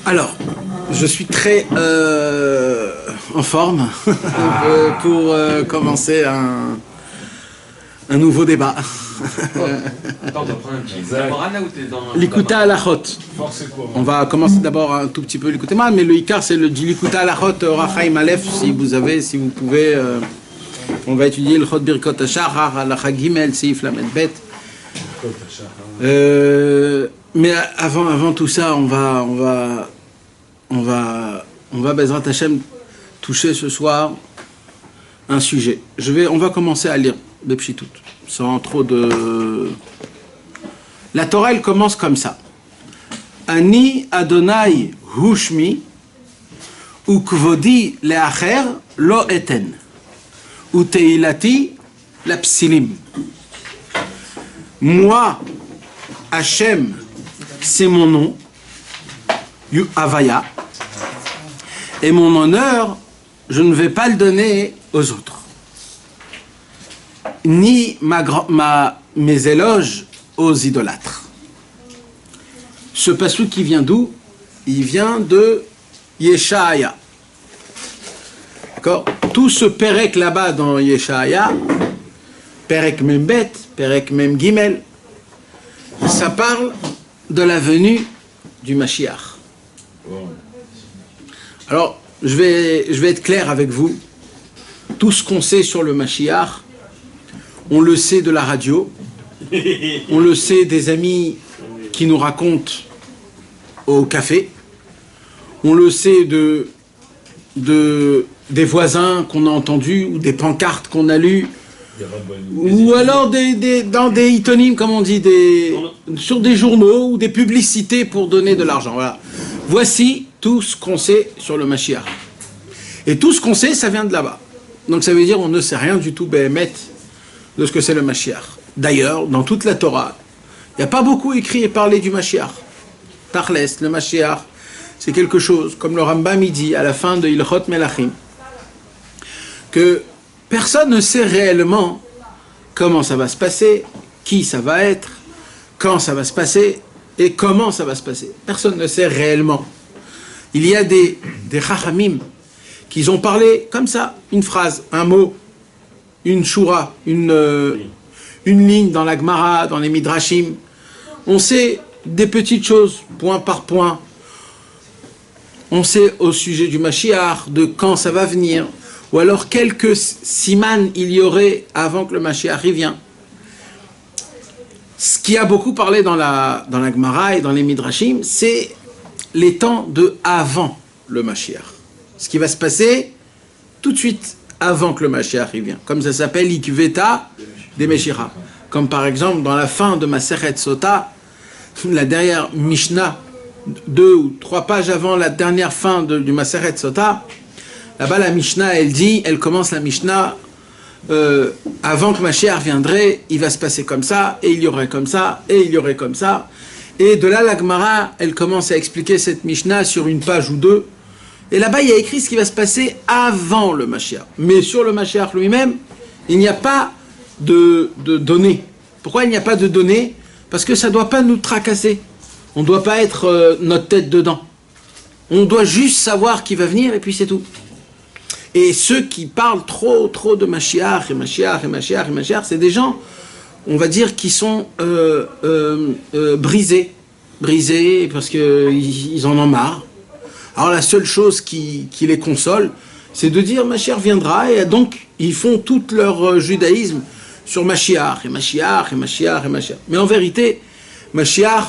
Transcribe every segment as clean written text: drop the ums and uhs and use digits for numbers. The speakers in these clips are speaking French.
Alors, je suis très en forme pour commencer un nouveau débat. Attends, tu prends un petit Zamoran là ou t'es dans... L'ikuta halachot. On va commencer d'abord un tout petit peu l'ikuta mal, mais le ikar c'est le l'ikuta halachot Rachaim Aleph, si vous pouvez. On va étudier le chot birkot hashachar, halacha gimel, seif lamed bet. Mais avant tout ça, on va Bezrat Hashem toucher ce soir un sujet. On va commencer à lire Bepshitut, sans trop de... La Torah, elle commence comme ça. Ani Adonai Hushmi Ukvodi leacher lo eten Uteilati la psilim. Moi, Hashem, c'est mon nom, Havaya, et mon honneur, je ne vais pas le donner aux autres. Ni mes éloges aux idolâtres. Ce passage qui vient d'où? Il vient de Yeshaya. D'accord? Tout ce Perek là-bas dans Yeshaya, Perek Mem Bet, Perek Mem Gimel, ça parle de la venue du Mashiach. Alors, je vais être clair avec vous. Tout ce qu'on sait sur le Mashiach, on le sait de la radio, on le sait des amis qui nous racontent au café, on le sait des voisins qu'on a entendus, ou des pancartes qu'on a lues, ou alors dans des itonim, comme on dit, sur des journaux ou des publicités pour donner de l'argent. Voilà. Voici tout ce qu'on sait sur le Mashiach. Et tout ce qu'on sait, ça vient de là-bas. Donc ça veut dire on ne sait rien du tout, Béhémet, de ce que c'est le Mashiach. D'ailleurs, dans toute la Torah, il n'y a pas beaucoup écrit et parlé du Mashiach. Tachles, le Mashiach, c'est quelque chose, comme le Rambam il dit à la fin de Ilchot Melachim, que personne ne sait réellement comment ça va se passer, qui ça va être, quand ça va se passer et comment ça va se passer. Personne ne sait réellement. Il y a des chachamim qui ont parlé comme ça, une phrase, un mot, une shura, une ligne dans la Gemara, dans les Midrashim. On sait des petites choses, point par point. On sait au sujet du Mashiach, de quand ça va venir, ou alors quelques siman il y aurait avant que le Mashiach y vienne. Ce qui a beaucoup parlé dans la Gemara et dans les Midrashim, c'est les temps de avant le Mashiach. Ce qui va se passer tout de suite avant que le Mashiach y vienne. Comme ça s'appelle Ikveta des Meshira. Comme par exemple dans la fin de Masechet Sota, la dernière Mishnah, 2 ou 3 pages avant la dernière fin du Masechet Sota, là-bas la Mishnah, elle commence la Mishnah, avant que Mashiach viendrait, il va se passer comme ça, et il y aurait comme ça, et il y aurait comme ça. Et de là, la Gemara, elle commence à expliquer cette Mishnah sur une page ou deux. Et là-bas, il y a écrit ce qui va se passer avant le Mashiach. Mais sur le Mashiach lui-même, il n'y a pas de données. Pourquoi il n'y a pas de données? Parce que ça ne doit pas nous tracasser. On ne doit pas être notre tête dedans. On doit juste savoir qui va venir et puis c'est tout. Et ceux qui parlent trop de Mashiach et Mashiach et Mashiach et Mashiach, c'est des gens, on va dire, qui sont brisés parce qu'ils en ont marre. Alors la seule chose qui les console, c'est de dire Mashiach viendra, et donc ils font tout leur judaïsme sur Mashiach et Mashiach et Mashiach et Mashiach. Mais en vérité, Mashiach,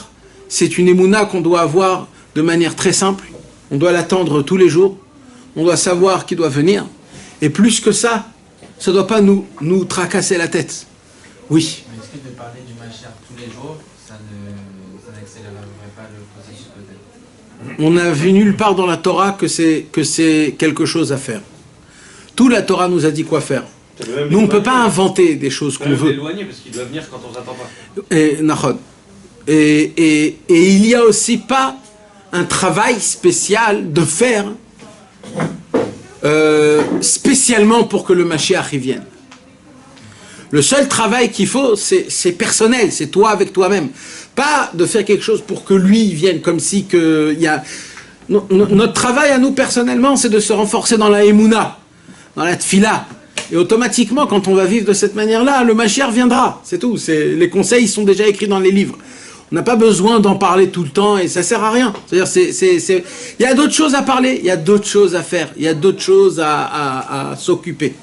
c'est une émouna qu'on doit avoir de manière très simple. On doit l'attendre tous les jours. On doit savoir qu'il doit venir. Et plus que ça ne doit pas nous tracasser la tête. Oui. Mais est-ce que de parler du Mashiach tous les jours, ça n'accélérerait pas le processus peut-être? On n'a vu nulle part dans la Torah que c'est quelque chose à faire. Toute la Torah nous a dit quoi faire. Nous, on ne peut pas inventer des choses qu'on veut. Éloigner parce qu'il doit venir quand on ne s'attend pas. Et il n'y a aussi pas un travail spécial de faire spécialement pour que le Mashiach y vienne. Le seul travail qu'il faut, c'est personnel, c'est toi avec toi-même. Pas de faire quelque chose pour que lui vienne, comme si que il y a... Notre travail à nous personnellement, c'est de se renforcer dans la émouna, dans la tfila. Et automatiquement, quand on va vivre de cette manière-là, le Mashiach viendra. C'est tout. Les conseils sont déjà écrits dans les livres. On n'a pas besoin d'en parler tout le temps et ça sert à rien. C'est-à-dire, il y a d'autres choses à parler, il y a d'autres choses à faire, il y a d'autres choses à s'occuper.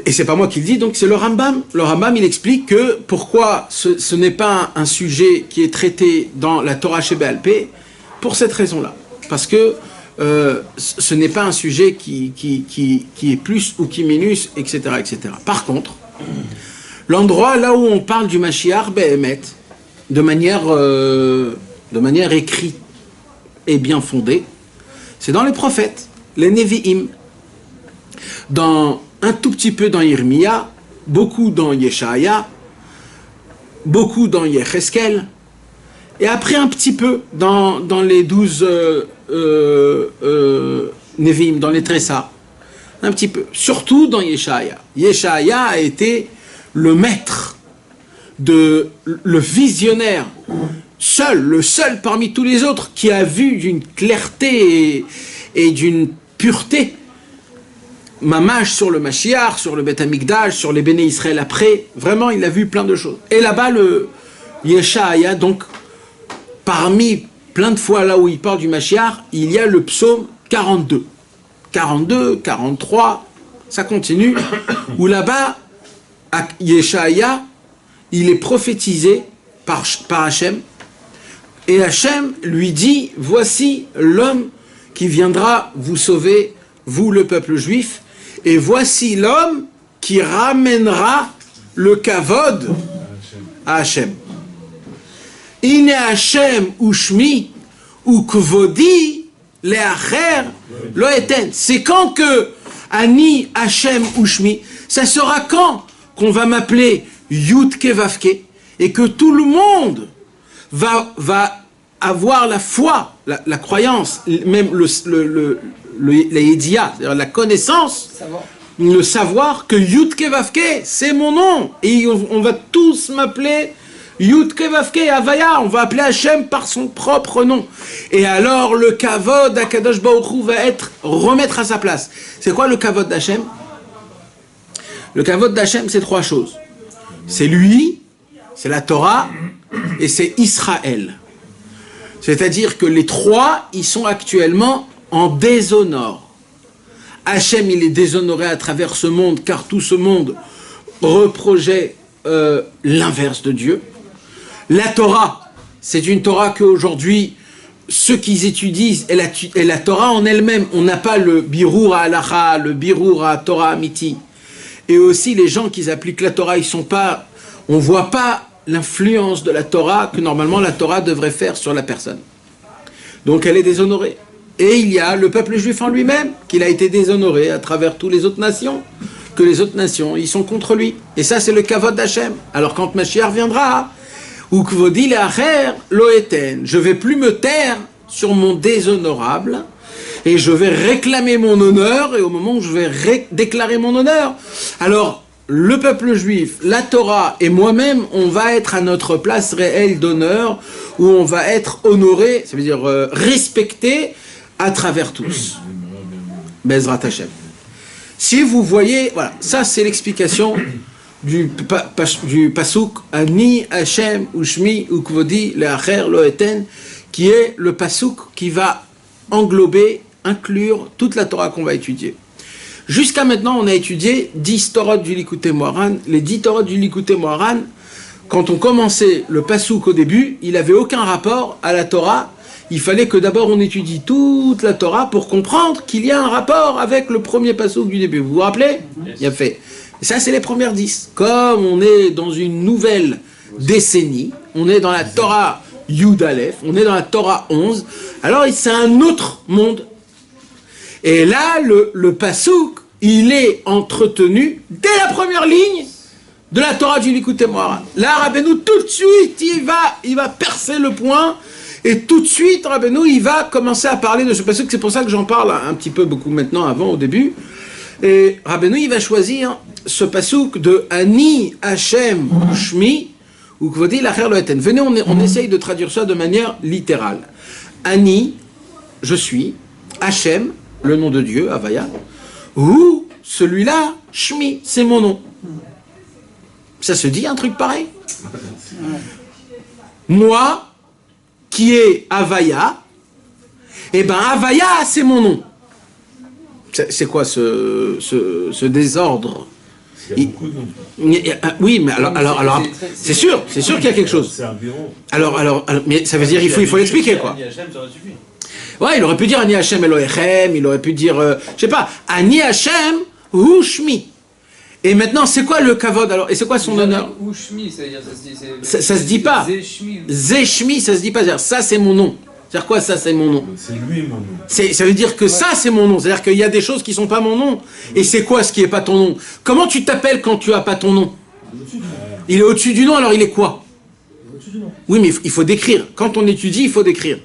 Et c'est pas moi qui le dis, donc c'est le Rambam. Le Rambam, il explique que pourquoi ce n'est pas un sujet qui est traité dans la Torah Sheba'al Peh, pour cette raison-là. Parce que ce n'est pas un sujet qui est plus ou qui minus, etc., etc. Par contre, l'endroit là où on parle du Mashiach Behemet, de manière écrite et bien fondée, c'est dans les prophètes, les Nevi'im. Un tout petit peu dans Yirmiya, beaucoup dans Yeshaya, beaucoup dans Yecheskel, et après un petit peu dans les 12 Nevi'im, dans les Tressa, un petit peu, surtout dans Yeshaya. Yeshaya a été le maître, le visionnaire, le seul parmi tous les autres qui a vu d'une clarté et d'une pureté Mamash sur le Mashiach, sur le Beth Amikdash, sur les Béné Israël après. Vraiment, il a vu plein de choses. Et là-bas, le Yeshaya, donc, parmi plein de fois là où il parle du Mashiach, il y a le psaume 42. 42, 43, ça continue. Où là-bas, Yeshaya, il est prophétisé par Hachem. Et Hachem lui dit, voici l'homme qui viendra vous sauver, vous le peuple juif. Et voici l'homme qui ramènera le kavod à Hachem. Ine Hachem ushmi ou kvodi leacher lo eten. C'est quand que Ani Hachem ushmi, ça sera quand qu'on va m'appeler Yudke Vavke et que tout le monde va avoir la foi, la croyance, même la Yedia, c'est-à-dire la connaissance, le savoir que Yudke Vavke, c'est mon nom. Et on va tous m'appeler Yudke Vavke Avaya, on va appeler Hachem par son propre nom. Et alors le kavod d'Akadosh Baruch Hu va remettre à sa place. C'est quoi le kavod d'Hachem? Le kavod d'Hachem, c'est trois choses. C'est lui, c'est la Torah, et c'est Israël. C'est-à-dire que les trois, ils sont actuellement en déshonore. Hachem, il est déshonoré à travers ce monde, car tout ce monde reprochait l'inverse de Dieu. La Torah, c'est une Torah qu'aujourd'hui, ceux qui étudient, et la Torah en elle-même, on n'a pas le birour à halacha, le birour à Torah amiti. Et aussi, les gens qui appliquent la Torah, on ne voit pas l'influence de la Torah que normalement la Torah devrait faire sur la personne. Donc elle est déshonorée. Et il y a le peuple juif en lui-même, qu'il a été déshonoré à travers toutes les autres nations, que les autres nations, ils sont contre lui. Et ça, c'est le kavod d'Hachem. Alors quand Mashiach viendra, ou kvodi leacher lo eten, je vais plus me taire sur mon déshonorable, et je vais réclamer mon honneur, et au moment où je vais déclarer mon honneur, alors le peuple juif, la Torah et moi-même, on va être à notre place réelle d'honneur, où on va être honoré, ça veut dire respecté à travers tous. Bezrat Hashem. Si vous voyez, voilà, ça c'est l'explication du pasuk Ani Hashem Ushmi Ukvodi Leacher Lo Eten, qui est le pasuk qui va inclure toute la Torah qu'on va étudier. Jusqu'à maintenant, on a étudié 10 Torahs du Likutei Moharan. Les 10 Torahs du Likutei Moharan, quand on commençait le pasuk au début, il n'avait aucun rapport à la Torah. Il fallait que d'abord on étudie toute la Torah pour comprendre qu'il y a un rapport avec le premier pasuk du début. Vous vous rappelez? Il a fait. Et ça, c'est les premières 10. Comme on est dans une nouvelle décennie, on est dans la Torah Yud Aleph, on est dans la Torah 11, alors c'est un autre monde. Et là, le pasuk, il est entretenu dès la première ligne de la Torah du Likutei Moharan. Là, Rabbeinu, tout de suite, il va percer le point, et tout de suite, Rabbeinu, il va commencer à parler de ce pasuk. C'est pour ça que j'en parle un petit peu beaucoup maintenant, avant, au début. Et Rabbeinu, il va choisir ce pasuk de Ani Hashem Shmi, ou Kvodi Lacher Lo Eten. Venez, on essaye de traduire ça de manière littérale. Ani, je suis, Hachem, le nom de Dieu, Havaya, ou celui-là, Shmi, c'est mon nom. Ça se dit un truc pareil? Moi, qui est Havaya, eh ben Havaya, c'est mon nom. C'est quoi ce désordre? Oui, mais alors c'est sûr qu'il y a quelque chose. Alors, mais ça veut dire il faut l'expliquer, quoi. Ouais, il aurait pu dire Ani Hashem Elohechem, il aurait pu dire, je sais pas, Ani Hashem Hu Shmi. Et maintenant, c'est quoi le kavod alors? Et c'est quoi son honneur? Hu Shmi, ça veut dire ça se dit pas. Zé Shmi, ça se dit pas. C'est-à-dire, ça c'est mon nom. C'est-à-dire quoi, ça c'est mon nom? C'est lui mon nom. Ça veut dire que ça c'est mon nom. C'est-à-dire qu'il y a des choses qui sont pas mon nom. Et c'est quoi ce qui est pas ton nom? Comment tu t'appelles quand tu as pas ton nom? Il est au-dessus du nom, alors il est quoi? Oui, mais il faut décrire. Quand on étudie, il faut décrire.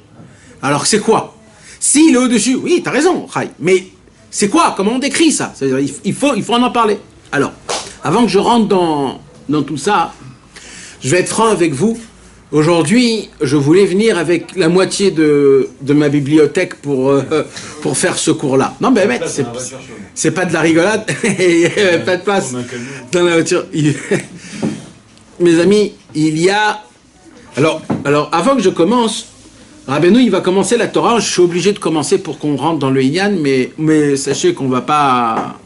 Alors c'est quoi? S'il est au-dessus, oui, t'as raison, Rai. Mais c'est quoi? Comment on décrit ça? C'est-à-dire, il faut en parler. Alors, avant que je rentre dans tout ça, je vais être franc avec vous. Aujourd'hui, je voulais venir avec la moitié de ma bibliothèque pour faire ce cours-là. Non, mais c'est pas de la rigolade. Il n'y avait pas de place dans la voiture. Mes amis, il y a... Alors, avant que je commence, Rabbeinu, il va commencer la Torah. Je suis obligé de commencer pour qu'on rentre dans le Inyan, mais sachez qu'on va pas...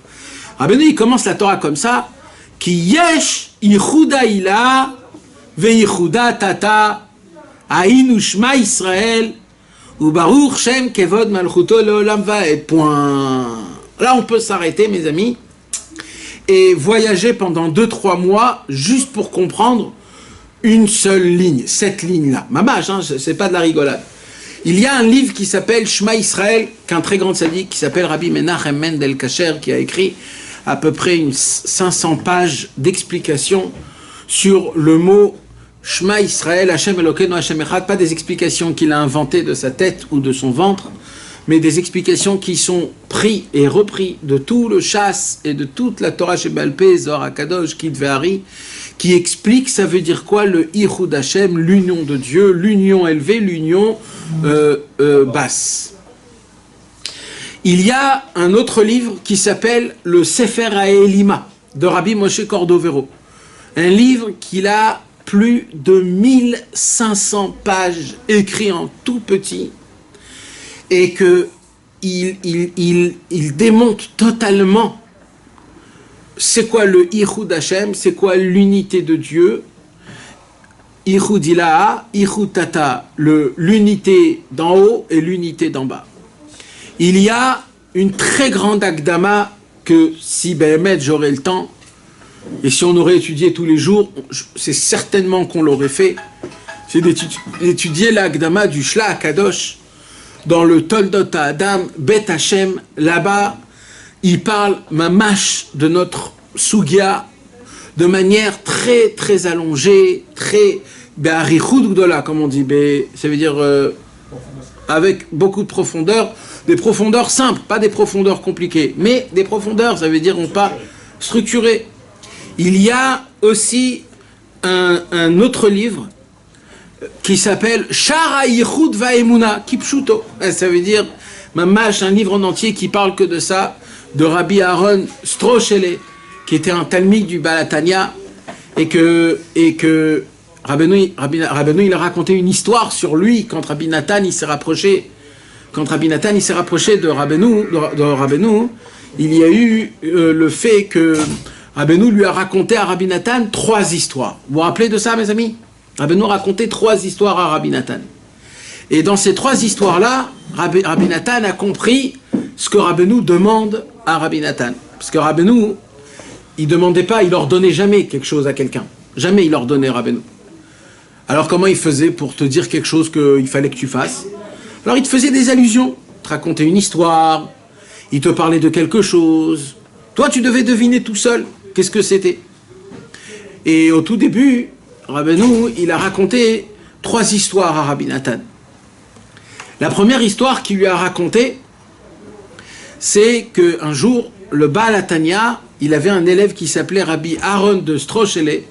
Rabbeinu, il commence la Torah comme ça. Ki yesh yichuda ila veyichuda tata ainu shma Israël ou baruch shem kevod malchuto leolam vaed. Point. Là, on peut s'arrêter, mes amis, et voyager pendant 2-3 mois juste pour comprendre une seule ligne, cette ligne-là. Mamash, hein, c'est pas de la rigolade. Il y a un livre qui s'appelle Shema Israël, qu'un très grand sadique qui s'appelle Rabbi Menachem Mendel Kasher, qui a écrit à peu près 500 pages d'explications sur le mot Shema Israël, Hashem Elokeinu Hashem Echad, pas des explications qu'il a inventées de sa tête ou de son ventre, mais des explications qui sont prises et reprises de tout le chasse et de toute la Torah Sheba'al Peh, Zohar HaKadosh, Kid Ve'ari, qui explique ça veut dire quoi le Ichud Hashem, l'union de Dieu, l'union élevée, l'union basse. Il y a un autre livre qui s'appelle le Sefer HaElima de Rabbi Moshe Cordovero. Un livre qui a plus de 1500 pages écrites en tout petit et que il démonte totalement c'est quoi le Ichud Hashem, c'est quoi l'unité de Dieu. Ichud Ilaha, Ichud Tata, l'unité d'en haut et l'unité d'en bas. Il y a une très grande Akdama que si Béhémet j'aurais le temps, et si on aurait étudié tous les jours, c'est certainement qu'on l'aurait fait, c'est d'étudier l'Akdama du Shla HaKadosh dans le Toldot Adam, Bet Hashem, là-bas, il parle mamash de notre Sugia de manière très très allongée, très Be'arichud Gdola, comme on dit, ça veut dire avec beaucoup de profondeur, des profondeurs simples, pas des profondeurs compliquées, mais des profondeurs, ça veut dire non pas structurées. Il y a aussi un autre livre qui s'appelle Shara Yichud Va'emuna Kipshuto. Ça veut dire mamash, un livre en entier qui parle que de ça, de Rabbi Aaron Strochele, qui était un talmide du Balatania, et que Rabbeinu, il a raconté une histoire sur lui quand Rabbi Nathan il s'est rapproché de Rabbeinu, il y a eu le fait que Rabbeinu lui a raconté à Rabbi Nathan 3 histoires. Vous vous rappelez de ça, mes amis? Rabbeinu racontait 3 histoires à Rabbi Nathan. Et dans ces 3 histoires-là, Rabbi Nathan a compris ce que Rabbeinu demande à Rabbi Nathan. Parce que Rabbeinu, il demandait pas, il ordonnait jamais quelque chose à quelqu'un. Jamais il ordonnait Rabbeinu. Alors comment il faisait pour te dire quelque chose qu'il fallait que tu fasses? Alors il te faisait des allusions, te racontait une histoire, il te parlait de quelque chose. Toi tu devais deviner tout seul qu'est-ce que c'était. Et au tout début, Rabbeinu, il a raconté 3 histoires à Rabbi Nathan. La première histoire qu'il lui a racontée, c'est qu'un jour, le Baal Hatanya, il avait un élève qui s'appelait Rabbi Aaron de Strochele,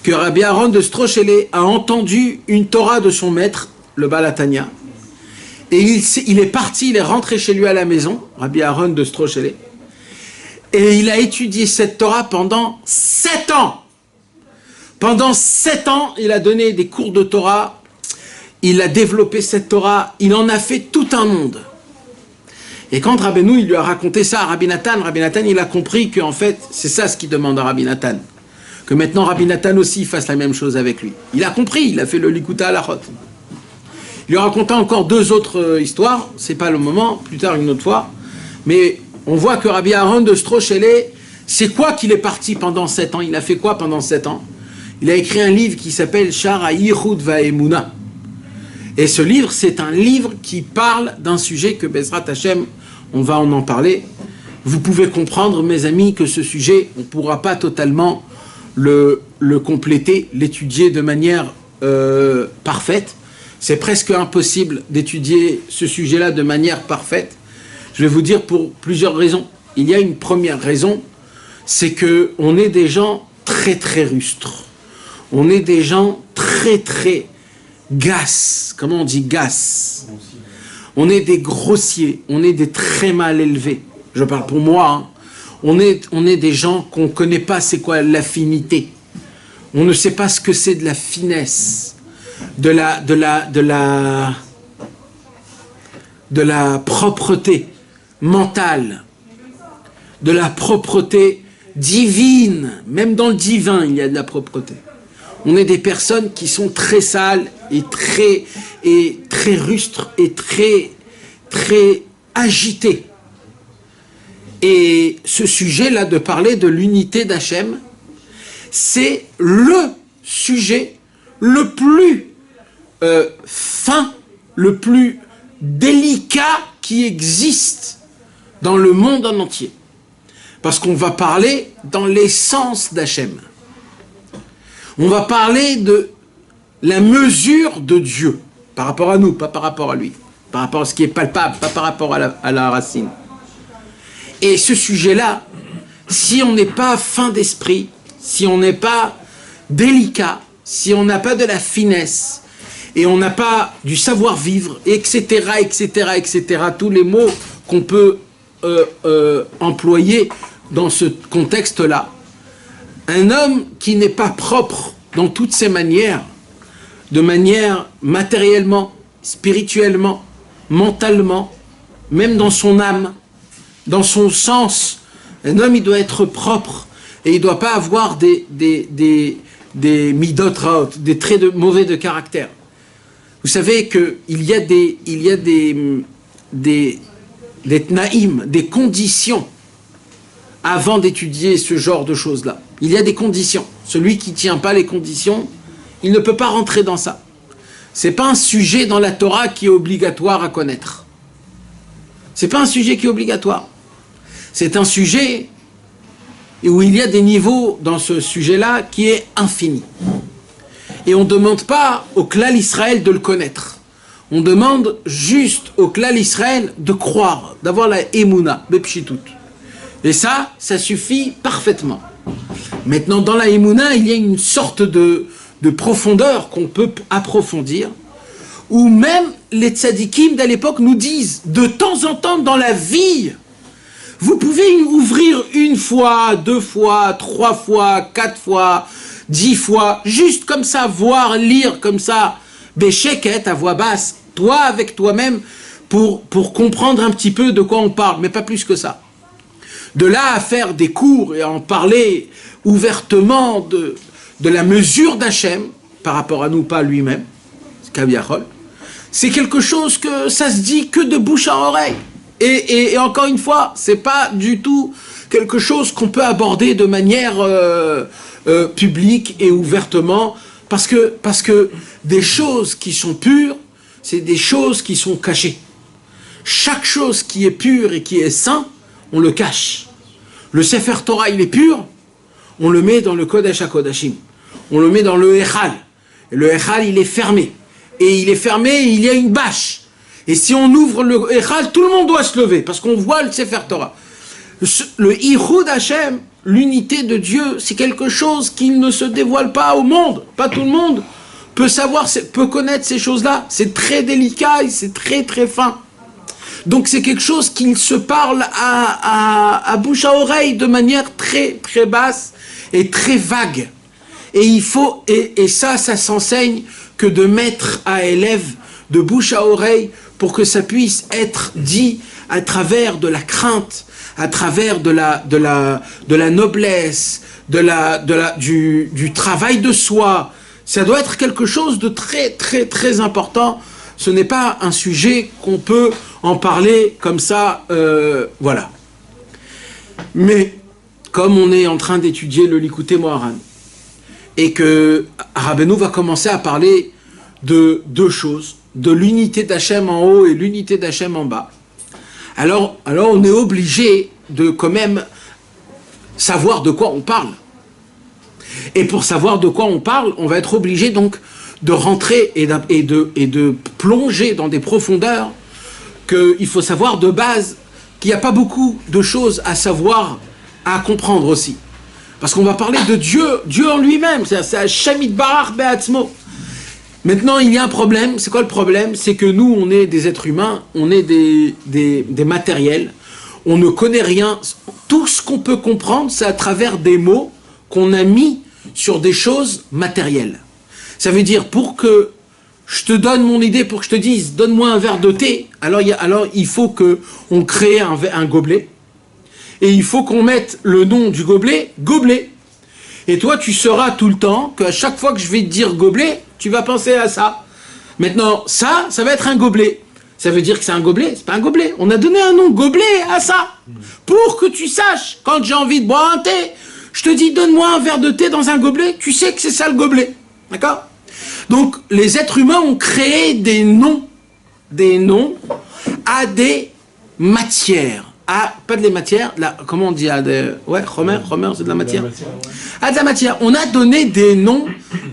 que Rabbi Aaron de Strochele a entendu une Torah de son maître, le Baal Hatanya, Et il est parti, il est rentré chez lui à la maison, Rabbi Aaron de Strochele, et il a étudié cette Torah pendant 7 ans. Pendant 7 ans, il a donné des cours de Torah, il a développé cette Torah, il en a fait tout un monde. Et quand Rabbeinu, il lui a raconté ça à Rabbi Nathan, il a compris qu'en fait, c'est ça ce qu'il demande à Rabbi Nathan. Que maintenant Rabbi Nathan aussi fasse la même chose avec lui. Il a compris, il a fait le Likuta Halachot. Il lui a raconté encore 2 autres histoires, c'est pas le moment, plus tard une autre fois, mais on voit que Rabbi Aaron de Strochele, c'est quoi qu'il est parti pendant 7 ans? Il a fait quoi pendant 7 ans? Il a écrit un livre qui s'appelle Shar HaYichud VaEmuna. Et ce livre, c'est un livre qui parle d'un sujet que Bezrat Hashem, on va en parler. Vous pouvez comprendre, mes amis, que ce sujet, on ne pourra pas totalement le compléter, l'étudier de manière parfaite. C'est presque impossible d'étudier ce sujet-là de manière parfaite. Je vais vous dire pour plusieurs raisons. Il y a une première raison, c'est que on est des gens très très rustres. On est des gens très très gasses. Comment on dit gasse? On est des grossiers, on est des très mal élevés. Je parle pour moi. Hein. On est des gens qu'on ne connaît pas c'est quoi l'affinité. On ne sait pas ce que c'est de la finesse, de la propreté mentale, de la propreté divine. Même dans le divin, il y a de la propreté. On est des personnes qui sont très sales et très rustres et très agitées. Et ce sujet-là de parler de l'unité d'Hachem, c'est le sujet le plus fin, le plus délicat qui existe dans le monde en entier. Parce qu'on va parler dans l'essence d'Hachem. On va parler de la mesure de Dieu, par rapport à nous, pas par rapport à lui, par rapport à ce qui est palpable, pas par rapport à la racine. Et ce sujet-là, si on n'est pas fin d'esprit, si on n'est pas délicat, si on n'a pas de la finesse, et on n'a pas du savoir-vivre, etc., tous les mots qu'on peut employer dans ce contexte-là, un homme qui n'est pas propre dans toutes ses manières, de manière matériellement, spirituellement, mentalement, même dans son âme, dans son sens, un homme il doit être propre et il ne doit pas avoir des midot raot, des traits mauvais de caractère. Vous savez qu'il y a des tnaïm, des conditions avant d'étudier ce genre de choses-là. Il y a des conditions. Celui qui ne tient pas les conditions, il ne peut pas rentrer dans ça. Ce n'est pas un sujet dans la Torah qui est obligatoire à connaître. Ce n'est pas un sujet qui est obligatoire. C'est un sujet où il y a des niveaux dans ce sujet-là qui est infini. Et on ne demande pas au Klal Israël de le connaître. On demande juste au Klal Israël de croire, d'avoir la Emouna, Bepshitut. Et ça suffit parfaitement. Maintenant, dans la Emouna, il y a une sorte de profondeur qu'on peut approfondir, où même les tzadikim de l'époque nous disent, de temps en temps dans la vie, vous pouvez ouvrir 1 fois, 2 fois, 3 fois, 4 fois, 10 fois, juste comme ça, voir, lire comme ça, bécheket à voix basse, toi avec toi-même, pour comprendre un petit peu de quoi on parle, mais pas plus que ça. De là à faire des cours et à en parler ouvertement de la mesure d'Hachem, par rapport à nous, pas lui-même, c'est quelque chose que ça se dit que de bouche à oreille. Et encore une fois, c'est pas du tout quelque chose qu'on peut aborder de manière publique et ouvertement, parce que des choses qui sont pures, c'est des choses qui sont cachées. Chaque chose qui est pure et qui est saint, on le cache. Le Sefer Torah, il est pur, on le met dans le Kodesh HaKodashim. On le met dans le Echal. Et le Echal, il est fermé. Et il est fermé et il y a une bâche. Et si on ouvre le Echal, tout le monde doit se lever, parce qu'on voit le Sefer Torah. Le Yichud Hashem, l'unité de Dieu, c'est quelque chose qui ne se dévoile pas au monde. Pas tout le monde peut connaître ces choses-là. C'est très délicat et c'est très très fin. Donc c'est quelque chose qui se parle à bouche à oreille de manière très très basse et très vague. Et il faut, et ça s'enseigne que de maître à élève, de bouche à oreille, pour que ça puisse être dit à travers de la crainte, à travers de la noblesse, du travail de soi. Ça doit être quelque chose de très très très important. Ce n'est pas un sujet qu'on peut en parler comme ça, voilà. Mais comme on est en train d'étudier le Likutei Moharan, et que Rabbeinu va commencer à parler de deux choses, de l'unité d'Hachem en haut et l'unité d'Hachem en bas, alors on est obligé de quand même savoir de quoi on parle. Et pour savoir de quoi on parle, on va être obligé donc de rentrer et de plonger dans des profondeurs qu'il faut savoir de base qu'il n'y a pas beaucoup de choses à savoir, à comprendre aussi. Parce qu'on va parler de Dieu, Dieu en lui-même, c'est Hashem Yitbarach Be'atzmo. Maintenant, il y a un problème. C'est quoi le problème? C'est que nous, on est des êtres humains, on est des matériels, on ne connaît rien. Tout ce qu'on peut comprendre, c'est à travers des mots qu'on a mis sur des choses matérielles. Ça veut dire, pour que je te donne mon idée, pour que je te dise, donne-moi un verre de thé, alors il faut qu'on crée un gobelet, et il faut qu'on mette le nom du gobelet, gobelet. Et toi, tu sauras tout le temps qu'à chaque fois que je vais te dire gobelet, tu vas penser à ça. Maintenant, ça va être un gobelet. Ça veut dire que c'est un gobelet? C'est pas un gobelet. On a donné un nom, gobelet, à ça. Pour que tu saches, quand j'ai envie de boire un thé, je te dis, donne-moi un verre de thé dans un gobelet, tu sais que c'est ça le gobelet. D'accord? Donc, les êtres humains ont créé des noms à des matières. Pas de les matières, comment on dit, Homer, c'est de la matière. À de la matière. On a donné des noms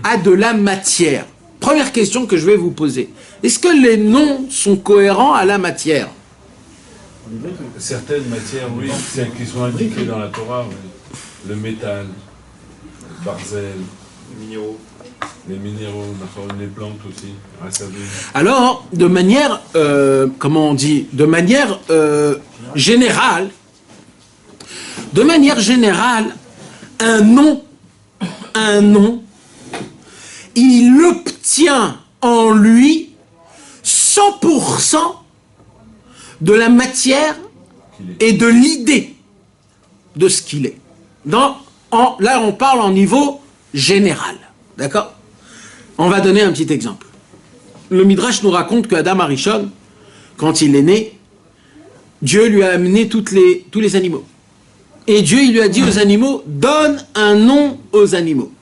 à de la matière. Première question que je vais vous poser. Est-ce que les noms sont cohérents à la matière? Certaines matières, oui, celles qui sont indiquées dans la Torah, oui. Le métal, le barzel, les minéraux, les plantes aussi. Alors, de manière, comment on dit, de manière générale, un nom, il obtient en lui 100% de la matière et de l'idée de ce qu'il est. Là, on parle en niveau général. D'accord? On va donner un petit exemple. Le Midrash nous raconte que Adam Arishon, quand il est né, Dieu lui a amené tous les animaux. Et Dieu, il lui a dit aux animaux, donne un nom aux animaux.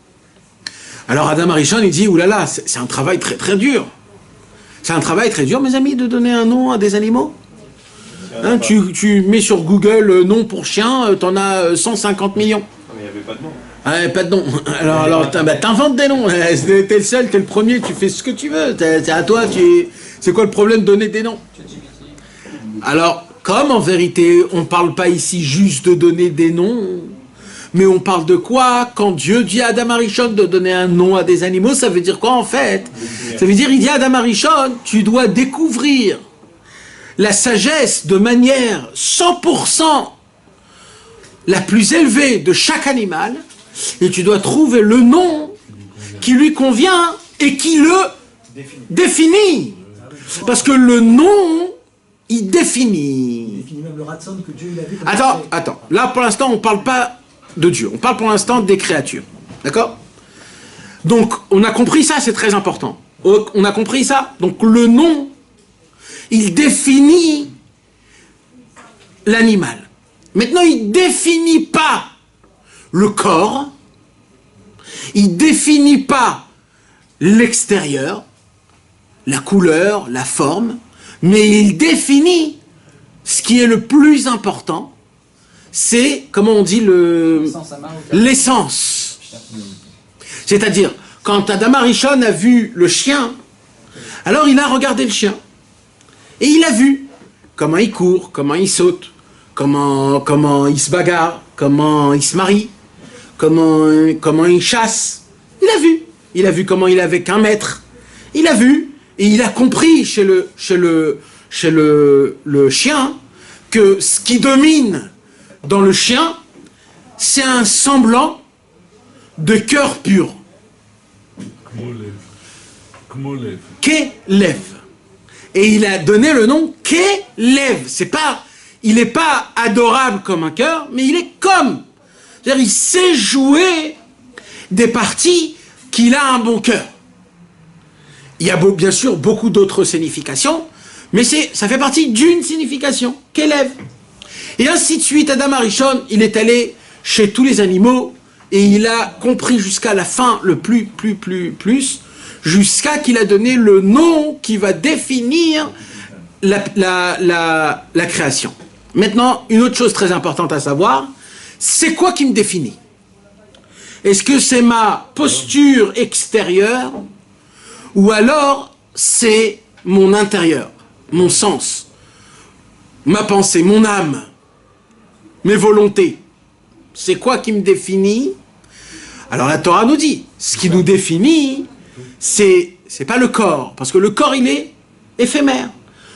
Alors Adam Arishon, il dit, oulala, c'est un travail très très dur. C'est un travail très dur, mes amis, de donner un nom à des animaux. Hein, tu mets sur Google nom pour chien, t'en as 150 millions. Mais il n'y avait pas de nom. Ah, pas de nom. Alors t'inventes des noms. T'es le seul, t'es le premier, tu fais ce que tu veux. C'est à toi, c'est quoi le problème de donner des noms? Alors, comme en vérité, on ne parle pas ici juste de donner des noms, mais on parle de quoi? Quand Dieu dit à Adam Arishon de donner un nom à des animaux, ça veut dire quoi en fait? Ça veut dire, il dit à Adam Arishon, tu dois découvrir la sagesse de manière 100% la plus élevée de chaque animal, et tu dois trouver le nom qui lui convient et qui le définit. Parce que le nom, il définit. Il définit même le ratson que Dieu il avait. Attends. Là, pour l'instant, on ne parle pas de Dieu. On parle pour l'instant des créatures. D'accord? Donc, on a compris ça, c'est très important. On a compris ça. Donc, le nom, il définit l'animal. Maintenant, il ne définit pas le corps, il ne définit pas l'extérieur, la couleur, la forme, mais il définit ce qui est le plus important, c'est, comment on dit, l'essence. C'est-à-dire, quand Adam Arishon a vu le chien, alors il a regardé le chien, et il a vu comment il court, comment il saute, comment il se bagarre, comment il se marie, comment il chasse. Il a vu. il a vu comment il avait qu'un maître, il a vu, et il a compris chez le chien, que ce qui domine dans le chien, c'est un semblant de cœur pur. Kelev. Et il a donné le nom Kelev. Il n'est pas adorable comme un cœur, mais il est comme. C'est-à-dire, il sait jouer des parties qu'il a un bon cœur. Il y a bien sûr beaucoup d'autres significations, mais ça fait partie d'une signification, Kelev. Et ainsi de suite, Adam Arishon, il est allé chez tous les animaux et il a compris jusqu'à la fin le plus, jusqu'à qu'il a donné le nom qui va définir la création. Maintenant, une autre chose très importante à savoir, c'est quoi qui me définit? Est-ce que c'est ma posture extérieure ou alors c'est mon intérieur, mon sens, ma pensée, mon âme, mes volontés? C'est quoi qui me définit? Alors la Torah nous dit, ce qui nous définit, c'est pas le corps, parce que le corps il est éphémère.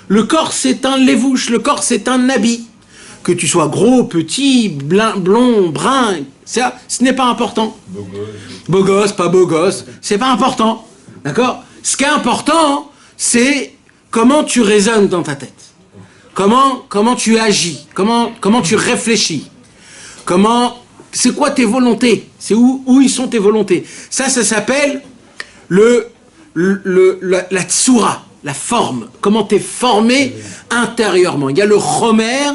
Le corps c'est un lévouche, le corps c'est un habit. Que tu sois gros, petit, blond, brun, ça, ce n'est pas important. Beau gosse, pas beau gosse, c'est pas important. D'accord? Ce qui est important, c'est comment tu raisonnes dans ta tête. Comment tu agis, comment tu réfléchis. C'est quoi tes volontés? C'est où ils sont tes volontés? Ça s'appelle la tsura, la forme. Comment tu es formé intérieurement. Il y a le chomer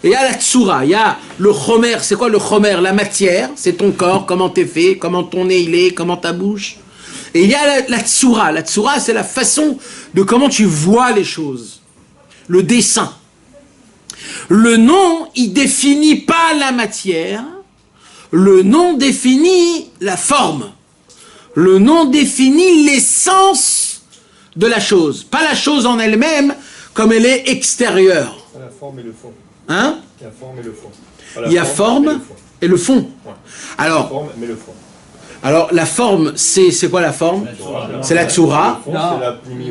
et il y a la tsura. Il y a le chomer, c'est quoi le chomer? La matière, c'est ton corps, comment tu es fait, comment ton nez il est, comment ta bouche. Et il y a la tsura. La tsura, c'est la façon de comment tu vois les choses. Le dessin. Le nom, il définit pas la matière. Le nom définit la forme. Le nom définit l'essence de la chose. Pas la chose en elle-même, comme elle est extérieure. La forme et le fond. Hein? La forme et le fond. Il y a forme et le fond. Ouais. Alors, la forme mais le fond. Alors, la forme, c'est quoi la forme? C'est la tsura.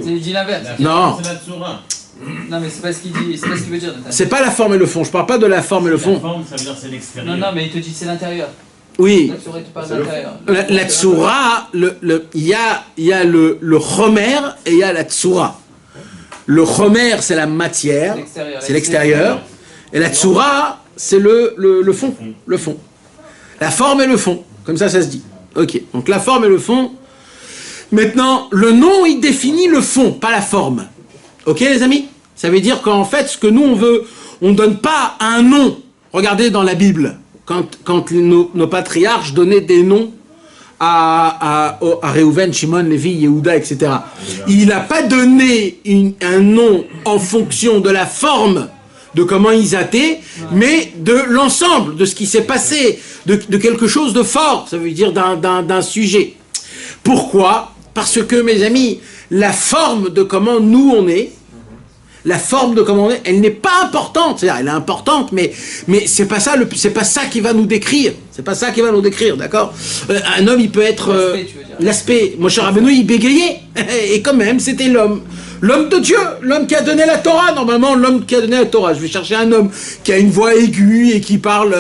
Il dit l'inverse. Non. C'est la tsura. Non, mais c'est pas ce qu'il dit, c'est pas ce qu'il veut dire. C'est pas la forme et le fond. Je parle pas de la forme et le fond. La forme, ça veut dire c'est l'extérieur. Non, mais il te dit c'est l'intérieur. Oui. La tsura, tu parles de l'intérieur. La tsura, il y a le chomer et il y a la tsura. Le chomer, c'est la matière, c'est l'extérieur. Et la tsura, c'est le fond. Le fond. La forme et le fond. Comme ça se dit. Ok. Donc la forme et le fond. Maintenant, le nom, il définit le fond, pas la forme. Ok, les amis? Ça veut dire qu'en fait, ce que nous, on veut, on ne donne pas un nom. Regardez dans la Bible, quand nos patriarches donnaient des noms à Réhouven, Shimon, Lévi, Yehuda, etc. Il n'a pas donné un nom en fonction de la forme, de comment ils étaient, mais de l'ensemble, de ce qui s'est passé, de quelque chose de fort, ça veut dire d'un sujet. Pourquoi? Parce que, mes amis, la forme de comment nous on est, la forme de comment on est, elle n'est pas importante. C'est-à-dire, elle est importante, mais c'est pas ça qui va nous décrire. C'est pas ça qui va nous décrire, d'accord? Un homme, il peut être l'aspect. Moshe Rabbeinu, il bégayait, et quand même, c'était l'homme de Dieu, l'homme qui a donné la Torah. Normalement, l'homme qui a donné la Torah. Je vais chercher un homme qui a une voix aiguë et qui parle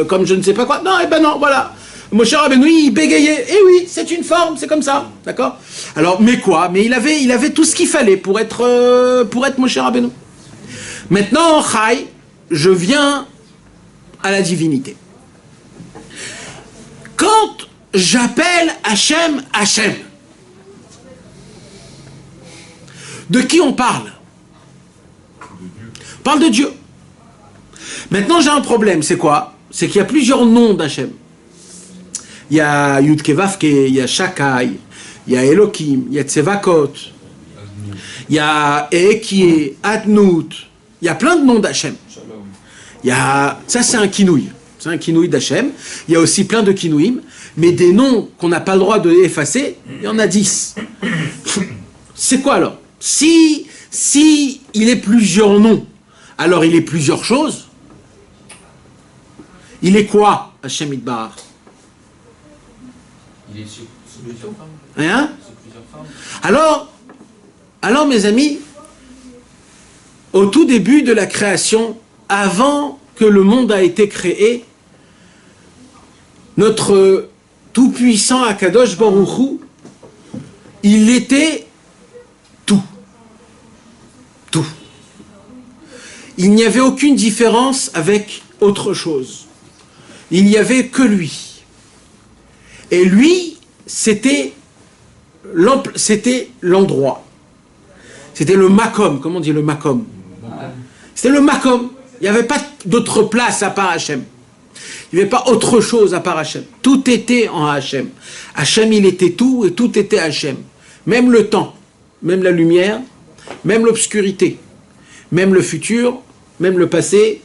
comme je ne sais pas quoi. Non, non, voilà. Moshe Rabbeinu, il bégayait. Eh oui, c'est une forme, c'est comme ça, d'accord? Alors, mais quoi? Mais il avait tout ce qu'il fallait pour être Moshe Rabbeinu. Maintenant, Chai, je viens à la divinité. Quand j'appelle Hachem, Hachem, de qui on parle? On parle de Dieu. Maintenant, j'ai un problème, c'est quoi? C'est qu'il y a plusieurs noms d'Hachem. Il y a Yud Kevavke, il y a Shakai, il y a Elohim, il y a Tsevakot, il y a Ekie, Adnout, il y a plein de noms d'Hachem. Ça c'est un kinouï, c'est un kinouï d'Hachem. Il y a aussi plein de kinouïm, mais des noms qu'on n'a pas le droit de effacer, il y en a 10. C'est quoi alors? Si il est plusieurs noms, alors il est plusieurs choses. Il est quoi, Hachem Yitbarach? Il est Hein? Alors, mes amis, au tout début de la création, avant que le monde a été créé, notre tout-puissant Akadosh Baruch Hu, il était tout. Tout. Il n'y avait aucune différence avec autre chose. Il n'y avait que lui. Et lui, c'était l'endroit. C'était le makom. Comment on dit le makom? C'était le makom. Il n'y avait pas d'autre place à part Hachem. Il n'y avait pas autre chose à part Hachem. Tout était en Hachem. Hachem, il était tout et tout était Hachem. Même le temps, même la lumière, même l'obscurité, même le futur, même le passé,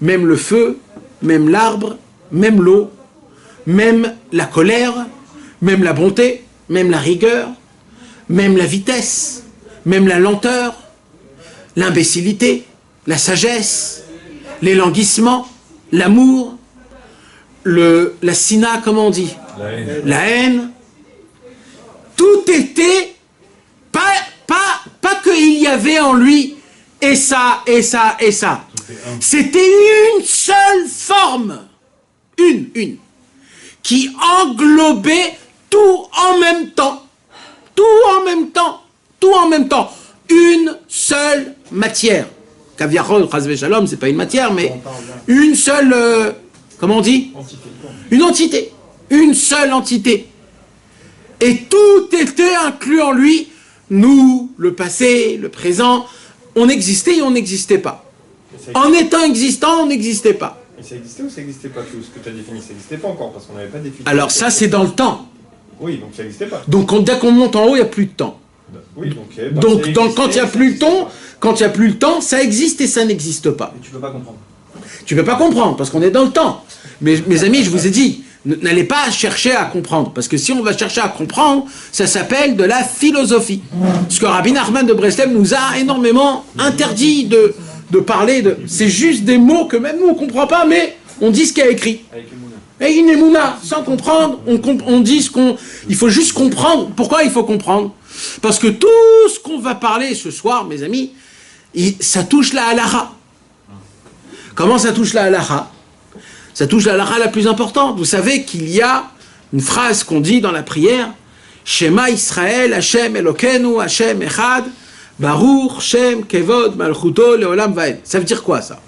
même le feu, même l'arbre, même l'eau, même la colère, même la bonté, même la rigueur, même la vitesse, même la lenteur, l'imbécilité, la sagesse, l'élanguissement, l'amour, la sina, comment on dit? La haine. Tout était, pas qu'il y avait en lui et ça, et ça, et ça. C'était une seule forme. Une. Qui englobait tout en même temps. Tout en même temps. Tout en même temps. Une seule matière. Kaviarol, Chazve Shalom, c'est pas une matière, mais une seule, comment on dit? Une entité. Une seule entité. Et tout était inclus en lui. Nous, le passé, le présent, on existait et on n'existait pas. En étant existant, on n'existait pas. Et ça existait ou ça n'existait pas, tout ce que tu as défini? Ça n'existait pas encore, parce qu'on n'avait pas défini. Alors ça, c'est dans le temps. Oui, donc ça n'existait pas. Donc dès qu'on monte en haut, il n'y a plus de temps. Oui, donc quand il n'y a plus le temps, ça existe et ça n'existe pas. Et tu peux pas comprendre. Tu peux pas comprendre, parce qu'on est dans le temps. Mais mes amis, je vous ai dit, n'allez pas chercher à comprendre, parce que si on va chercher à comprendre, ça s'appelle de la philosophie. Ce que Rabbi Nachman de Breslev nous a énormément interdit de parler de... C'est juste des mots que même nous on comprend pas, mais on dit ce qu'il y a écrit. Et une émouna, sans comprendre, on dit ce qu'on... Il faut juste comprendre. Pourquoi il faut comprendre? Parce que tout ce qu'on va parler ce soir, mes amis, ça touche la halakha. Comment ça touche la halakha? Ça touche la halakha la plus importante. Vous savez qu'il y a une phrase qu'on dit dans la prière, Shema Israël, Hashem Elokeinu, Hashem Echad, Baruch, Shem, Kevod, Malchuto, Leolam Vaed. Ça veut dire quoi ça?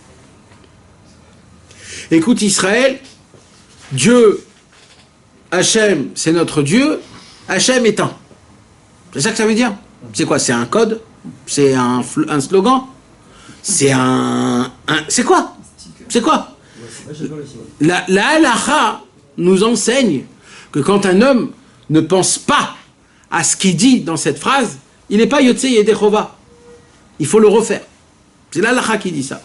Écoute Israël, Dieu, Hachem, c'est notre Dieu, Hachem est un. C'est ça que ça veut dire? C'est quoi? C'est un code? C'est un slogan? C'est c'est quoi? C'est quoi? La halakha nous enseigne que quand un homme ne pense pas à ce qu'il dit dans cette phrase, il n'est pas Yotzei Yedechova. Il faut le refaire. C'est la halakha qui dit ça.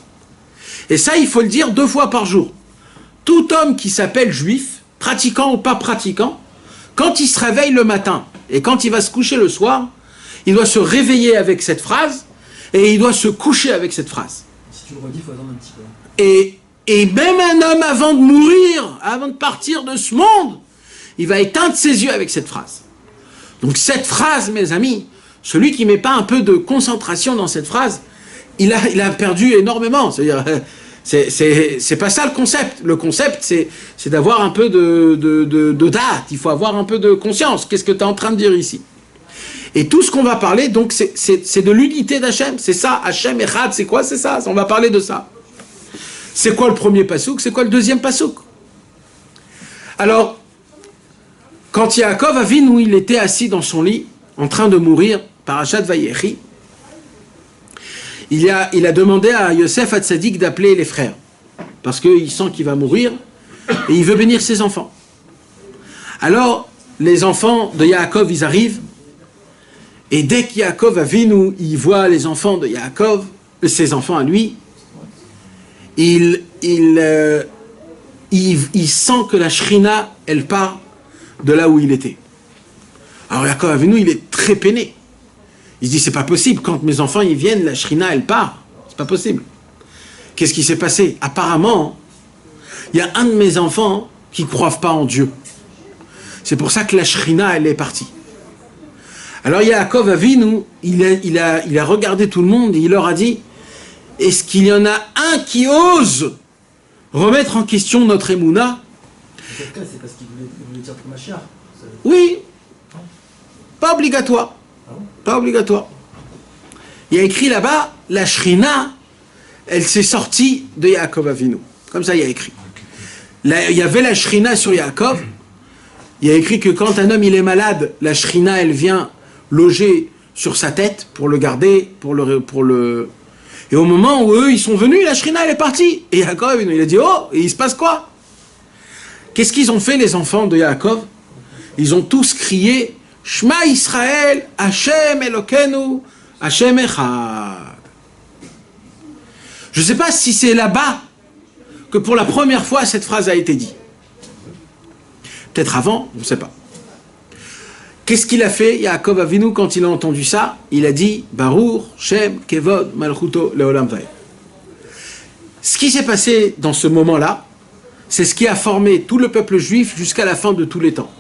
Et ça, il faut le dire 2 fois par jour. Tout homme qui s'appelle juif, pratiquant ou pas pratiquant, quand il se réveille le matin et quand il va se coucher le soir, il doit se réveiller avec cette phrase et il doit se coucher avec cette phrase. Si tu le redis, il faut attendre un petit peu. Et même un homme avant de mourir, avant de partir de ce monde, il va éteindre ses yeux avec cette phrase. Donc cette phrase, mes amis, celui qui ne met pas un peu de concentration dans cette phrase, il a perdu énormément. C'est-à-dire, c'est pas ça le concept. Le concept, c'est d'avoir un peu de date. Il faut avoir un peu de conscience. Qu'est-ce que tu es en train de dire ici? Et tout ce qu'on va parler, donc, c'est de l'unité d'Hachem. C'est ça, Hachem Echad, c'est quoi? C'est ça, on va parler de ça. C'est quoi le premier pasouk? C'est quoi le deuxième pasouk? Alors, quand Yaakov Avinu, il était assis dans son lit, en train de mourir, Parashat Vayechi, il a demandé à Yosef Hatzadik d'appeler les frères, parce qu'il sent qu'il va mourir, et il veut bénir ses enfants. Alors, les enfants de Yaakov, ils arrivent, et dès que Yaakov Avinu, il voit les enfants de Yaakov, ses enfants à lui, il sent que la Shrina, elle part de là où il était. Alors Yaakov Avinu, il est très peiné. Il se dit, c'est pas possible, quand mes enfants ils viennent, la Shrina, elle part. C'est pas possible. Qu'est-ce qui s'est passé? Apparemment, il y a un de mes enfants qui ne croit pas en Dieu. C'est pour ça que la Shrina, elle est partie. Alors Yaakov Avinu, il a regardé tout le monde et il leur a dit, est-ce qu'il y en a un qui ose remettre en question notre Emouna? C'est parce qu'il voulait dire pour Mashiach. Oui. Pas obligatoire. Pas obligatoire. Il y a écrit là-bas, la Shrina, elle s'est sortie de Yaakov Avinu. Comme ça, il y a écrit. Là, il y avait la Shrina sur Yaakov. Il y a écrit que quand un homme il est malade, la Shrina, elle vient loger sur sa tête pour le garder, pour le... Et au moment où eux, ils sont venus, la Shrina, elle est partie. Et Yaakov, il a dit, oh, et il se passe quoi? Qu'est-ce qu'ils ont fait, les enfants de Yaakov? Ils ont tous crié, Shema Israël, Hashem Elokeinu, Hashem Echad. Je ne sais pas si c'est là-bas que pour la première fois cette phrase a été dite. Peut-être avant, on ne sait pas. Qu'est-ce qu'il a fait, Yaakov Avinu, quand il a entendu ça? Il a dit, Baruch, Shem, Kevod, Malchuto, Leolam Vaed. Ce qui s'est passé dans ce moment-là, c'est ce qui a formé tout le peuple juif jusqu'à la fin de tous les temps.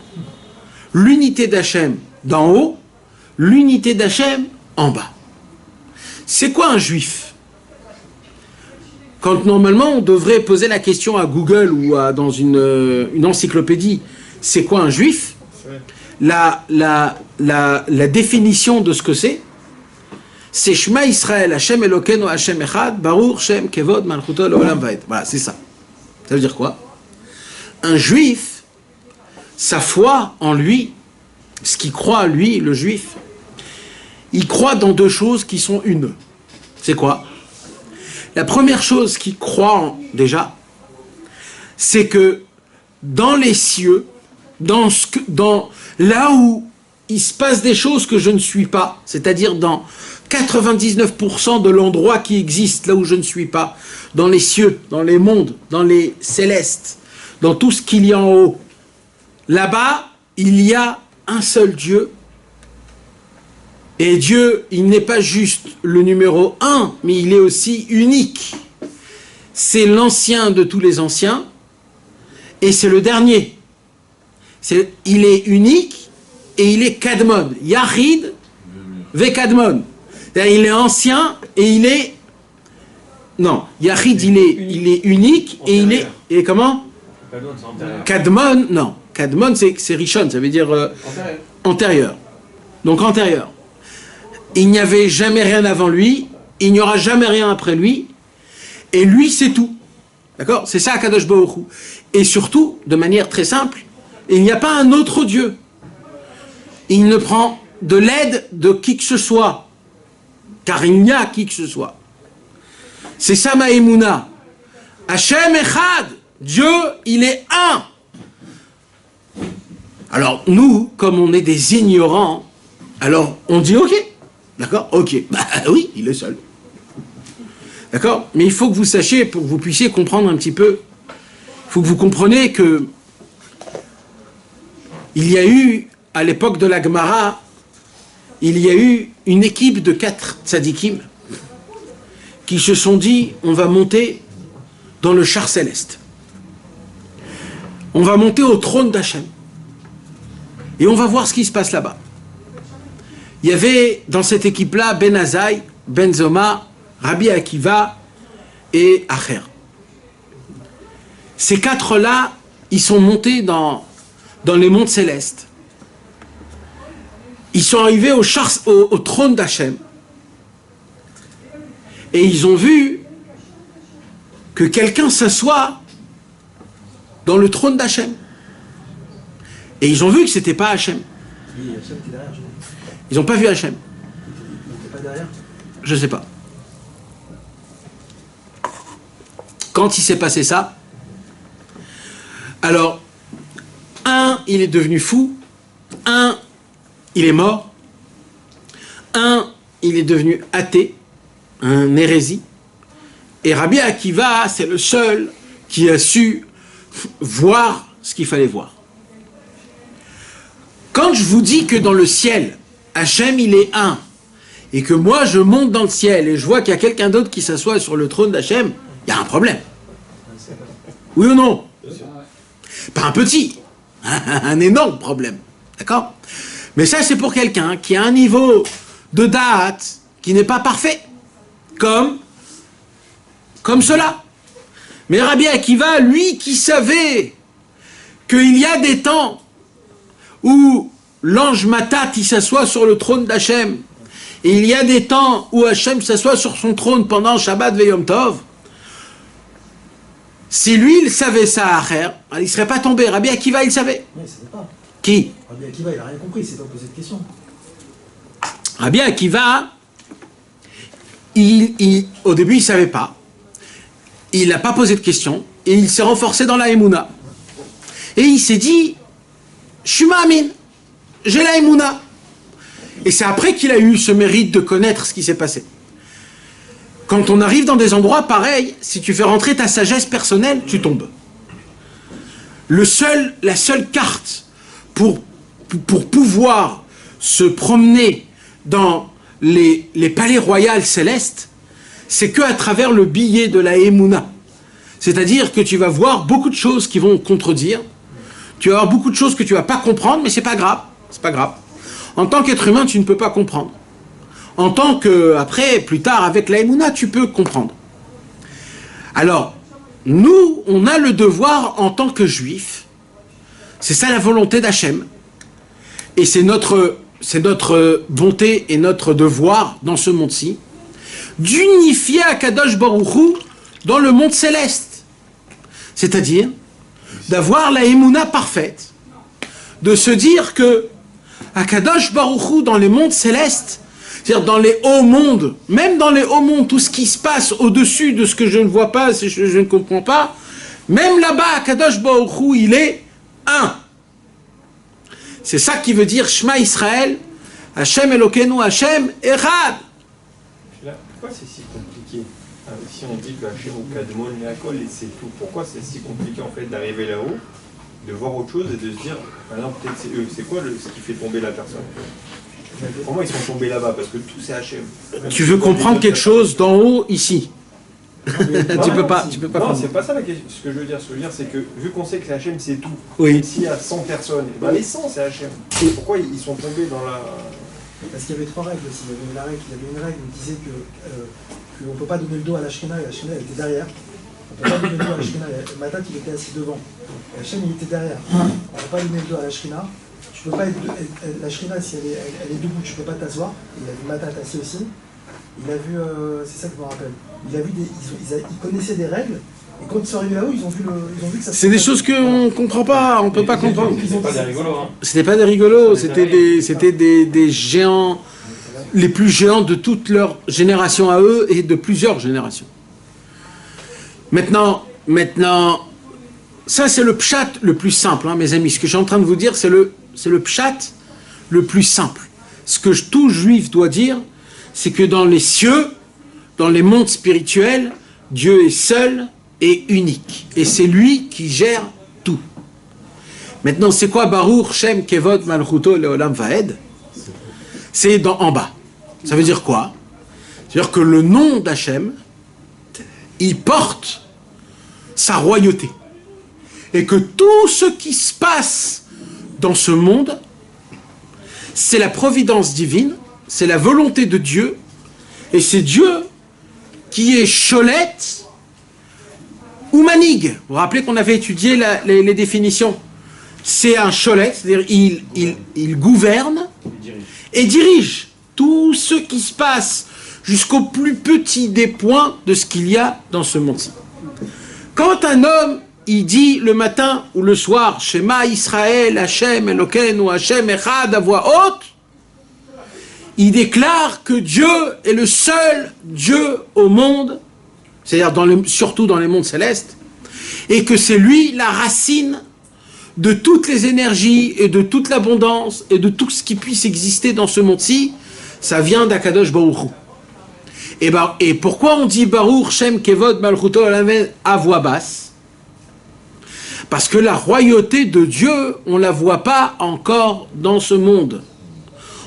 L'unité d'Hachem d'en haut, l'unité d'Hachem en bas. C'est quoi un juif? Quand normalement on devrait poser la question à Google ou dans une encyclopédie, c'est quoi un juif? La définition de ce que c'est Shema Israël, Hashem Elokeinu, Hashem Echad, Baruch, Shem, Kevod, Malchuto, Leolam Vaed. Voilà, c'est ça. Ça veut dire quoi? Un juif, sa foi en lui, ce qu'il croit en lui, le juif, il croit dans deux choses qui sont une. C'est quoi? La première chose qu'il croit déjà, c'est que dans les cieux, là où il se passe des choses que je ne suis pas, c'est-à-dire dans 99% de l'endroit qui existe, là où je ne suis pas, dans les cieux, dans les mondes, dans les célestes, dans tout ce qu'il y a en haut, là-bas, il y a un seul Dieu. Et Dieu, il n'est pas juste le numéro 1, mais il est aussi unique. C'est l'ancien de tous les anciens, et c'est le dernier. Il est unique, et il est Kadmon. Yahid, ve Kadmon. Il est ancien, et il est... Non, Yahid, il est unique, et il est... Et comment? Kadmon, non. Kadmon, c'est Rishon, ça veut dire antérieur. Donc antérieur. Il n'y avait jamais rien avant lui, il n'y aura jamais rien après lui, et lui c'est tout. D'accord? C'est ça Kadosh Baruch Hu. Et surtout, de manière très simple, il n'y a pas un autre Dieu. Il ne prend de l'aide de qui que ce soit, car il n'y a qui que ce soit. C'est ça ma Emouna. Hashem Echad, Dieu, il est un. Alors nous, comme on est des ignorants, alors on dit ok. D'accord? Ok. Bah oui, il est seul. D'accord? Mais il faut que vous sachiez, pour que vous puissiez comprendre un petit peu, il faut que vous compreniez que il y a eu, à l'époque de la Gemara, il y a eu une équipe de 4 tzadikim qui se sont dit, on va monter dans le char céleste. On va monter au trône d'Hachem. Et on va voir ce qui se passe là-bas. Il y avait dans cette équipe-là Ben Azaï, Ben Zoma, Rabbi Akiva et Acher. Ces 4-là, ils sont montés dans les mondes célestes. Ils sont arrivés au trône d'Hachem. Et ils ont vu que quelqu'un s'assoit dans le trône d'Hachem. Et ils ont vu que ce n'était pas Hachem. Ils n'ont pas vu Hachem. Je ne sais pas. Quand il s'est passé ça, alors, un, il est devenu fou, un, il est mort, un, il est devenu athée, un hérésie, et Rabbi Akiva, c'est le seul qui a su voir ce qu'il fallait voir. Quand je vous dis que dans le ciel, Hachem il est un, et que moi je monte dans le ciel et je vois qu'il y a quelqu'un d'autre qui s'assoit sur le trône d'Hachem, il y a un problème. Oui ou non? Pas un petit, Un énorme problème. D'accord? Mais ça, c'est pour quelqu'un qui a un niveau de da'at qui n'est pas parfait. Comme cela. Mais Rabbi Akiva, lui qui savait qu'il y a des temps où l'ange Matat, il s'assoit sur le trône d'Hachem, et il y a des temps où Hachem s'assoit sur son trône pendant Shabbat ve Yom Tov, si lui, il savait ça à Acher, il ne serait pas tombé. Rabbi Akiva, il savait. Non, il ne savait pas. Qui? Rabbi Akiva, il n'a rien compris, il s'est pas posé de questions. Rabbi Akiva, au début, il ne savait pas. Il n'a pas posé de questions. Et il s'est renforcé dans la Emouna. Et il s'est dit, je suis Ma'amin, j'ai la Emouna. Et c'est après qu'il a eu ce mérite de connaître ce qui s'est passé. Quand on arrive dans des endroits pareils, si tu fais rentrer ta sagesse personnelle, tu tombes. La seule carte pour pouvoir se promener dans les palais royaux célestes, c'est qu'à travers le billet de la Emouna. C'est-à-dire que tu vas voir beaucoup de choses qui vont contredire, tu vas avoir beaucoup de choses que tu ne vas pas comprendre, mais c'est pas grave. C'est pas grave. En tant qu'être humain, tu ne peux pas comprendre. En tant que, après, plus tard, avec la Emouna, tu peux comprendre. Alors, nous, on a le devoir, en tant que juifs, c'est ça la volonté d'Hachem, et c'est notre bonté et notre devoir dans ce monde-ci, d'unifier Akadosh Baruch Hu dans le monde céleste. C'est-à-dire, d'avoir la Emouna parfaite, de se dire que Akadosh Baruch Hu dans les mondes célestes, c'est-à-dire dans les hauts mondes, même dans les hauts mondes, tout ce qui se passe au-dessus de ce que je ne vois pas, je ne comprends pas, même là-bas, Akadosh Baruch Hu, il est un. C'est ça qui veut dire Shema Israël, Hashem Elokeinu, Hashem Echad. Pourquoi c'est si compliqué? Si on dit que Hashem ou Kadmon, Leakol, et c'est tout, pourquoi c'est si compliqué en fait d'arriver là-haut, de voir autre chose et de se dire, maintenant peut-être c'est eux, c'est quoi ce qui fait tomber la personne? Comment ils sont tombés là-bas? Parce que tout c'est Hachem. Tu veux comprendre quelque chose d'en haut, ici? Tu peux pas non, comprendre. c'est pas ça la question. Ce que je veux dire, c'est que vu qu'on sait que Hachem c'est tout, Oui. s'il y a 100 personnes, ben les 100 c'est Hachem. Pourquoi ils sont tombés dans la... Parce qu'il y avait trois règles aussi. Il y avait une règle qui disait qu'on ne peut pas donner le dos à l'Ashkena, et l'Ashkena était derrière. On ne peut pas donner le dos à l'Ashkena. Matat il était assis devant. Et Hachem il était derrière. On ne peut pas donner le dos à l'Ashkena. Tu peux pas être l'Ashkena, si elle est debout, tu ne peux pas t'asseoir. Il a vu Matat assis aussi. Il a vu, c'est ça que je me rappelle. Il a vu ils connaissaient des règles. Et quand ils sont arrivés là-haut, ils ont vu que ça. C'est des choses qu'on ne comprend pas, on ne peut pas comprendre. C'était pas des rigolos, hein. C'était pas des rigolos, c'était des géants, les plus géants de toute leur génération à eux et de plusieurs générations. Maintenant, ça c'est le pshat le plus simple, hein, mes amis. Ce que je suis en train de vous dire, c'est le pshat le plus simple. Ce que tout juif doit dire, c'est que dans les cieux, dans les mondes spirituels, Dieu est seul et unique. Et c'est lui qui gère tout. Maintenant, c'est quoi Baruch Shem Kevod Malchuto Leolam Vaed? C'est en bas. Ça veut dire quoi? C'est-à-dire que le nom d'Hachem, il porte sa royauté. Et que tout ce qui se passe dans ce monde, c'est la providence divine, c'est la volonté de Dieu, et c'est Dieu qui est Cholette ou Manig. Vous vous rappelez qu'on avait étudié les définitions. C'est un Cholette, c'est-à-dire il gouverne et dirige tout ce qui se passe jusqu'au plus petit des points de ce qu'il y a dans ce monde-ci. Quand un homme, il dit le matin ou le soir, Shema Israël, Hashem Elokeinu, Hashem Echad, à voix haute, il déclare que Dieu est le seul Dieu au monde, c'est-à-dire surtout dans les mondes célestes, et que c'est lui la racine de toutes les énergies et de toute l'abondance et de tout ce qui puisse exister dans ce monde-ci. Ça vient d'Akadosh Baruch Hu. Et pourquoi on dit Baruch Shem Kevod Malchuto à voix basse? Parce que la royauté de Dieu, on ne la voit pas encore dans ce monde.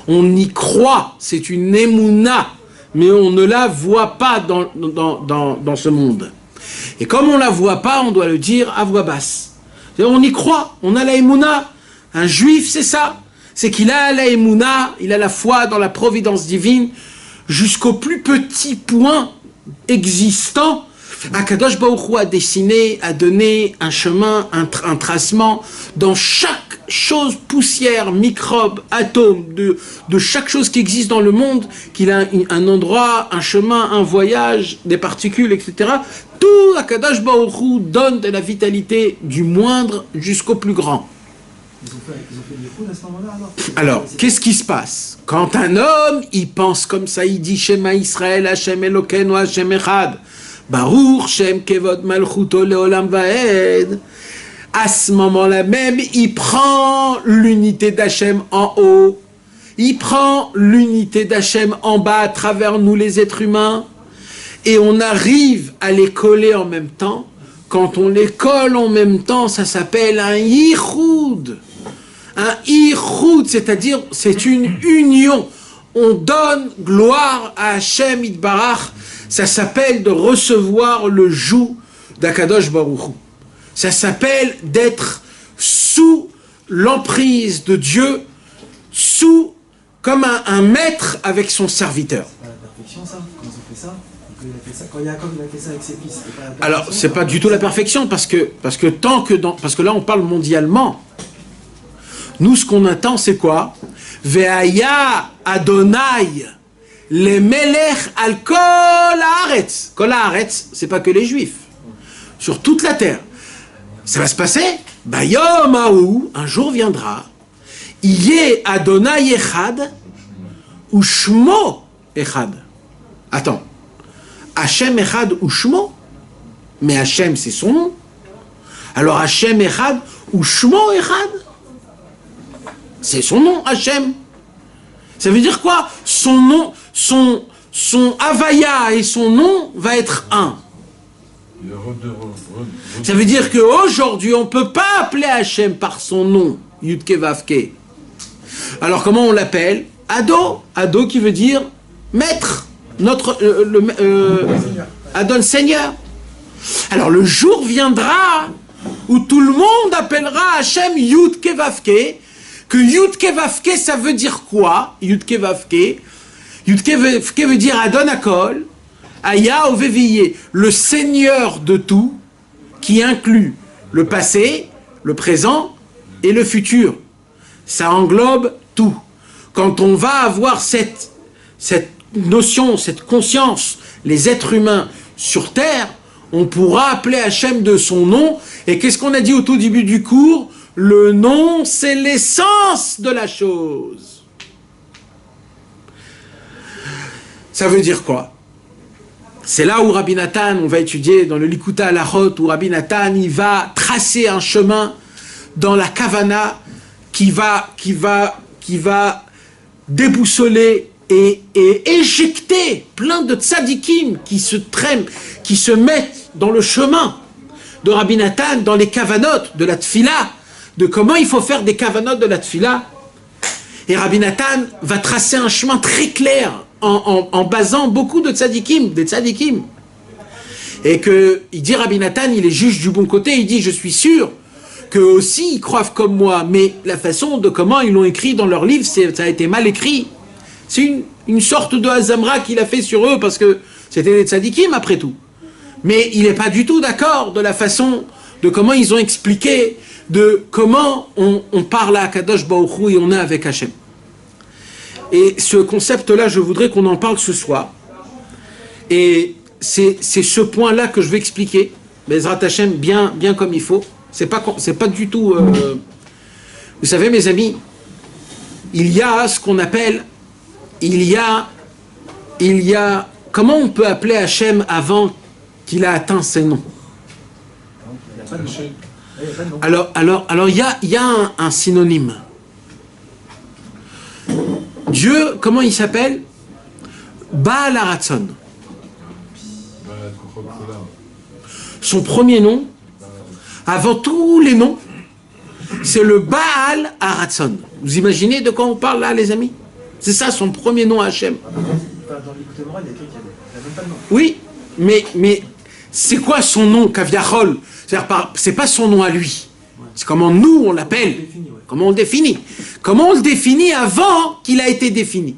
On y croit, c'est une émouna, mais on ne la voit pas dans ce monde. Et comme on ne la voit pas, on doit le dire à voix basse. On y croit, on a la émouna. Un juif, c'est ça. C'est qu'il a la émouna, il a la foi dans la providence divine jusqu'au plus petit point existant. Akadosh Baruch Hu a dessiné, a donné un chemin, un tracement dans chaque chose, poussière, microbe, atome, de chaque chose qui existe dans le monde, qu'il a un endroit, un chemin, un voyage, des particules, etc. Tout Akadosh Baruch Hu donne de la vitalité du moindre jusqu'au plus grand. Ils ont fait des fous à ce moment-là Alors, qu'est-ce qui se passe? Quand un homme, il pense comme ça, il dit Shema Israël, Hashem Elokeinu, Hashem Echad, Baruch Shem Kevod Malchuto Leolam Vaed. À ce moment-là même, il prend l'unité d'Hachem en haut, il prend l'unité d'Hachem en bas à travers nous les êtres humains, et on arrive à les coller en même temps. Quand on les colle en même temps, ça s'appelle un yichud. Un yichud, c'est-à-dire c'est une union. On donne gloire à Hachem Yitbarach. Ça s'appelle de recevoir le joug d'Akadosh Baruch Hu. Ça s'appelle d'être sous l'emprise de Dieu, comme un maître avec son serviteur. C'est pas la perfection, ça? Quand ils ont fait ça? Quand Yaakov il a fait ça avec ses fils, c'était pas la perfection? Alors, c'est pas du tout la perfection, parce que là on parle mondialement. Nous, ce qu'on attend, c'est quoi? Ve'aya Adonai le melech al kol haaretz. Kol haaretz, c'est pas que les Juifs. Sur toute la terre. Ça va se passer? Bayom haou, un jour viendra. Yé Adonai echad ou shmo echad. Attends. Hachem echad ou shmo? Mais Hachem, c'est son nom. Alors Hachem echad ou shmo echad? C'est son nom, Hachem. Ça veut dire quoi? Son nom, son Havaya et son nom va être un. Ça veut dire qu'aujourd'hui, on ne peut pas appeler Hachem par son nom, Yudke Vavke. Alors comment on l'appelle? Ado. Ado qui veut dire maître. Adon Seigneur. Alors le jour viendra où tout le monde appellera Hachem Yudke Vavke. Que Yudke Vavke, ça veut dire quoi? Yudke Vavke. Yudke Vavke veut dire Adon Akol, Aya Oveviye, le Seigneur de tout, qui inclut le passé, le présent et le futur. Ça englobe tout. Quand on va avoir cette notion, cette conscience, les êtres humains sur Terre, on pourra appeler Hachem de son nom. Et qu'est-ce qu'on a dit au tout début du cours? Le nom, c'est l'essence de la chose. Ça veut dire quoi? C'est là où Rabbi Nathan, on va étudier dans le Likuta Halachot, où Rabbi Nathan, il va tracer un chemin dans la Kavana qui va déboussoler et éjecter plein de tzadikim qui se traînent, qui se mettent dans le chemin de Rabbi Nathan, dans les kavanot de la tfila, de comment il faut faire des kavanot de la tfila. Et Rabbi Nathan va tracer un chemin très clair en basant beaucoup de tzadikim, des tzadikim. Et que, il dit Rabbi Nathan, il est juge du bon côté, il dit je suis sûr qu'eux aussi ils croient comme moi, mais la façon de comment ils l'ont écrit dans leur livre, ça a été mal écrit. C'est une sorte de Hazamra qu'il a fait sur eux parce que c'était des tzadikim après tout. Mais il n'est pas du tout d'accord de la façon de comment ils ont expliqué de comment on parle à Kadosh Baruch Hu et on est avec Hachem. Et ce concept-là, je voudrais qu'on en parle ce soir. Et c'est ce point-là que je vais expliquer, Bezrat Hachem, bien comme il faut. C'est pas du tout... Vous savez, mes amis, il y a ce qu'on appelle... Il y a... Comment on peut appeler Hachem avant qu'il a atteint ses noms? Alors il y a un synonyme. Dieu, comment il s'appelle? Baal Haratzon. Son premier nom, avant tous les noms, c'est le Baal Haratzon. Vous imaginez de quoi on parle là, les amis? C'est ça son premier nom à Hachem. Dans l'Écoute Moral, il y a quelqu'un qui n'a même pas le nom. Oui, mais c'est quoi son nom, Kaviachol? C'est-à-dire, c'est pas son nom à lui. C'est comment nous on l'appelle, comment on le définit. Comment on le définit avant qu'il a été défini.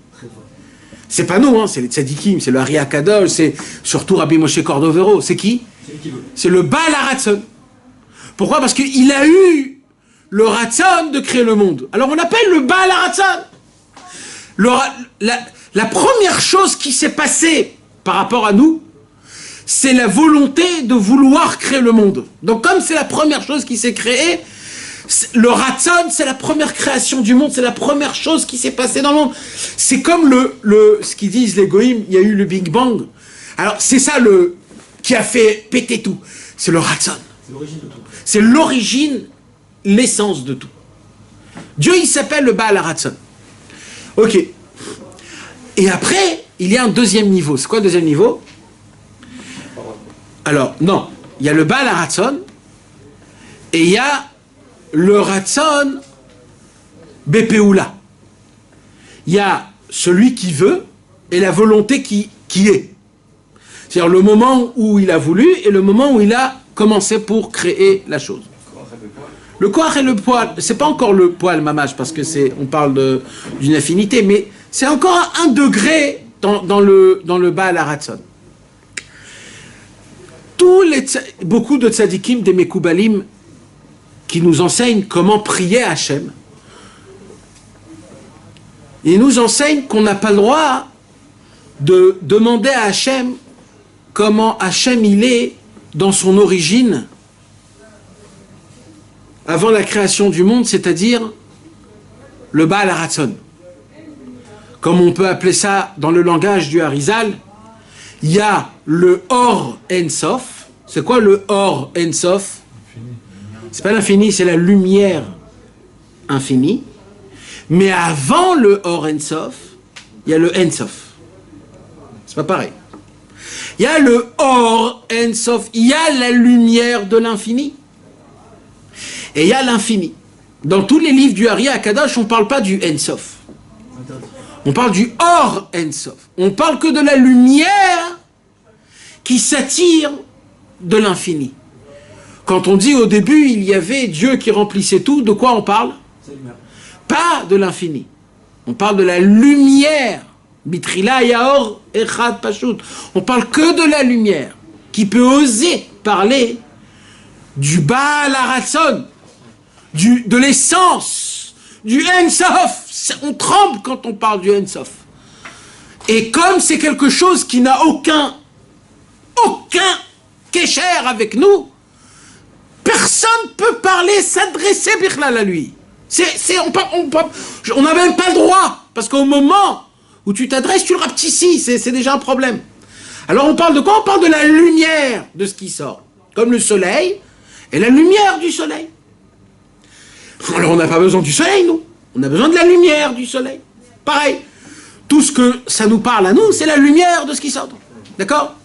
C'est pas nous, hein, c'est les tzadikim, c'est le Hari Akadosh, c'est surtout Rabbi Moshe Cordovero. C'est qui? C'est le Baal HaRatzon. Pourquoi? Parce qu'il a eu le Ratzon de créer le monde. Alors on appelle le Baal HaRatzon. La première chose qui s'est passée par rapport à nous, c'est la volonté de vouloir créer le monde. Donc comme c'est la première chose qui s'est créée, le Ratzon, c'est la première création du monde, c'est la première chose qui s'est passée dans le monde. C'est comme ce qu'ils disent les goïms, il y a eu le Big Bang. Alors c'est ça qui a fait péter tout. C'est le Ratzon. C'est l'origine de tout. C'est l'origine, l'essence de tout. Dieu, il s'appelle le Baal HaRatzon. Ok. Et après, il y a un deuxième niveau. C'est quoi le deuxième niveau? Alors, non. Il y a le Baal HaRatzon et il y a le Ratzon Bepeoula. Il y a celui qui veut et la volonté qui est. C'est-à-dire le moment où il a voulu et le moment où il a commencé pour créer la chose. Le koach et le poil, c'est pas encore le poil mamage parce que on parle d'une affinité, mais c'est encore un degré dans le Baal HaRatzon. Beaucoup de tzadikim, des mekoubalim, qui nous enseignent comment prier à Hachem, ils nous enseignent qu'on n'a pas le droit de demander à Hachem comment Hachem il est dans son origine avant la création du monde, c'est-à-dire le Baal HaRatzon. Comme on peut appeler ça dans le langage du Harizal, il y a le Or En Sof. C'est quoi le Or En Sof? C'est pas l'infini, c'est la lumière infinie. Mais avant le Or En Sof, il y a le En Sof. C'est pas pareil. Il y a le Or En Sof, il y a la lumière de l'infini. Et il y a l'infini. Dans tous les livres du Hari Akadosh, on ne parle pas du En Sof. On parle du Or En Sof. On parle que de la lumière qui s'attire de l'infini. Quand on dit au début, il y avait Dieu qui remplissait tout, de quoi on parle? Pas de l'infini. On parle de la lumière. Bitrila Yaor Echad Pashut. On parle que de la lumière qui peut oser parler du Baal HaRatzon, de l'essence, du En Sof. On tremble quand on parle du En Sof. Et comme c'est quelque chose qui n'a aucun kécher avec nous, personne ne peut parler, s'adresser bichlal à lui. On n'a même pas le droit, parce qu'au moment où tu t'adresses, tu le rapetissis, c'est déjà un problème. Alors on parle de quoi? On parle de la lumière de ce qui sort, comme le soleil et la lumière du soleil. Alors on n'a pas besoin du soleil, nous. On a besoin de la lumière du soleil. Pareil. Tout ce que ça nous parle à nous, c'est la lumière de ce qui sort. D'accord?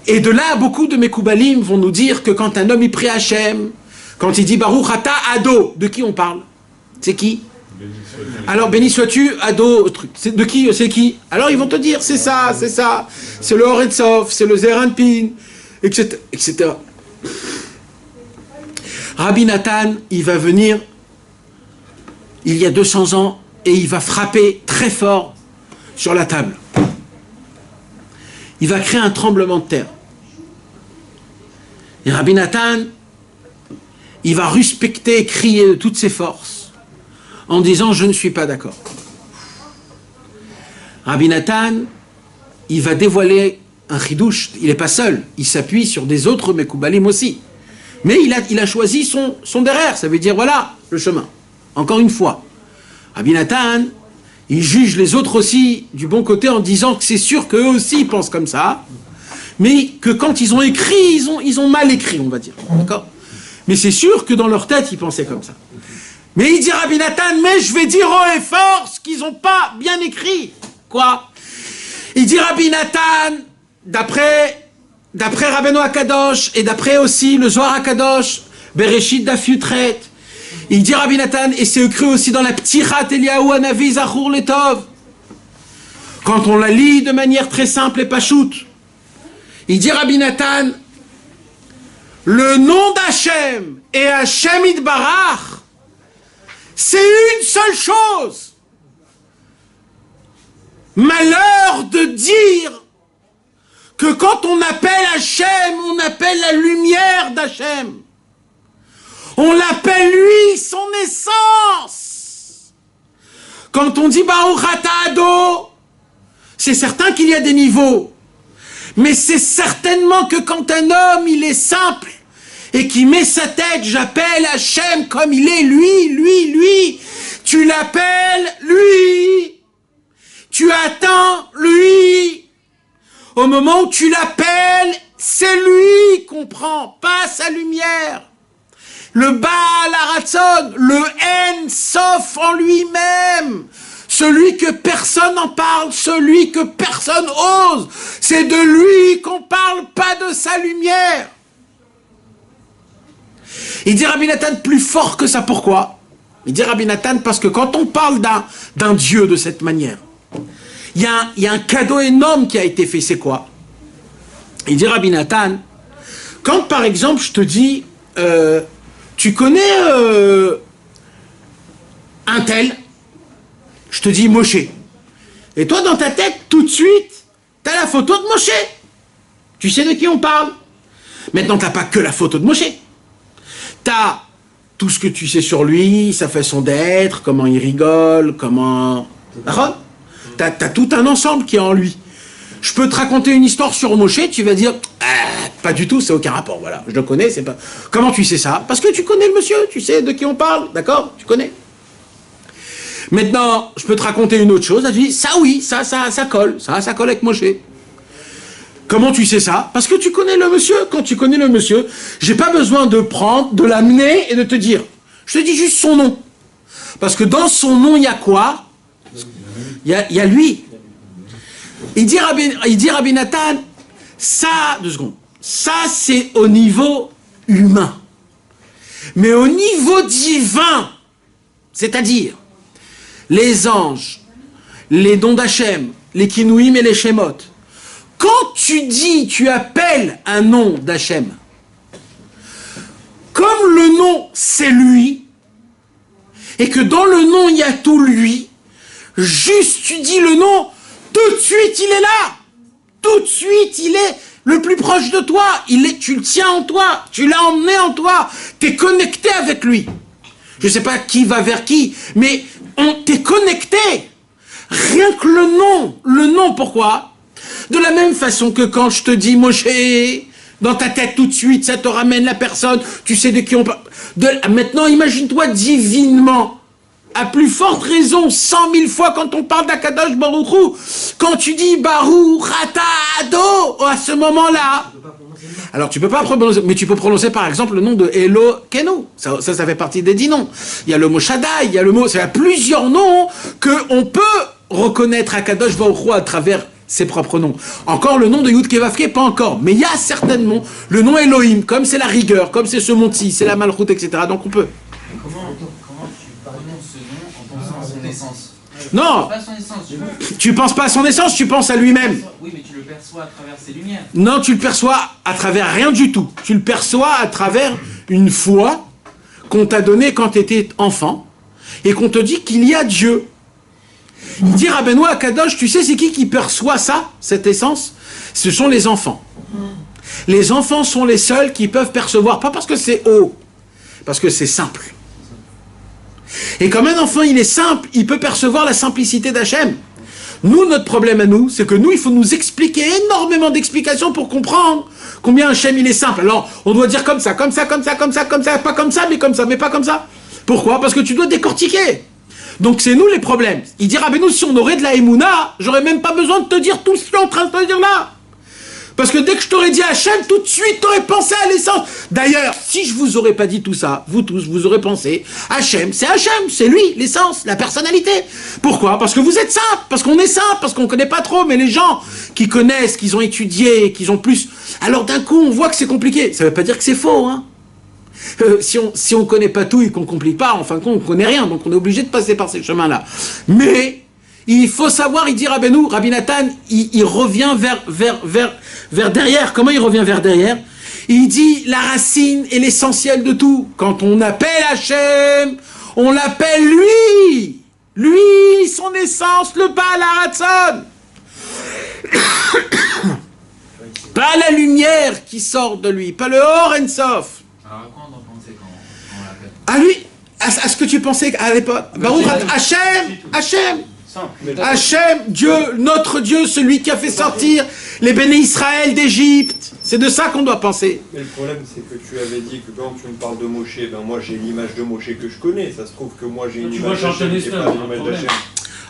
Et de là, beaucoup de mekoubalim vont nous dire que quand un homme y prie Hachem, quand il dit Baruch Ata Ado, de qui on parle? C'est qui? Alors béni sois-tu Ado, truc. De qui? C'est qui? Alors ils vont te dire c'est ça, c'est le Or En Sof, c'est le Zeir Anpin, etc., etc. Rabbi Nathan, il va venir il y a 200 ans et il va frapper très fort sur la table. Il va créer un tremblement de terre. Et Rabbi Nathan, il va respecter et crier de toutes ses forces en disant « Je ne suis pas d'accord ». Rabbi Nathan, il va dévoiler un chidouche. Il n'est pas seul, il s'appuie sur des autres mekoubalim aussi. Mais il a choisi son derrière, ça veut dire voilà le chemin. Encore une fois, Rabbi Nathan, il juge les autres aussi du bon côté en disant que c'est sûr qu'eux aussi ils pensent comme ça, mais que quand ils ont écrit, ils ont mal écrit, on va dire. D'accord? Mais c'est sûr que dans leur tête, ils pensaient comme ça. Mais il dit Rabbi Nathan, mais je vais dire haut et fort ce qu'ils n'ont pas bien écrit. Quoi? Il dit Rabbi Nathan, d'après Rabbeinu Akadosh et d'après aussi le Zohar Akadosh, Bereshit Daf Yutret, il dit Rabbi Nathan, et c'est écrit aussi dans la Ptichat Eliyahu Hanavi Zachur Letov, quand on la lit de manière très simple et pachoute, il dit Rabbi Nathan, le nom d'Hachem et Hachem Yitbarach, c'est une seule chose. Malheur de dire que quand on appelle Hachem, on appelle la lumière d'Hachem. On l'appelle lui, son essence. Quand on dit Baruch Ata Ado, c'est certain qu'il y a des niveaux. Mais c'est certainement que quand un homme, il est simple, et qui met sa tête, j'appelle Hachem comme il est, lui, tu l'appelles lui, tu attends lui, au moment où tu l'appelles, c'est lui qu'on prend, pas sa lumière. Le Baal Haratzon, le haine sauf en lui-même, celui que personne n'en parle, celui que personne ose, c'est de lui qu'on parle, pas de sa lumière. Il dit Rabbi Nathan plus fort que ça, pourquoi? Il dit Rabbi Nathan parce que quand on parle d'un Dieu de cette manière, il y a un cadeau énorme qui a été fait, c'est quoi? Il dit Rabbi Nathan, quand par exemple je te dis, tu connais un tel, je te dis Moshe, et toi dans ta tête tout de suite, tu as la photo de Moshe, tu sais de qui on parle. Maintenant tu n'as pas que la photo de Moshe. T'as tout ce que tu sais sur lui, sa façon d'être, comment il rigole, comment... T'as tout un ensemble qui est en lui. Je peux te raconter une histoire sur Moshe, tu vas dire, pas du tout, c'est aucun rapport, voilà, je le connais, c'est pas... Comment tu sais ça? Parce que tu connais le monsieur, tu sais de qui on parle, d'accord? Tu connais. Maintenant, je peux te raconter une autre chose, tu dis, ça oui, ça colle, ça colle avec Moshe. Comment tu sais ça? Parce que tu connais le monsieur. Quand tu connais le monsieur, j'ai pas besoin de prendre, de l'amener et de te dire. Je te dis juste son nom. Parce que dans son nom, il y a quoi? Il y a lui. Il dit Rabbi Nathan, ça, 2 secondes, ça c'est au niveau humain. Mais au niveau divin, c'est-à-dire les anges, les dons d'Hachem, les kinouim et les shemot, quand tu appelles un nom d'Hachem, comme le nom c'est lui, et que dans le nom il y a tout lui, juste tu dis le nom, tout de suite il est là, tout de suite il est le plus proche de toi, tu le tiens en toi, tu l'as emmené en toi, tu es connecté avec lui. Je ne sais pas qui va vers qui, mais t'es connecté. Rien que le nom, pourquoi? De la même façon que quand je te dis Moshe, dans ta tête tout de suite, ça te ramène la personne, tu sais de qui on parle. Maintenant, imagine-toi divinement, à plus forte raison, 100 000 fois quand on parle d'Akadosh Baruch Hu, quand tu dis Baruch Ata Ado, à ce moment-là, alors tu peux pas prononcer, mais tu peux prononcer par exemple le nom de Elokeinu, ça fait partie des 10 noms. Il y a le mot Shaddai, il y a le mot, il y a plusieurs noms qu'on peut reconnaître Akadosh Baruch Hu à travers ses propres noms. Encore le nom de Yud Kevavke, pas encore. Mais il y a certainement le nom Elohim, comme c'est la rigueur, comme c'est ce monti, c'est la malchoute, etc. Donc on peut. Comment tu prononces ce nom en pensant à son essence? Non, Pas son essence, tu penses pas à son essence, tu penses à lui-même. Oui, mais tu le perçois à travers ses lumières. Non, tu le perçois à travers rien du tout. Tu le perçois à travers une foi qu'on t'a donnée quand tu étais enfant et qu'on te dit qu'il y a Dieu. Il dit Rabbeinu Akadosh, tu sais c'est qui perçoit ça, cette essence? Ce sont les enfants. Les enfants sont les seuls qui peuvent percevoir, pas parce que c'est haut, parce que c'est simple. Et comme un enfant il est simple, il peut percevoir la simplicité d'Hachem. Nous, notre problème à nous, c'est que nous, il faut nous expliquer énormément d'explications pour comprendre combien Hachem il est simple. Alors, on doit dire comme ça, pas comme ça, mais pas comme ça. Pourquoi? Parce que tu dois décortiquer. Donc c'est nous les problèmes. Il dira, ben nous, si on aurait de la Emouna, j'aurais même pas besoin de te dire tout ce que je suis en train de te dire là. Parce que dès que je t'aurais dit Hachem, tout de suite t'aurais pensé à l'essence. D'ailleurs, si je vous aurais pas dit tout ça, vous tous, vous aurez pensé, Hachem, c'est lui, l'essence, la personnalité. Pourquoi? Parce que vous êtes simple, parce qu'on est simple, parce qu'on connaît pas trop, mais les gens qui connaissent, qui ont étudié, qui ont plus... Alors d'un coup, on voit que c'est compliqué. Ça veut pas dire que c'est faux, hein. Si on connaît pas tout et qu'on complique pas, en fin de compte, on connaît rien, donc on est obligé de passer par ces chemins-là. Mais il faut savoir, il dit Rabbi Nathan, il revient vers derrière. Comment il revient vers derrière? Il dit la racine est l'essentiel de tout. Quand on appelle Hachem, on l'appelle lui. Lui, son essence, le Baal Haratzon. Pas la lumière qui sort de lui, pas le Or En Sof. Alors à quoi on en pensait quand on l'appelle? À lui, à ce que tu pensais à l'époque. Baruch Hachem, Hachem, Dieu, notre Dieu, celui qui a fait sortir les béné Israël d'Égypte. C'est de ça qu'on doit penser. Mais le problème, c'est que tu avais dit que quand tu me parles de Moshe, ben moi j'ai l'image de Moshe que je connais. Ça se trouve que moi j'ai une image d'Hachem qui n'est pas l'image d'Hachem.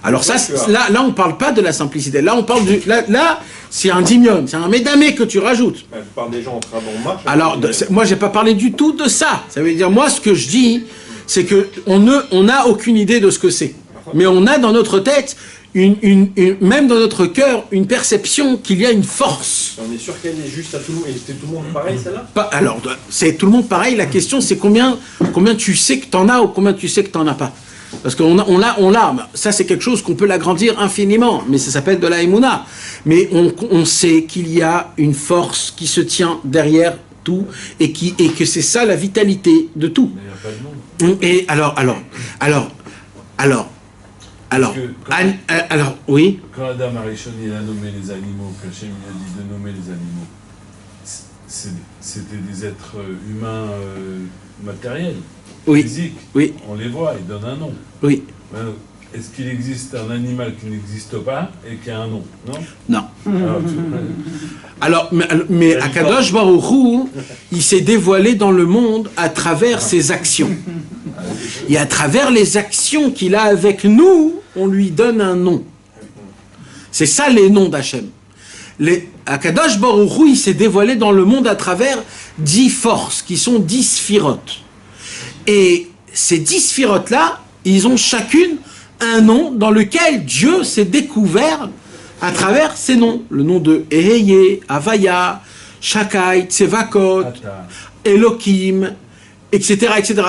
Alors ça, là on parle pas de la simplicité. Là, on parle là, c'est un dimion, c'est un médamé que tu rajoutes. La plupart des gens en travail en marche. Alors, moi, j'ai pas parlé du tout de ça. Ça veut dire, moi, ce que je dis, c'est que on n'a aucune idée de ce que c'est. Mais on a dans notre tête, même dans notre cœur, une perception qu'il y a une force. On est sûr qu'elle est juste à tout le monde. Et c'était tout le monde pareil, celle-là? Alors, c'est tout le monde pareil. La question, c'est combien tu sais que t'en as ou combien tu sais que t'en as pas. Parce qu'on l'a. Ça, c'est quelque chose qu'on peut l'agrandir infiniment. Mais ça s'appelle de la Emouna. Mais on sait qu'il y a une force qui se tient derrière tout et que c'est ça la vitalité de tout. Mais il n'y a pas de monde. Et alors, oui. Quand Adam Arishon il a nommé les animaux, qu'Hachem lui a dit de nommer les animaux, c'était des êtres humains matériels, Oui. physiques. Oui. On les voit, ils donnent un nom. Oui. Est-ce qu'il existe un animal qui n'existe pas et qui a un nom? Non. Non. Alors, Mais Akadosh Baruch Hu, il s'est dévoilé dans le monde à travers ses actions. Et à travers les actions qu'il a avec nous, on lui donne un nom. C'est ça les noms d'Hachem. Akadosh Baruch Hu, il s'est dévoilé dans le monde à travers 10 forces, qui sont 10 sphirotes. Et ces 10 sphirotes-là, ils ont chacune un nom dans lequel Dieu s'est découvert à travers ces noms. Le nom de Eheye, Havaya, Shakai, Tsevakot, Elohim, etc., etc.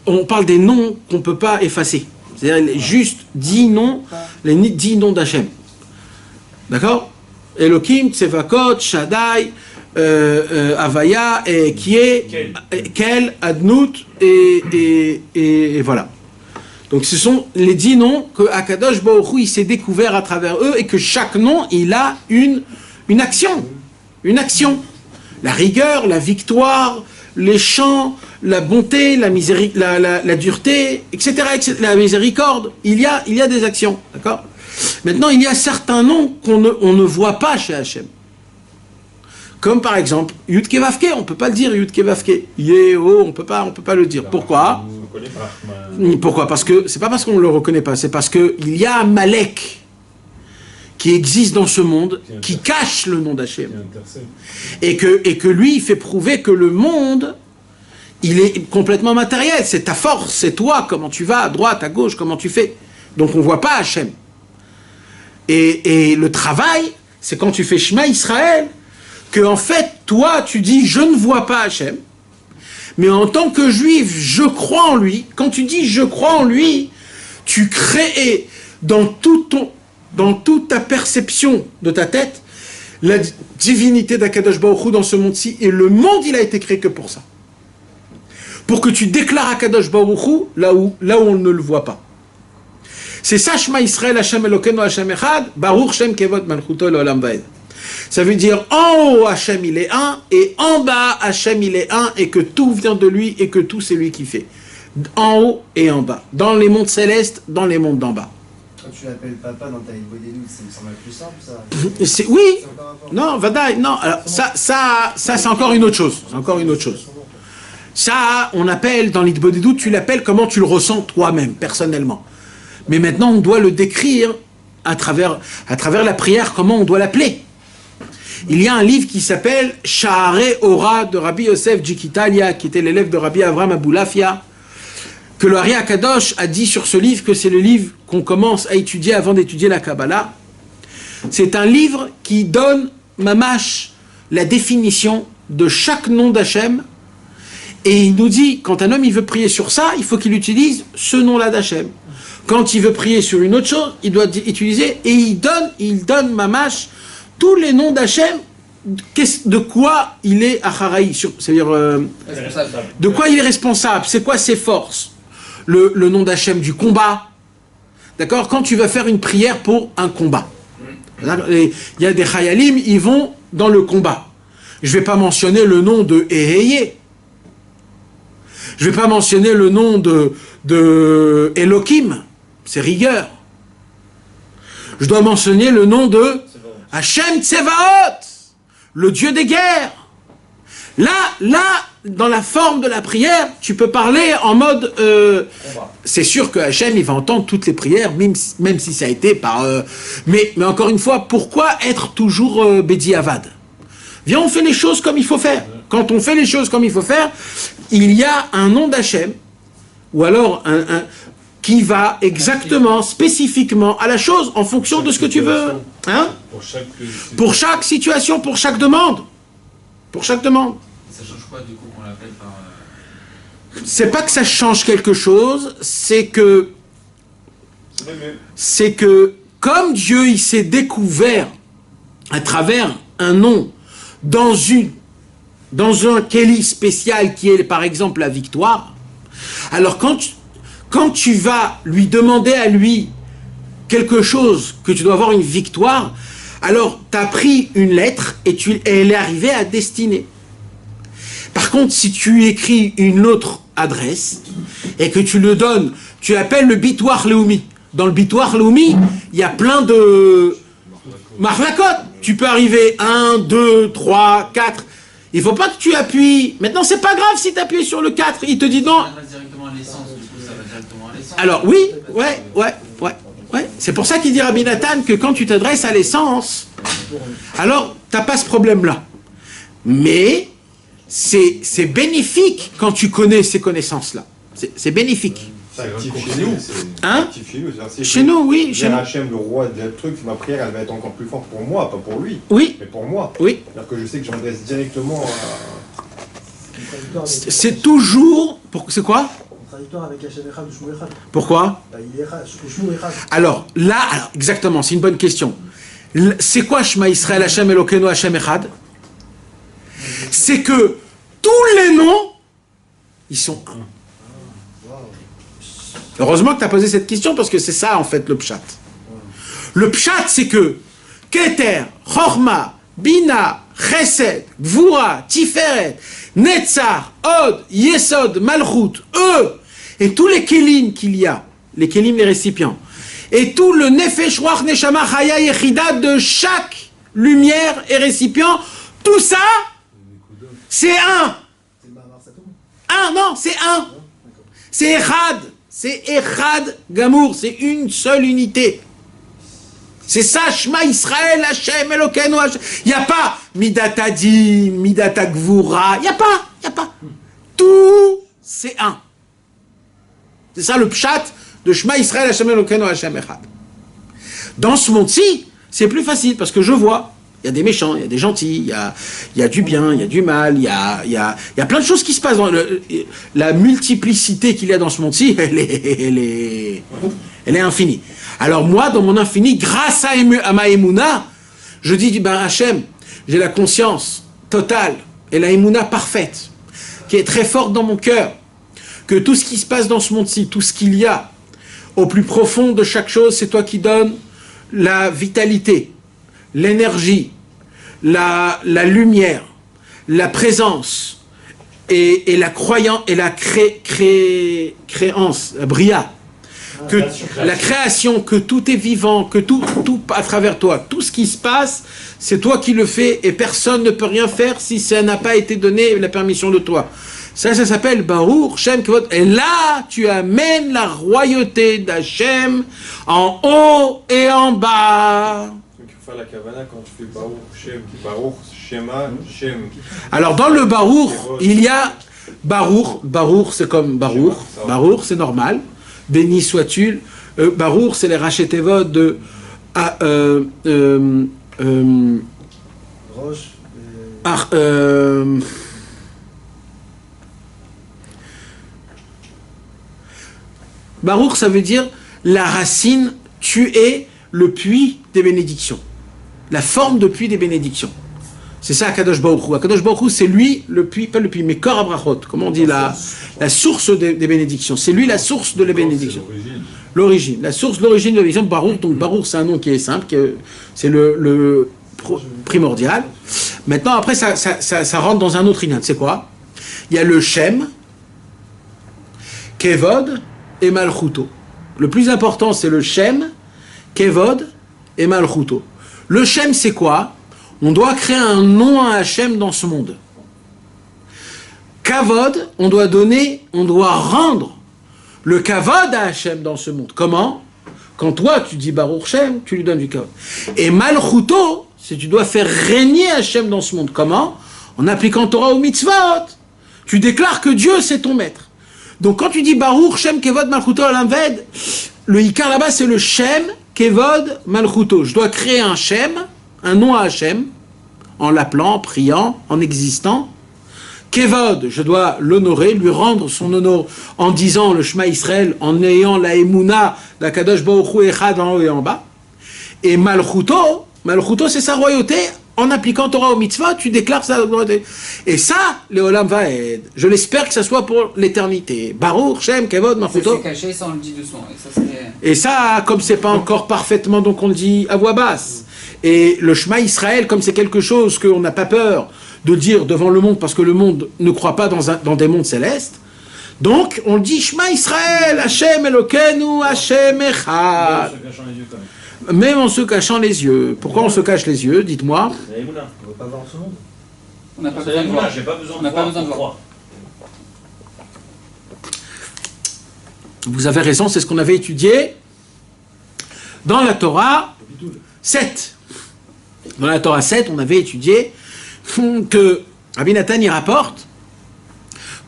On parle des noms qu'on ne peut pas effacer. C'est-à-dire juste 10 noms, les 10 noms d'Hachem. D'accord? Elohim, Tsevakot, Shaddai, Havaya, et Kel, Adnout, et voilà. Donc ce sont les 10 noms que Akadosh Baruch Hu, il s'est découvert à travers eux, et que chaque nom, il a une action. Une action. La rigueur, la victoire, les chants, la bonté, la dureté, etc., etc., la miséricorde. Il y a des actions. D'accord? Maintenant, il y a certains noms qu'on ne voit pas chez Hachem. Comme par exemple, Yud Kevavke, on ne peut pas le dire Yud Kevavke. Yeho, on peut pas le dire. Pourquoi? Pourquoi? Parce que c'est pas parce qu'on ne le reconnaît pas, c'est parce qu'il y a un Malek qui existe dans ce monde, qui cache le nom d'Hachem. Et que lui, il fait prouver que le monde, il est complètement matériel. C'est ta force, c'est toi, comment tu vas, à droite, à gauche, comment tu fais. Donc on ne voit pas Hachem. Et le travail, c'est quand tu fais Shema Israël, que en fait, toi, tu dis, je ne vois pas Hachem, mais en tant que juif, je crois en lui. Quand tu dis je crois en lui, tu crées dans toute ta perception de ta tête la divinité d'Akadosh Baruch Hu dans ce monde-ci. Et le monde, il a été créé que pour ça. Pour que tu déclares Akadosh Baruch Hu là où on ne le voit pas. C'est ça, Shema Israël, Hashem Elokeinu, Hashem Echad, Baruch Shem Kevod Malchuto Leolam Vaed. Ça veut dire en haut Hachem il est un, et en bas Hachem il est un, et que tout vient de lui, et que tout c'est lui qui fait. En haut et en bas. Dans les mondes célestes, dans les mondes d'en bas. Quand tu l'appelles papa dans ta Bodénou, ça me semble plus simple ça. Oui, non, Vadaï, non. Alors, ça c'est encore une autre chose. C'est encore une autre chose. Ça, on appelle dans l'Hitbodedut, tu l'appelles comment tu le ressens toi-même, personnellement. Mais maintenant, on doit le décrire à travers la prière, comment on doit l'appeler. Il y a un livre qui s'appelle Sha'arei Ora de Rabbi Yosef Djikitalia, qui était l'élève de Rabbi Avraham Aboulafia, que le Hari Akadosh a dit sur ce livre que c'est le livre qu'on commence à étudier avant d'étudier la Kabbalah. C'est un livre qui donne, mamash, la définition de chaque nom d'Hachem, et il nous dit, quand un homme il veut prier sur ça, il faut qu'il utilise ce nom-là d'Hachem. Quand il veut prier sur une autre chose, il doit utiliser, et il donne mamash, tous les noms d'Hachem de quoi il est Acharaï, c'est-à-dire de quoi il est responsable, c'est quoi ses forces, le nom d'Hachem du combat, d'accord, quand tu vas faire une prière pour un combat. Il y a des Chayalim, ils vont dans le combat. Je ne vais pas mentionner le nom de Eheye. Je ne vais pas mentionner le nom de Elohim. C'est rigueur. Je dois mentionner le nom de Hachem Tsevaot, le Dieu des guerres. Là, dans la forme de la prière, tu peux parler en mode... c'est sûr que Hachem, il va entendre toutes les prières, même si ça a été par... mais encore une fois, pourquoi être toujours Bedi Avad? Viens, on fait les choses comme il faut faire. Quand on fait les choses comme il faut faire, il y a un nom d'Hachem, ou alors qui va exactement, spécifiquement à la chose, en fonction de ce que tu veux. Hein? Pour chaque situation, pour chaque demande. Pour chaque demande. Ça change quoi du coup qu'on l'appelle par... C'est pas que ça change quelque chose, c'est que comme Dieu il s'est découvert à travers un nom dans un kéli spécial qui est par exemple la victoire, alors quand tu vas lui demander à lui quelque chose, que tu dois avoir une victoire, alors tu as pris une lettre et elle est arrivée à destinée. Par contre, si tu écris une autre adresse et que tu le donnes, tu l'appelles le Bitoir Leumi. Dans le Bitoir Leumi, il y a plein de marlakot. Tu peux arriver 1, 2, 3, 4. Il ne faut pas que tu appuies. Maintenant, c'est pas grave si tu appuies sur le 4. Il te dit non. Ça va directement à l'essence, du coup, ça va directement à l'essence. Alors oui, ouais. C'est pour ça qu'il dit Rabbi Nathan que quand tu t'adresses à l'essence, alors tu n'as pas ce problème-là. Mais c'est bénéfique quand tu connais ces connaissances-là. C'est bénéfique. C'est actif chez nous. Hein? Chez nous, oui. Chez nous. Hachem, le roi des trucs, ma prière, elle va être encore plus forte pour moi, pas pour lui. Oui. Mais pour moi. Oui. C'est-à-dire que je sais que je m'adresse directement à... C'est toujours... C'est quoi? Contradictoire avec Hachem Echad ou Shmu Echad. Pourquoi? Il est Echad, Shmu Echad. Alors, exactement, c'est une bonne question. C'est quoi Shema Israël, Hachem Elokeinu, Hachem Echad? C'est que tous les noms, ils sont un. Heureusement que tu as posé cette question parce que c'est ça en fait le pshat. Le pshat c'est que Keter, Chorma, Bina, Chesed, Gvura, Tiferet, Netzar, Od, Yesod, Malchut, eux, et tous les kélim qu'il y a, les kélim, les récipients, et tout le Nefesh, Ruach, Neshama, Chaya, Yechida de chaque lumière et récipient, tout ça, c'est un. Non, c'est un. C'est Echad. C'est Echad Gamour, c'est une seule unité. C'est ça, Shema Israël, Hachem, Elokeinu, Hachem. Il n'y a pas Midata Din, Midata Gvura, il n'y a pas. Tout, c'est un. C'est ça le pshat de Shema Israël, Hachem, Elokeinu, Hachem, Echad. Dans ce monde-ci, c'est plus facile parce que je vois. Il y a des méchants, il y a des gentils, il y a du bien, il y a du mal, il y a plein de choses qui se passent. La multiplicité qu'il y a dans ce monde-ci, elle est infinie. Alors moi, dans mon infini, grâce à ma émouna, je dis, ben Hachem, j'ai la conscience totale et la émouna parfaite, qui est très forte dans mon cœur, que tout ce qui se passe dans ce monde-ci, tout ce qu'il y a, au plus profond de chaque chose, c'est toi qui donnes la vitalité, l'énergie, la lumière, la présence et la croyance et la créance, la bria, que la création, que tout est vivant, que tout à travers toi, tout ce qui se passe, c'est toi qui le fais et personne ne peut rien faire si ça n'a pas été donné la permission de toi. Ça s'appelle Baruch Shem Kvod. Et là, tu amènes la royauté d'Hachem en haut et en bas. La kavana quand tu fais Baruch Shem, Baruch Shema Shem. Alors dans le Baruch, il y a Baruch c'est comme Baruch, Baruch c'est normal, béni sois-tu. Baruch c'est les rachetevot de Baruch ça veut dire la racine, tu es le puits des bénédictions. La forme de puits des bénédictions. C'est ça Akadosh Baruch Hu. Akadosh Baruch Hu, c'est lui, le puits, pas le puits, mais Kor Abrachot, comment on dit, la source des bénédictions. C'est lui la source de les bénédictions. L'origine. La source, l'origine de la bénédiction, Baruch. Donc Baruch, c'est un nom qui est simple, c'est le primordial. Maintenant, après, ça rentre dans un autre inyan. C'est quoi? Il y a le Shem, Kevod et Malchuto. Le plus important, c'est le Shem, Kevod et Malchuto. Le Shem, c'est quoi? On doit créer un nom à Hachem dans ce monde. Kavod, on doit rendre le Kavod à Hachem dans ce monde. Comment? Quand toi, tu dis Baruch Shem, tu lui donnes du Kavod. Et Malchuto, c'est tu dois faire régner Hachem dans ce monde. Comment? En appliquant Torah ou Mitzvot. Tu déclares que Dieu, c'est ton maître. Donc quand tu dis Baruch Shem, Kevod, Malchuto, Alamved, le Ikar là-bas, c'est le Shem, Kevod, Malchuto. Je dois créer un Shem, un nom à Hachem, en l'appelant, en priant, en existant. Kevod, je dois l'honorer, lui rendre son honneur en disant le Shema Israël, en ayant la Emouna, la Kadosh Baruch Hu Echad en haut et en bas. Et Malchuto, c'est sa royauté, en appliquant Torah au mitzvah, tu déclares sa royauté. Et ça, le Olam Vaed, je l'espère que ça soit pour l'éternité. Baruch, Shem, Kevod, Malchuto. C'est caché, ça on le dit doucement. Et ça, comme c'est pas encore parfaitement, donc on le dit à voix basse. Et le Shema Israël, comme c'est quelque chose qu'on n'a pas peur de dire devant le monde, parce que le monde ne croit pas dans des mondes célestes, donc on le dit Shema Israël, Hashem Elokeinu, Hashem Echad. Même en se cachant les yeux. Pourquoi on se cache les yeux? Dites-moi. On ne veut pas voir ce monde. On n'a pas besoin de voir. J'ai pas besoin On n'a pas besoin de voir. Vous avez raison, c'est ce qu'on avait étudié dans la Torah 7. Dans la Torah 7, on avait étudié que Rabbi Nathan y rapporte,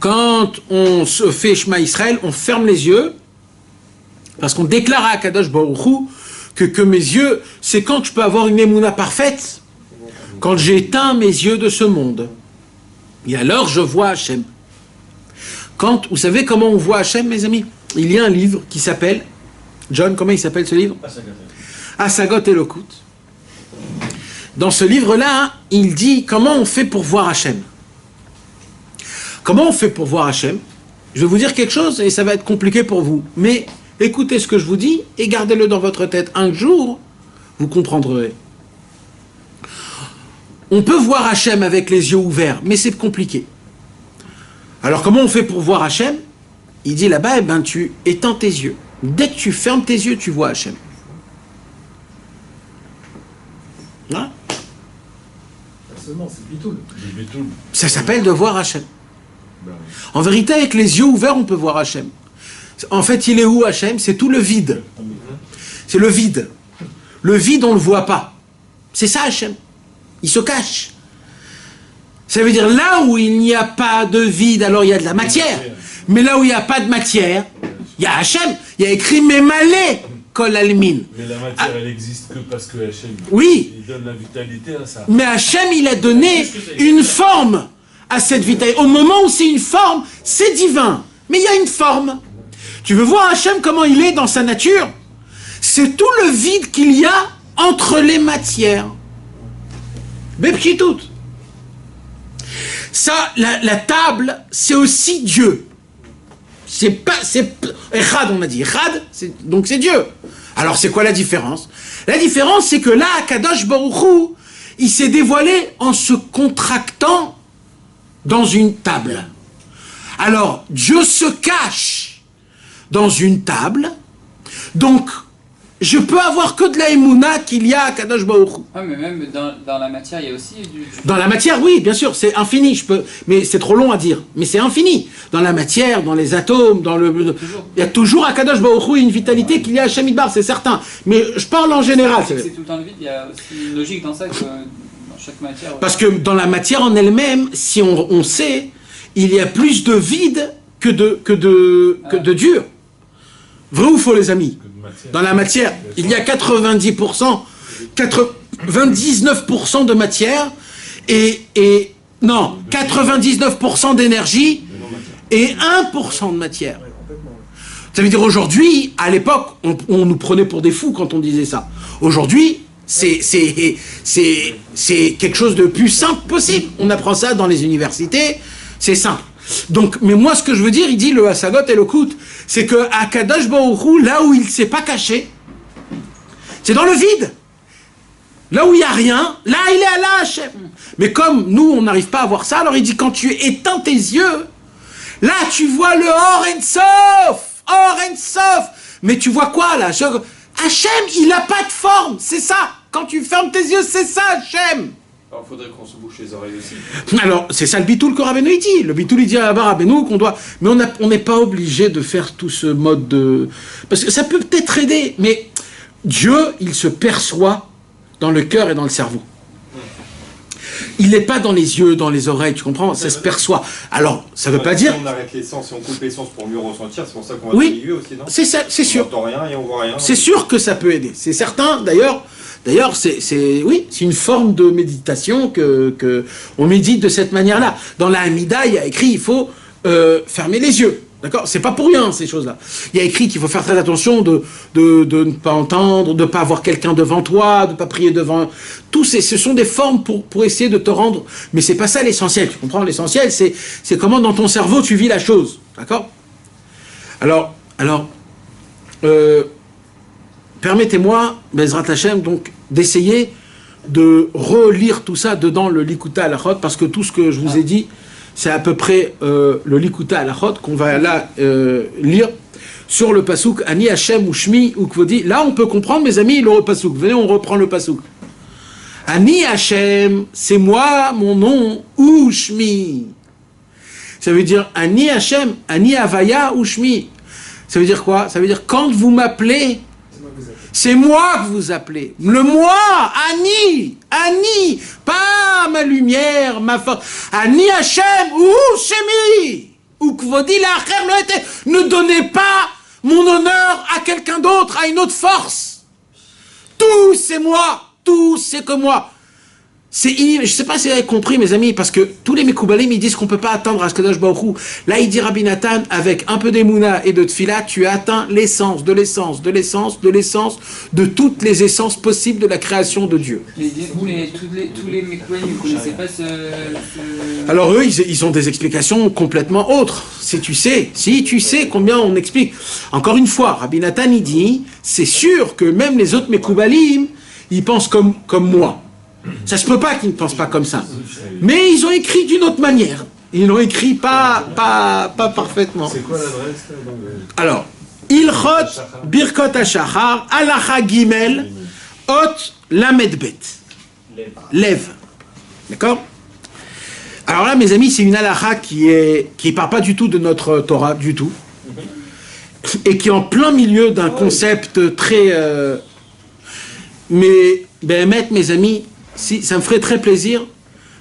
quand on se fait Shema Israël, on ferme les yeux, parce qu'on déclare à Kadosh Baruch Hu que mes yeux, c'est quand je peux avoir une émouna parfaite, quand j'éteins mes yeux de ce monde. Et alors je vois Hachem. Vous savez comment on voit Hachem, mes amis? Il y a un livre qui s'appelle, John, comment il s'appelle ce livre? Asagot Elokut. Dans ce livre-là, il dit comment on fait pour voir Hachem. Comment on fait pour voir Hachem? Je vais vous dire quelque chose et ça va être compliqué pour vous. Mais écoutez ce que je vous dis et gardez-le dans votre tête. Un jour, vous comprendrez. On peut voir Hachem avec les yeux ouverts, mais c'est compliqué. Alors comment on fait pour voir Hachem? Il dit là-bas, tu éteins tes yeux. Dès que tu fermes tes yeux, tu vois Hachem. Hein? C'est bitoul. Ça s'appelle de voir Hachem. En vérité, avec les yeux ouverts, on peut voir Hachem. En fait, il est où Hachem? C'est tout le vide. C'est le vide. Le vide, on ne le voit pas. C'est ça Hachem. Il se cache. Ça veut dire là où il n'y a pas de vide, alors il y a de la matière. Mais là où il n'y a pas de matière, il y a Hachem. Il y a écrit Memalé Kol Almin. Mais la matière, elle n'existe que parce que Hachem il donne la vitalité à ça. Mais Hachem, il a donné une forme à cette vitalité. Au moment où c'est une forme, c'est divin. Mais il y a une forme. Tu veux voir Hachem comment il est dans sa nature? C'est tout le vide qu'il y a entre les matières. Bepchitout. Ça, la table, c'est aussi Dieu. C'est Echad, on a dit. Echad, donc c'est Dieu. Alors c'est quoi la différence? La différence, c'est que là, Kadosh Baruch Hu, il s'est dévoilé en se contractant dans une table. Alors, Dieu se cache dans une table, donc je peux avoir que de la émouna qu'il y a à Kadosh Baruch Hu. Ah, mais même dans la matière, il y a aussi du... Dans la matière, oui, bien sûr, c'est infini, mais c'est trop long à dire. Mais c'est infini. Dans la matière, dans les atomes, il y a toujours à Kadosh Baruch Hu une vitalité qu'il y a à Hashem Idbar, c'est certain. Mais je parle en général. C'est tout le temps le vide, il y a aussi une logique dans ça que dans chaque matière... Ouais. Parce que dans la matière en elle-même, si on sait, il y a plus de vide que de dur. Vrai ou faux, les amis? Dans la matière, il y a 90%, 99% de matière et 99% d'énergie et 1% de matière. Ça veut dire aujourd'hui, à l'époque, on nous prenait pour des fous quand on disait ça. Aujourd'hui, C'est quelque chose de plus simple possible. On apprend ça dans les universités, c'est simple. Donc, mais moi, ce que je veux dire, il dit le Hasagot et le Kout, c'est que à Kadosh Baruch Hu, là où il ne s'est pas caché, c'est dans le vide. Là où il n'y a rien, là il est à la Hachem. Mais comme nous, on n'arrive pas à voir ça, alors il dit quand tu éteins tes yeux, là tu vois le Or En Sof, Or En Sof. Mais tu vois quoi là? Hachem, il n'a pas de forme, c'est ça. Quand tu fermes tes yeux, c'est ça Hachem. Alors il faudrait qu'on se bouche les oreilles aussi. Alors, c'est ça le bitoul que Rabbeinu il dit. Le bitoul il dit à Rabbeinu qu'on doit... Mais on n'est pas obligé de faire tout ce mode de... Parce que ça peut peut-être aider, mais Dieu, il se perçoit dans le cœur et dans le cerveau. Il n'est pas dans les yeux, dans les oreilles, tu comprends? Ça se perçoit. Alors, ça ne veut pas dire... Si on arrête les sens, si on coupe les sens pour mieux ressentir, c'est pour ça qu'on va oui, mieux aussi, non? c'est ça, c'est sûr. On n'entend rien et on voit rien. C'est sûr que ça peut aider. C'est certain, d'ailleurs, c'est une forme de méditation que on médite de cette manière-là. Dans la Hamida, il y a écrit, il faut fermer les yeux. D'accord? C'est pas pour rien, ces choses-là. Il y a écrit qu'il faut faire très attention de ne pas entendre, de ne pas avoir quelqu'un devant toi, de ne pas prier devant... ce sont des formes pour essayer de te rendre... Mais c'est pas ça l'essentiel, tu comprends? L'essentiel, c'est comment dans ton cerveau tu vis la chose. D'accord? Alors, permettez-moi, Bezrat Hashem, donc, d'essayer de relire tout ça dedans le Likuta Halachot, parce que tout ce que je vous ai dit, c'est à peu près le Likuta Halachot qu'on va là lire sur le Pasuk Ani Hashem ou Shmi ou Kvodi. Là, on peut comprendre, mes amis, le Pasuk. Venez, on reprend le Pasuk. Ani Hashem, c'est moi, mon nom, ou Shmi. Ça veut dire Ani Hashem, Ani Havaya ou Shmi. Ça veut dire quoi? Ça veut dire quand vous m'appelez, c'est moi que vous appelez. Le moi, Ani, pas ma lumière, ma force. Ani Hashem, ou Shemi, ou Kvodi l'Acher le était. Ne donnez pas mon honneur à quelqu'un d'autre, à une autre force. Tout c'est moi, tout c'est que moi. Je ne sais pas si vous avez compris, mes amis, parce que tous les Mekoubalim, ils disent qu'on ne peut pas atteindre à Kadosh Baruch Hu. Là, il dit Rabbi Nathan, avec un peu d'émouna et de tfila, tu as atteint l'essence de toutes les essences possibles de la création de Dieu. Mais tous les Mekoubalim, vous ne connaissez pas ce... Alors eux, ils ont des explications complètement autres. Si tu sais combien on explique. Encore une fois, Rabbi Nathan, il dit, c'est sûr que même les autres Mekoubalim, ils pensent comme moi. Ça se peut pas qu'ils ne pensent pas comme ça. Mais ils ont écrit d'une autre manière. Ils l'ont écrit pas parfaitement. C'est quoi l'adresse là dans le... Alors, Ilchot Birkot HaShachar, Halacha Gimel, Ot Lamed Bet. Lève. D'accord? Alors là, mes amis, c'est une halacha qui parle pas du tout de notre Torah, du tout. Et qui est en plein milieu d'un concept très... Mais, mes amis, si, ça me ferait très plaisir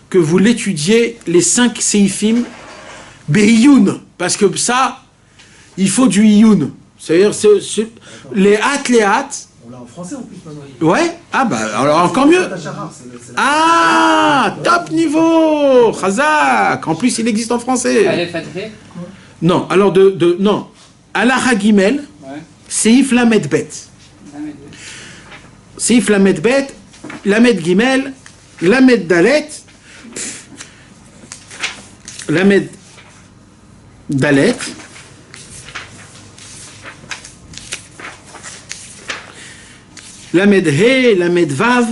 que vous l'étudiez, les 5 séifim, Be'iyun, parce que ça, il faut du iyun. C'est-à-dire, les hâtes. On l'a en français en plus maintenant. Ouais? Ah bah, alors encore mieux. Ah, top niveau Chazak. En plus, il existe en français. Aleph Adré. Non, alors non. Halacha Gimel, Seif Lamed Bet. Seif Lamed Bet, Lamed Gimel, Lamed Dalet, Lamed Dalet, Lamed He, Lamed Vav,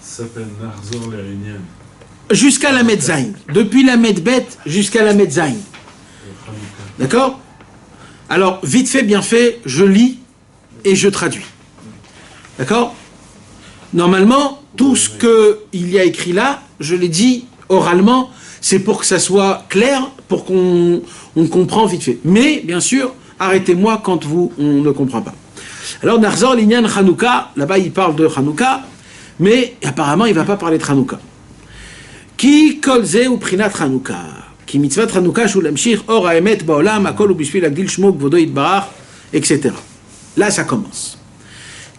Ça s'appelle Narzor l'Arénienne. jusqu'à Lamed Zain. Depuis Lamed Bet jusqu'à Lamed Zain. D'accord? Alors, vite fait, bien fait, je lis et je traduis. D'accord? Normalement, tout ce qu'il y a écrit là, je l'ai dit oralement, c'est pour que ça soit clair, pour qu'on comprend vite fait. Mais, bien sûr, arrêtez-moi quand on ne comprend pas. Alors, Narzor Linyan Hanouka, là-bas il parle de Hanouka, mais apparemment il ne va pas parler de Hanouka. Ki kolze ou prinat Hanouka, ki mitzvat Hanouka shul amshir or haemet baolam akol u bishvil agdil shmo kvodo yitbarach, etc. Là ça commence.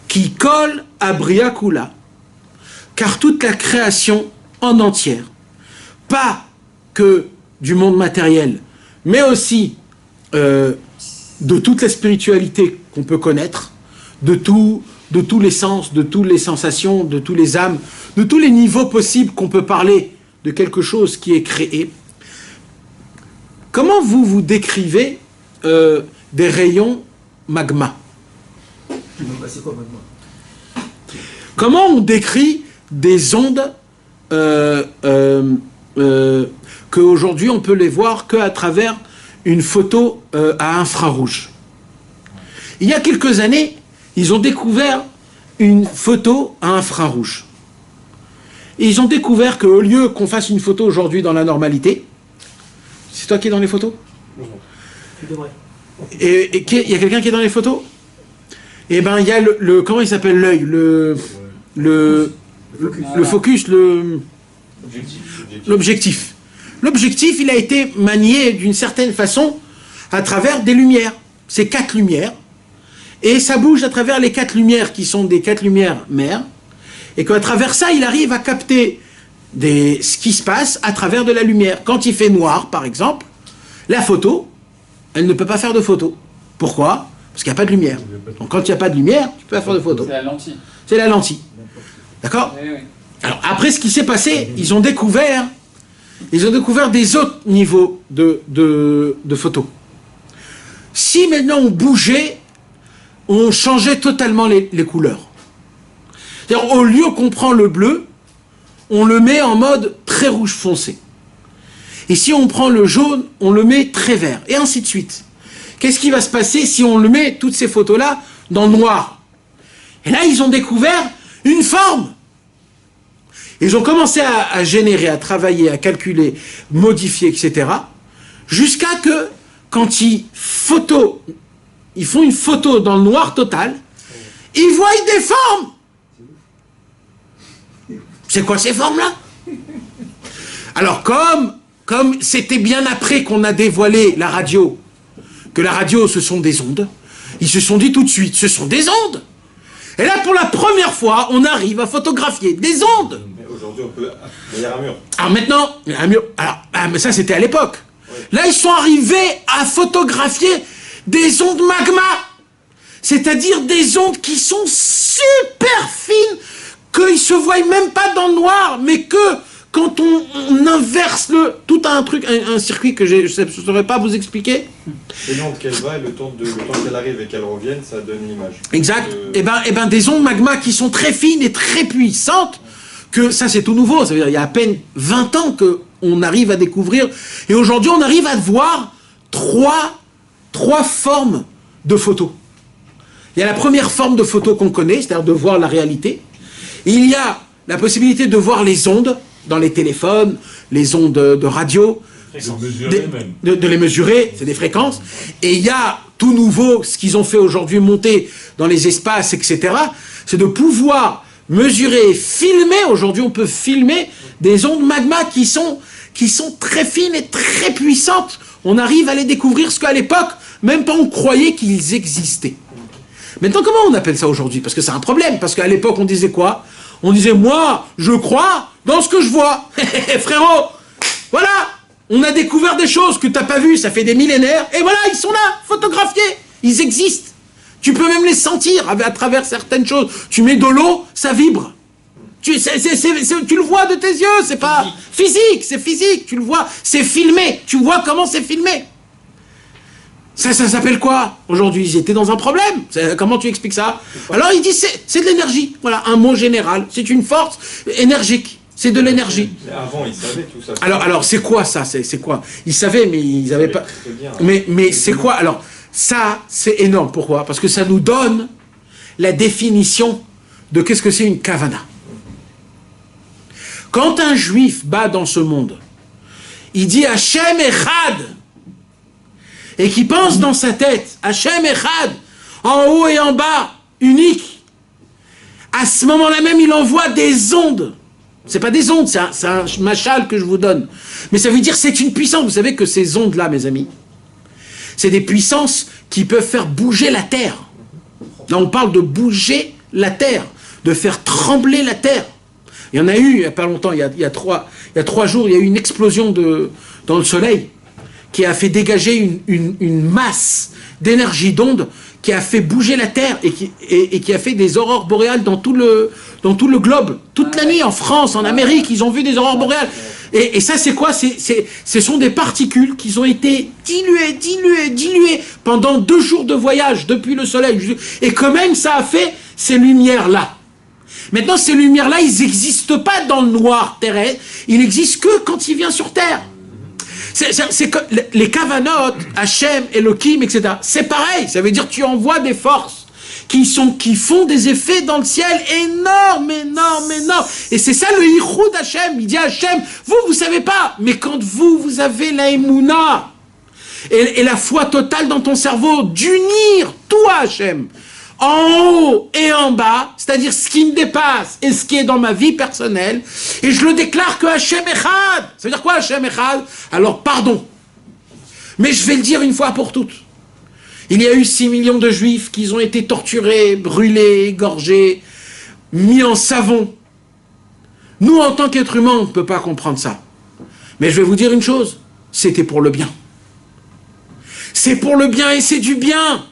Qui colle à Briakula, car toute la création en entière, pas que du monde matériel, mais aussi de toute la spiritualité qu'on peut connaître, de tout de tous les sens, de toutes les sensations, de tous les âmes, de tous les niveaux possibles qu'on peut parler de quelque chose qui est créé. Comment vous décrivez des rayons magma? C'est quoi magma? Comment on décrit des ondes qu'aujourd'hui on peut les voir qu'à travers une photo à infrarouge? Il y a quelques années, ils ont découvert une photo à infrarouge. Et ils ont découvert qu'au lieu qu'on fasse une photo aujourd'hui dans la normalité, c'est toi qui es dans les photos? Et il y a quelqu'un qui est dans les photos? Eh bien, il y a comment il s'appelle l'œil? Le focus, l'objectif. L'objectif, il a été manié d'une certaine façon à travers des lumières. C'est 4 lumières. Et ça bouge à travers les 4 lumières qui sont des 4 lumières mères. Et qu'à travers ça, il arrive à capter ce qui se passe à travers de la lumière. Quand il fait noir, par exemple, la photo, elle ne peut pas faire de photo. Pourquoi? Parce qu'il n'y a pas de lumière. Donc quand il n'y a pas de lumière, tu peux pas faire de photo. C'est la lentille. C'est la lentille. D'accord? Oui, oui. Alors après, ce qui s'est passé, ils ont découvert des autres niveaux de photos. Si maintenant on bougeait, on changeait totalement les couleurs. C'est-à-dire, au lieu qu'on prend le bleu, on le met en mode très rouge foncé. Et si on prend le jaune, on le met très vert. Et ainsi de suite. Qu'est-ce qui va se passer si on le met, toutes ces photos-là, dans le noir? Et là, ils ont découvert une forme. Ils ont commencé à générer, à travailler, à calculer, modifier, etc. Jusqu'à que, quand ils font une photo dans le noir total, ils voient des formes. C'est quoi ces formes-là? Alors, comme c'était bien après qu'on a dévoilé la radio, que la radio, ce sont des ondes, ils se sont dit tout de suite, ce sont des ondes. Et là, pour la première fois, on arrive à photographier des ondes. Mais aujourd'hui, on peut... Il y a un mur. Alors maintenant, un mur... Alors, mais ça, c'était à l'époque. Ouais. Là, ils sont arrivés à photographier des ondes magma. C'est-à-dire des ondes qui sont super fines, qu'ils ne se voient même pas dans le noir, mais que quand on inverse tout un truc, un circuit que je ne saurais pas vous expliquer. Et l'onde qu'elle va, et le temps qu'elle arrive et qu'elle revienne, ça donne l'image. Exact. Et ben, des ondes magma qui sont très fines et très puissantes, que ça c'est tout nouveau, ça veut dire il y a à peine 20 ans qu'on arrive à découvrir, et aujourd'hui on arrive à voir trois formes de photos. Il y a la première forme de photo qu'on connaît, c'est-à-dire de voir la réalité. Et il y a la possibilité de voir les ondes dans les téléphones, les ondes de radio, de les mesurer, c'est des fréquences. Et il y a tout nouveau, ce qu'ils ont fait aujourd'hui, monter dans les espaces, etc., c'est de pouvoir mesurer et filmer. Aujourd'hui, on peut filmer des ondes magma qui sont très fines et très puissantes. On arrive à les découvrir, ce qu'à l'époque, même pas on croyait qu'ils existaient. Maintenant, comment on appelle ça aujourd'hui? Parce que c'est un problème. Parce qu'à l'époque, on disait quoi? On disait, moi, je crois dans ce que je vois. Frérot, voilà, on a découvert des choses que tu n'as pas vues, ça fait des millénaires, et voilà, ils sont là, photographiés. Ils existent. Tu peux même les sentir à travers certaines choses. Tu mets de l'eau, ça vibre. Tu le vois de tes yeux, c'est pas physique, c'est physique, tu le vois, c'est filmé. Tu vois comment c'est filmé. Ça s'appelle quoi? Aujourd'hui, ils étaient dans un problème. Comment tu expliques ça? Alors, il dit, c'est de l'énergie. Voilà, un mot général. C'est une force énergique. C'est de l'énergie. Avant, ils savaient tout ça. Alors c'est quoi ça? C'est quoi? Ils savaient, mais ils n'avaient pas... Mais c'est quoi? Alors, ça, c'est énorme. Pourquoi? Parce que ça nous donne la définition de qu'est-ce que c'est une kavana. Quand un juif bat dans ce monde, il dit Hachem Echad, et qui pense dans sa tête, Hachem Echad, en haut et en bas, unique, à ce moment-là même, il envoie des ondes. C'est pas des ondes, c'est un machal que je vous donne. Mais ça veut dire c'est une puissance. Vous savez que ces ondes-là, mes amis, c'est des puissances qui peuvent faire bouger la terre. Là, on parle de bouger la terre, de faire trembler la terre. Il y en a eu, il n'y a pas longtemps, il y a 3 jours, il y a eu une explosion dans le soleil qui a fait dégager une masse d'énergie d'onde qui a fait bouger la Terre et qui a fait des aurores boréales dans tout le globe. Toute la nuit, en France, en Amérique, ils ont vu des aurores boréales. Et ça, c'est quoi? Ce sont des particules qui ont été diluées pendant 2 jours de voyage depuis le Soleil. Et quand même, ça a fait ces lumières-là. Maintenant, ces lumières-là, ils n'existent pas dans le noir terrestre. Ils n'existent que quand il vient sur Terre. C'est que les Kavanot, Hachem, Elohim, etc. C'est pareil. Ça veut dire que tu envoies des forces qui font des effets dans le ciel énormes. Et c'est ça le Yichud Hachem. Il dit à Hachem, vous savez pas, mais quand vous avez la Emouna et la foi totale dans ton cerveau, d'unir tout à Hachem, en haut et en bas, c'est-à-dire ce qui me dépasse et ce qui est dans ma vie personnelle, et je le déclare que Hachem Echad. Ça veut dire quoi Hachem Echad? Alors pardon, mais je vais le dire une fois pour toutes. Il y a eu 6 millions de juifs qui ont été torturés, brûlés, égorgés, mis en savon. Nous, en tant qu'êtres humains, on ne peut pas comprendre ça. Mais je vais vous dire une chose, c'était pour le bien. C'est pour le bien et c'est du bien.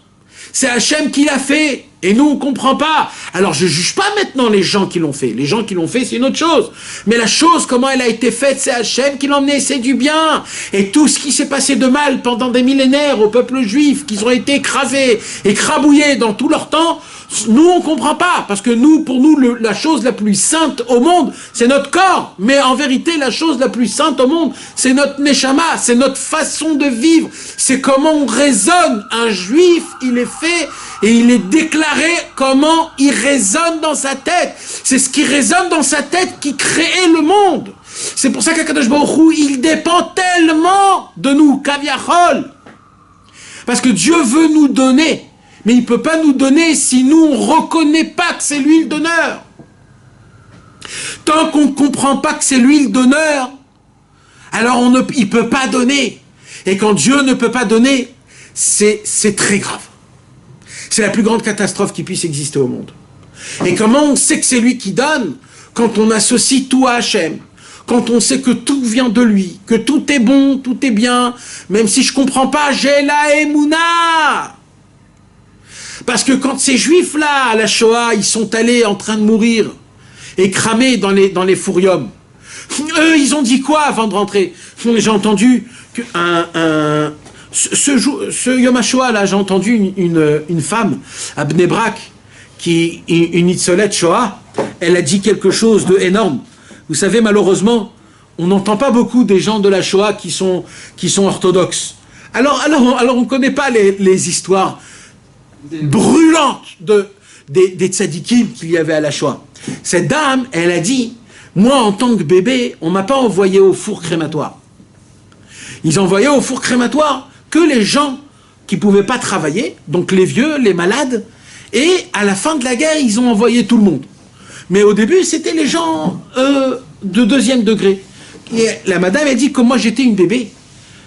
C'est Hachem qui l'a fait, et nous on ne comprend pas. Alors je ne juge pas maintenant les gens qui l'ont fait. Les gens qui l'ont fait, c'est une autre chose. Mais la chose, comment elle a été faite, c'est Hachem qui l'a emmené, c'est du bien. Et tout ce qui s'est passé de mal pendant des millénaires au peuple juif, qui ont été écrasés, écrabouillés dans tout leur temps, nous on ne comprend pas. Parce que pour nous, la chose la plus sainte au monde, c'est notre corps. Mais en vérité, la chose la plus sainte au monde, c'est notre neshama, c'est notre façon de vivre. C'est comment on raisonne. Un juif, il est fait et il est déclaré comment il résonne dans sa tête. C'est ce qui résonne dans sa tête qui crée le monde. C'est pour ça qu'Akadosh Baruch Hu, il dépend tellement de nous, Kaviachol. Parce que Dieu veut nous donner. Mais il ne peut pas nous donner si nous, on ne reconnaît pas que c'est lui le donneur. Tant qu'on ne comprend pas que c'est lui le donneur, alors il ne peut pas donner. Et quand Dieu ne peut pas donner, c'est très grave. C'est la plus grande catastrophe qui puisse exister au monde. Et comment on sait que c'est lui qui donne? Quand on associe tout à Hachem. Quand on sait que tout vient de lui, que tout est bon, tout est bien, même si je ne comprends pas, j'ai la Emouna. Parce que quand ces juifs-là, à la Shoah, ils sont allés en train de mourir et cramés dans les fourriums, eux, ils ont dit quoi avant de rentrer? J'ai entendu que ce Yom HaShoah, là, j'ai entendu une femme à Bnei Brak, une Nitzolette Shoah, elle a dit quelque chose d'énorme. Vous savez, malheureusement, on n'entend pas beaucoup des gens de la Shoah qui sont orthodoxes. Alors on ne connaît pas les histoires brûlantes des tzadikim qu'il y avait à la Shoah. Cette dame, elle a dit, moi en tant que bébé, on ne m'a pas envoyé au four crématoire. Ils envoyaient au four crématoire que les gens qui ne pouvaient pas travailler, donc les vieux, les malades, et à la fin de la guerre, ils ont envoyé tout le monde. Mais au début, c'était les gens de 2e degré. Et la madame a dit que moi j'étais une bébé.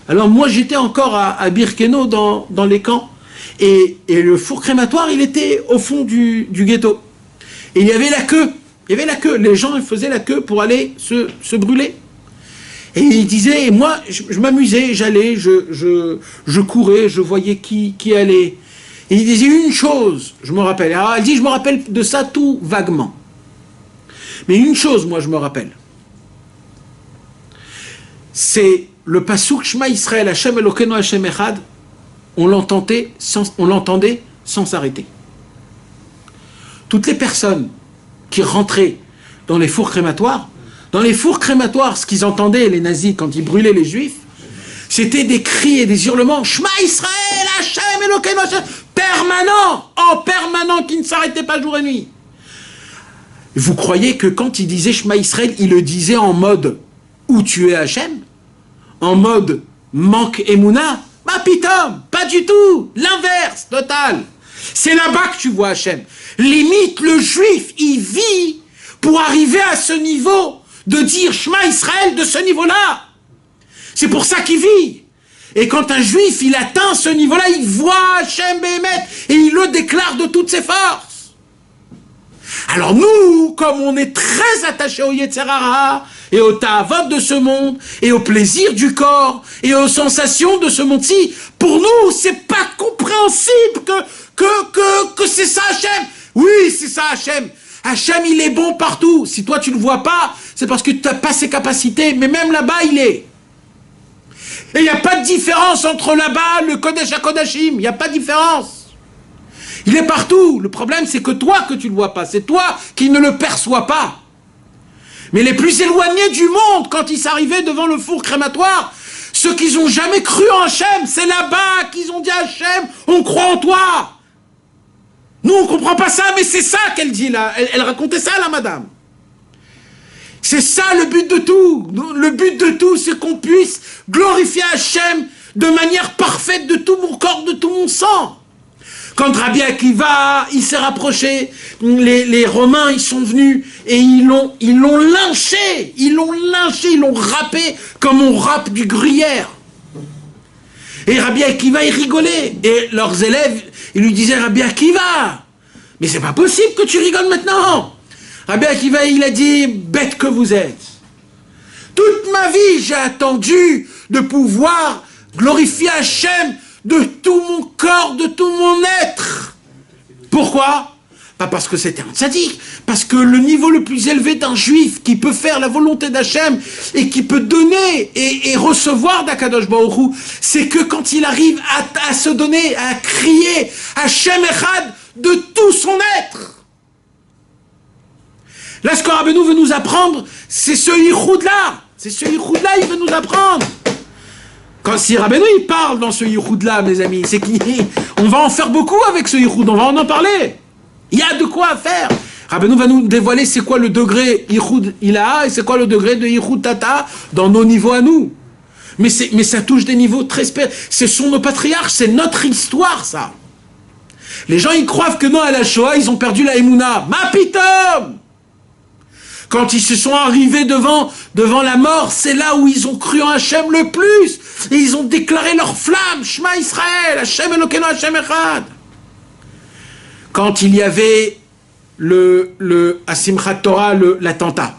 Alors moi j'étais encore à Birkenau dans les camps. Et le four crématoire, il était au fond du ghetto. Et il y avait la queue. Il y avait la queue. Les gens ils faisaient la queue pour aller se brûler. Et il disait, et moi je m'amusais, j'allais, je courais, je voyais qui allait. Et il disait une chose, je me rappelle. Alors elle dit, je me rappelle de ça tout vaguement. Mais une chose, moi je me rappelle. C'est le pasuk Shema Israël, Hashem Elokeinu Hashem Echad. On l'entendait sans s'arrêter. Toutes les personnes qui rentraient dans les fours crématoires, ce qu'ils entendaient, les nazis, quand ils brûlaient les juifs, c'était des cris et des hurlements, Shema Israël, Hashem Elokeinu Hashem, permanent, qui ne s'arrêtait pas jour et nuit. Vous croyez que quand il disait Shema Israël, il le disait en mode où tu es Hachem? En mode manque Emouna? Bah pitom, pas du tout, l'inverse, total. C'est là-bas que tu vois Hachem. Limite, le juif, il vit pour arriver à ce niveau de dire Shema Israël de ce niveau-là. C'est pour ça qu'il vit. Et quand un juif, il atteint ce niveau-là, il voit Hachem Béhémet et il le déclare de toutes ses forces. Alors nous, comme on est très attachés au Yetzer Hara et au Ta'avot de ce monde et au plaisir du corps et aux sensations de ce monde-ci, pour nous, c'est pas compréhensible que c'est ça Hachem. Oui, c'est ça Hachem. Hachem, il est bon partout. Si toi, tu ne le vois pas, c'est parce que tu n'as pas ses capacités. Mais même là-bas, il est. Et il n'y a pas de différence entre là-bas, le Kodesh HaKodashim. Il n'y a pas de différence. Il est partout. Le problème, c'est que toi, que tu ne le vois pas. C'est toi qui ne le perçois pas. Mais les plus éloignés du monde, quand ils s'arrivaient devant le four crématoire, ceux qui n'ont jamais cru en Hachem, c'est là-bas qu'ils ont dit à Hachem, on croit en toi. Nous, on ne comprend pas ça, mais c'est ça qu'elle dit là. Elle racontait ça, la madame. C'est ça le but de tout. Le but de tout, c'est qu'on puisse glorifier Hachem de manière parfaite de tout mon corps, de tout mon sang. Quand Rabbi Akiva, il s'est rapproché, les Romains, ils sont venus et ils l'ont lynché. Ils l'ont râpé comme on râpe du gruyère. Et Rabbi Akiva, il rigolait. Et leurs élèves, ils lui disaient, Rabbi Akiva, mais c'est pas possible que tu rigoles maintenant. Rabbi Akiva, il a dit, bête que vous êtes. Toute ma vie, j'ai attendu de pouvoir glorifier Hachem de tout mon corps, de tout mon être. Pourquoi? Pas parce que c'était un tzaddik, parce que le niveau le plus élevé d'un juif qui peut faire la volonté d'Hachem et qui peut donner et recevoir d'Akadosh Baruch Hu, c'est que quand il arrive à se donner, à crier Hachem Echad de tout son être. Là, ce que Rabbeinu veut nous apprendre, c'est ce yichud-là. C'est ce yichud-là, il veut nous apprendre. Quand si Rabbeinu, il parle dans ce yichud-là, mes amis, c'est qu'on va en faire beaucoup avec ce yichud, on va en parler. Il y a de quoi faire. Rabbeinu va nous dévoiler c'est quoi le degré yichud ilaha et c'est quoi le degré de yichud tata dans nos niveaux à nous. Mais ça touche des niveaux très spécifiques. Ce sont nos patriarches, c'est notre histoire, ça. Les gens, ils croient que non, à la Shoah, ils ont perdu la Emouna. Ma pitom! Quand ils se sont arrivés devant la mort, c'est là où ils ont cru en Hachem le plus. Et ils ont déclaré leur flamme. Shema Israël, Hachem Elokeinu, Hachem Echad. Quand il y avait à Simchat Torah, l'attentat.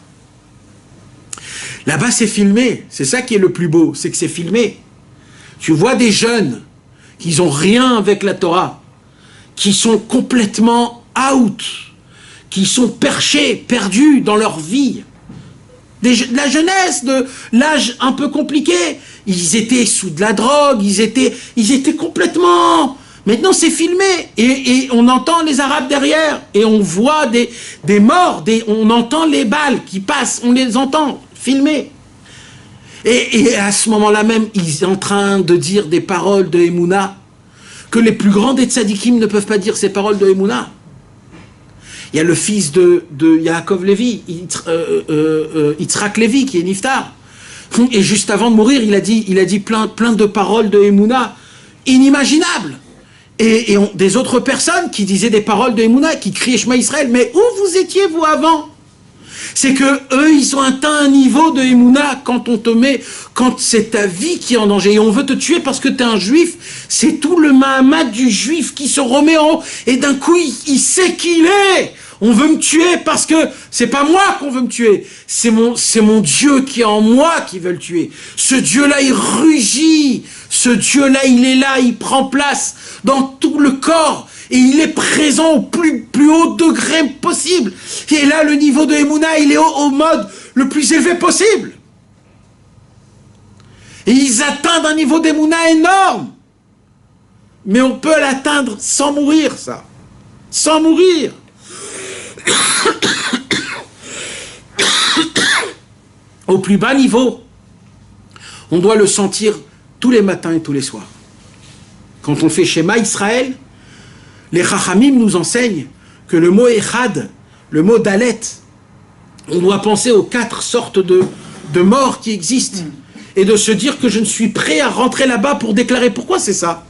Là-bas, c'est filmé. C'est ça qui est le plus beau, c'est que c'est filmé. Tu vois des jeunes qui n'ont rien avec la Torah, qui sont complètement out, qui sont perchés, perdus dans leur vie. De la jeunesse, de l'âge un peu compliqué. Ils étaient sous de la drogue, ils étaient complètement... Maintenant, c'est filmé. Et on entend les Arabes derrière. Et on voit des morts, on entend les balles qui passent, on les entend filmés. Et à ce moment-là même, ils sont en train de dire des paroles de Emouna que les plus grands des tzadikim ne peuvent pas dire ces paroles de Emouna. Il y a le fils de Yaakov Lévi, Yitzhak Lévi, qui est Niftar. Et juste avant de mourir, il a dit plein de paroles de Emouna inimaginables. Et des autres personnes qui disaient des paroles de Emouna, qui criaient Shema Israël. Mais où vous étiez, vous, avant? C'est que eux, ils ont atteint un niveau de Emouna quand c'est ta vie qui est en danger. Et on veut te tuer parce que tu es un juif. C'est tout le Mahamad du juif qui se remet en haut. Et d'un coup, il sait qui il est. On veut me tuer parce que c'est pas moi qu'on veut me tuer. C'est mon Dieu qui est en moi qui veut le tuer. Ce Dieu-là, il rugit. Ce Dieu-là, il est là, il prend place dans tout le corps. Et il est présent au plus haut degré possible. Et là, le niveau de Emouna, il est au mode le plus élevé possible. Et ils atteignent un niveau d'Emouna énorme. Mais on peut l'atteindre sans mourir, ça. Sans mourir. Au plus bas niveau, on doit le sentir tous les matins et tous les soirs. Quand on fait Shema Israël, les Chachamim nous enseignent que le mot Echad, le mot Dalet, on doit penser aux 4 sortes de morts qui existent et de se dire que je ne suis prêt à rentrer là-bas pour déclarer. Pourquoi c'est ça?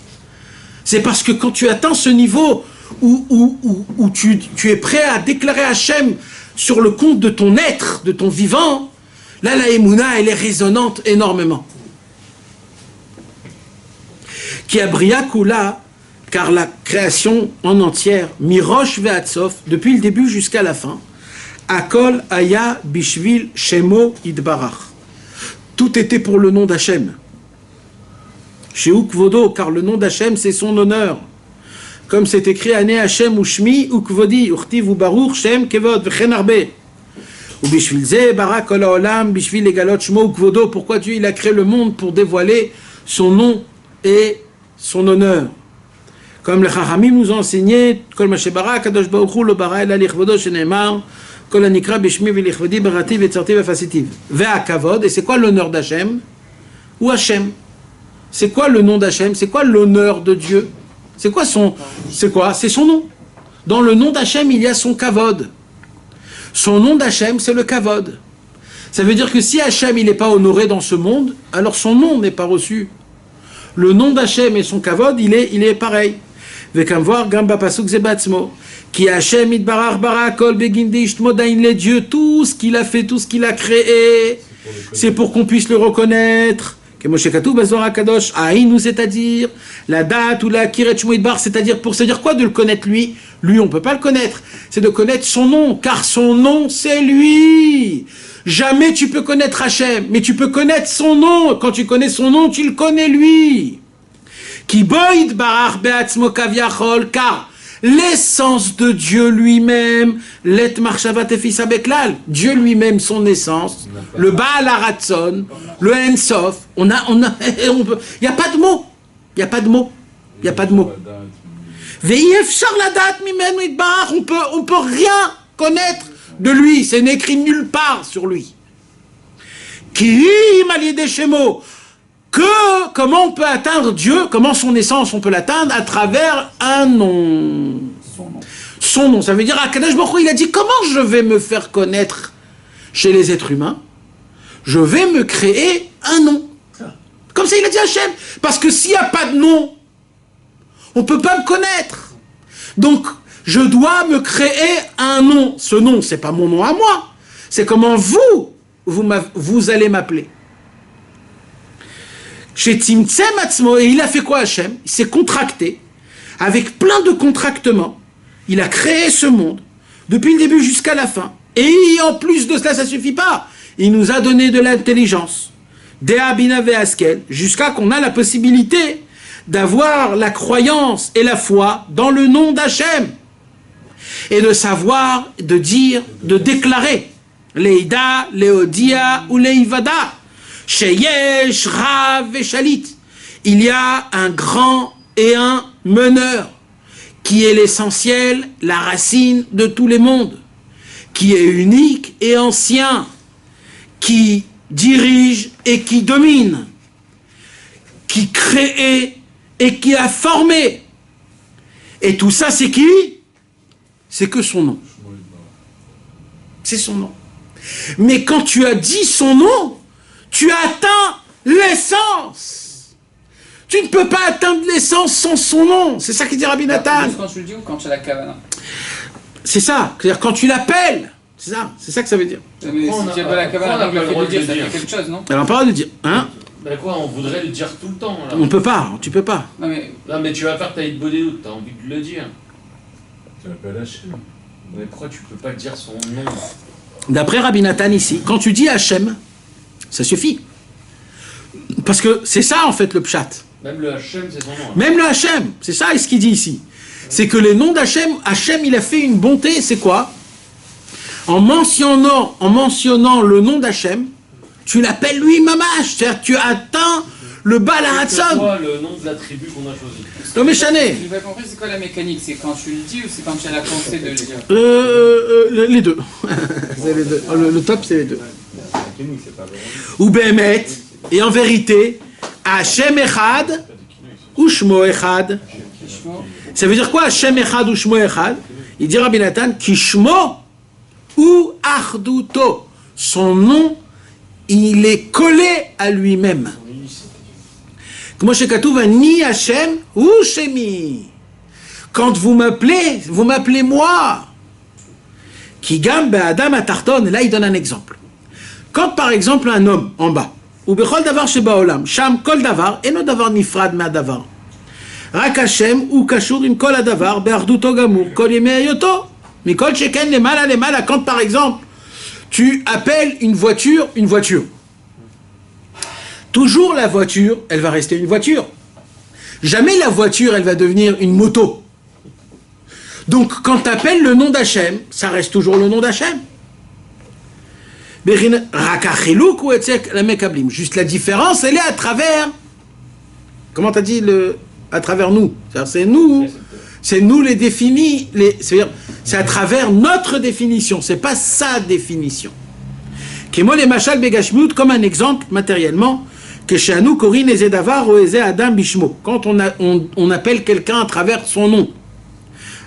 C'est parce que quand tu atteins ce niveau où tu es prêt à déclarer Hachem sur le compte de ton être, de ton vivant, là la Emouna, elle est résonnante énormément. Qui a Briakoula, car la création en entière, Mirosh Ve'atsof, depuis le début jusqu'à la fin, Akol Aya Bishvil Shemo Idbarach. Tout était pour le nom d'Hachem. Shehu Kvodo, car le nom d'Hachem, c'est son honneur. comme c'est écrit Ane Hashem Ushmi Ukvodi Urtiv Ubaruch Shem Kevod V'chen Arbe ou Bishvil Ze Barak Kol Haolam Bishvil Egalot Shmo Ukvodo. Pourquoi Dieu il a créé le monde pour dévoiler son nom et son honneur. Comme les Chachamim nous ont enseigné Kol Ma Shebara Kadosh Baruch Hu Lo Bara Ela Lichvodo Sheneemar Kol Hanikra Bishmi V'Lichvodi Barati V'Tzarti V'Fasitiv Ve'Akavod. Et c'est quoi l'honneur d'Hachem ou Hachem? C'est quoi le nom d'Hachem? C'est quoi l'honneur de Dieu? C'est quoi son... C'est quoi? C'est son nom. Dans le nom d'Hachem, il y a son kavod. Son nom d'Hachem, c'est le kavod. Ça veut dire que si Hachem, il n'est pas honoré dans ce monde, alors son nom n'est pas reçu. Le nom d'Hachem et son kavod, il est pareil. Vekam voir gamba pasuk zebatzmo. Qui Hachem itbarar bara kol begindi ishtmodain les dieux, tout ce qu'il a fait, tout ce qu'il a créé, c'est pour qu'on puisse le reconnaître. C'est-à-dire la date ou la kiret shmoidbar, c'est-à-dire pour se dire quoi de le connaître lui. Lui, on ne peut pas le connaître. C'est de connaître son nom, car son nom, c'est lui. Jamais tu peux connaître Hachem, mais tu peux connaître son nom. Quand tu connais son nom, tu le connais lui. Ki boid barar beatzmo kaviachol, car l'essence de Dieu lui-même, let marchavat efisa beklal, Dieu lui-même, son essence, le Baal Haratzon, le Ensof, il n'y a pas de mots, il n'y a pas de mots, il n'y a pas de mots. Ve'yefshar ladat mimenu itbarach, on peut rien connaître de lui, c'est écrit nulle part sur lui. Ki malide shemo, comment on peut atteindre Dieu, comment son essence on peut l'atteindre à travers un nom. Son nom, ça veut dire Akadosh Baruch Hu, il a dit comment je vais me faire connaître chez les êtres humains? Je vais me créer un nom. Comme ça il a dit Hachem. Parce que s'il n'y a pas de nom, on ne peut pas me connaître. Donc je dois me créer un nom. Ce nom, c'est pas mon nom à moi. C'est comment vous allez m'appeler. Chez Tzimtzem Atzmo, et il a fait quoi Hachem? Il s'est contracté, avec plein de contractements. Il a créé ce monde, depuis le début jusqu'à la fin. Et en plus de cela, ça ne suffit pas. Il nous a donné de l'intelligence, Dea Bina Ve'askel, jusqu'à qu'on a la possibilité d'avoir la croyance et la foi dans le nom d'Hachem. Et de savoir, de dire, de déclarer. Leïda, Léodia ou Leïvada. Sheyesh, Rav et Shalit. Il y a un grand et un meneur qui est l'essentiel, la racine de tous les mondes, qui est unique et ancien, qui dirige et qui domine, qui crée et qui a formé. Et tout ça, c'est qui? C'est que son nom. C'est son nom. Mais quand tu as dit son nom, tu atteins l'essence. Tu ne peux pas atteindre l'essence sans son nom. C'est ça qu'il dit Rabbi Nathan. Quand tu le dis ou quand tu as la kavana? C'est ça. C'est-à-dire quand tu l'appelles. C'est ça que ça veut dire. Mais si tu n'as pas la kavana, donc le fait de dire, ça fait quelque chose, non? Alors on parle de dire. Hein? Ben quoi, on voudrait le dire tout le temps. Là. On peut pas. Tu peux pas. Non mais tu vas faire ta Hitbodéout, t'as envie de le dire. Tu l'appelles Hachem. Mais pourquoi tu peux pas dire son nom? D'après Rabbi Nathan ici, quand tu dis Hachem, ça suffit. Parce que c'est ça en fait le pshat. Même le Hachem, c'est son nom. Hein. Même le Hachem, c'est ça ce qu'il dit ici. C'est que les noms d'Hachem, Hachem il a fait une bonté, c'est quoi? En mentionnant le nom d'Hachem, tu l'appelles lui Mamash, c'est-à-dire que tu atteins le Baal Haratzon. C'est quoi le nom de la tribu qu'on a choisi? Non mais Chané. Je n'ai pas compris, c'est quoi la mécanique? C'est quand tu le dis ou c'est quand tu as la pensée de le dire? Les deux. C'est les deux. Le top c'est les deux. La mécanique, c'est pas vraiment. Ou Behemet, et en vérité, Hachem Echad ou Shmo Echad. Ça veut dire quoi Hachem Echad ou Shmo Echad? Il dit Rabbi Nathan, Kishmo ou Achduto. Son nom, il est collé à lui-même. Comment chez Katouva, ni Hachem ou Shemi. Quand vous m'appelez moi. Kigam Be'adam Atarton. Là, il donne un exemple. Quand par exemple un homme en bas, ou Bechol Davar Shebaolam, Sham Kol Davar, et no Davar Nifrad Ma'davar. Rak Hashem ou Kashur im Kol Adavar, Be'arduto Gamour, Kol Yemei Ayoto. Mikol Sheken Lemala. Quand par exemple, tu appelles une voiture, toujours la voiture, elle va rester une voiture. Jamais la voiture, elle va devenir une moto. Donc, quand tu appelles le nom d'Hachem, ça reste toujours le nom d'Hachem. Juste la différence, elle est à travers... Comment tu as dit à travers nous? C'est nous les définis, c'est à travers notre définition, c'est pas sa définition. Kemo les machal begashmut, comme un exemple matériellement, que chez nous, Korin eze davar ou eze adam bishmo, quand on appelle quelqu'un à travers son nom.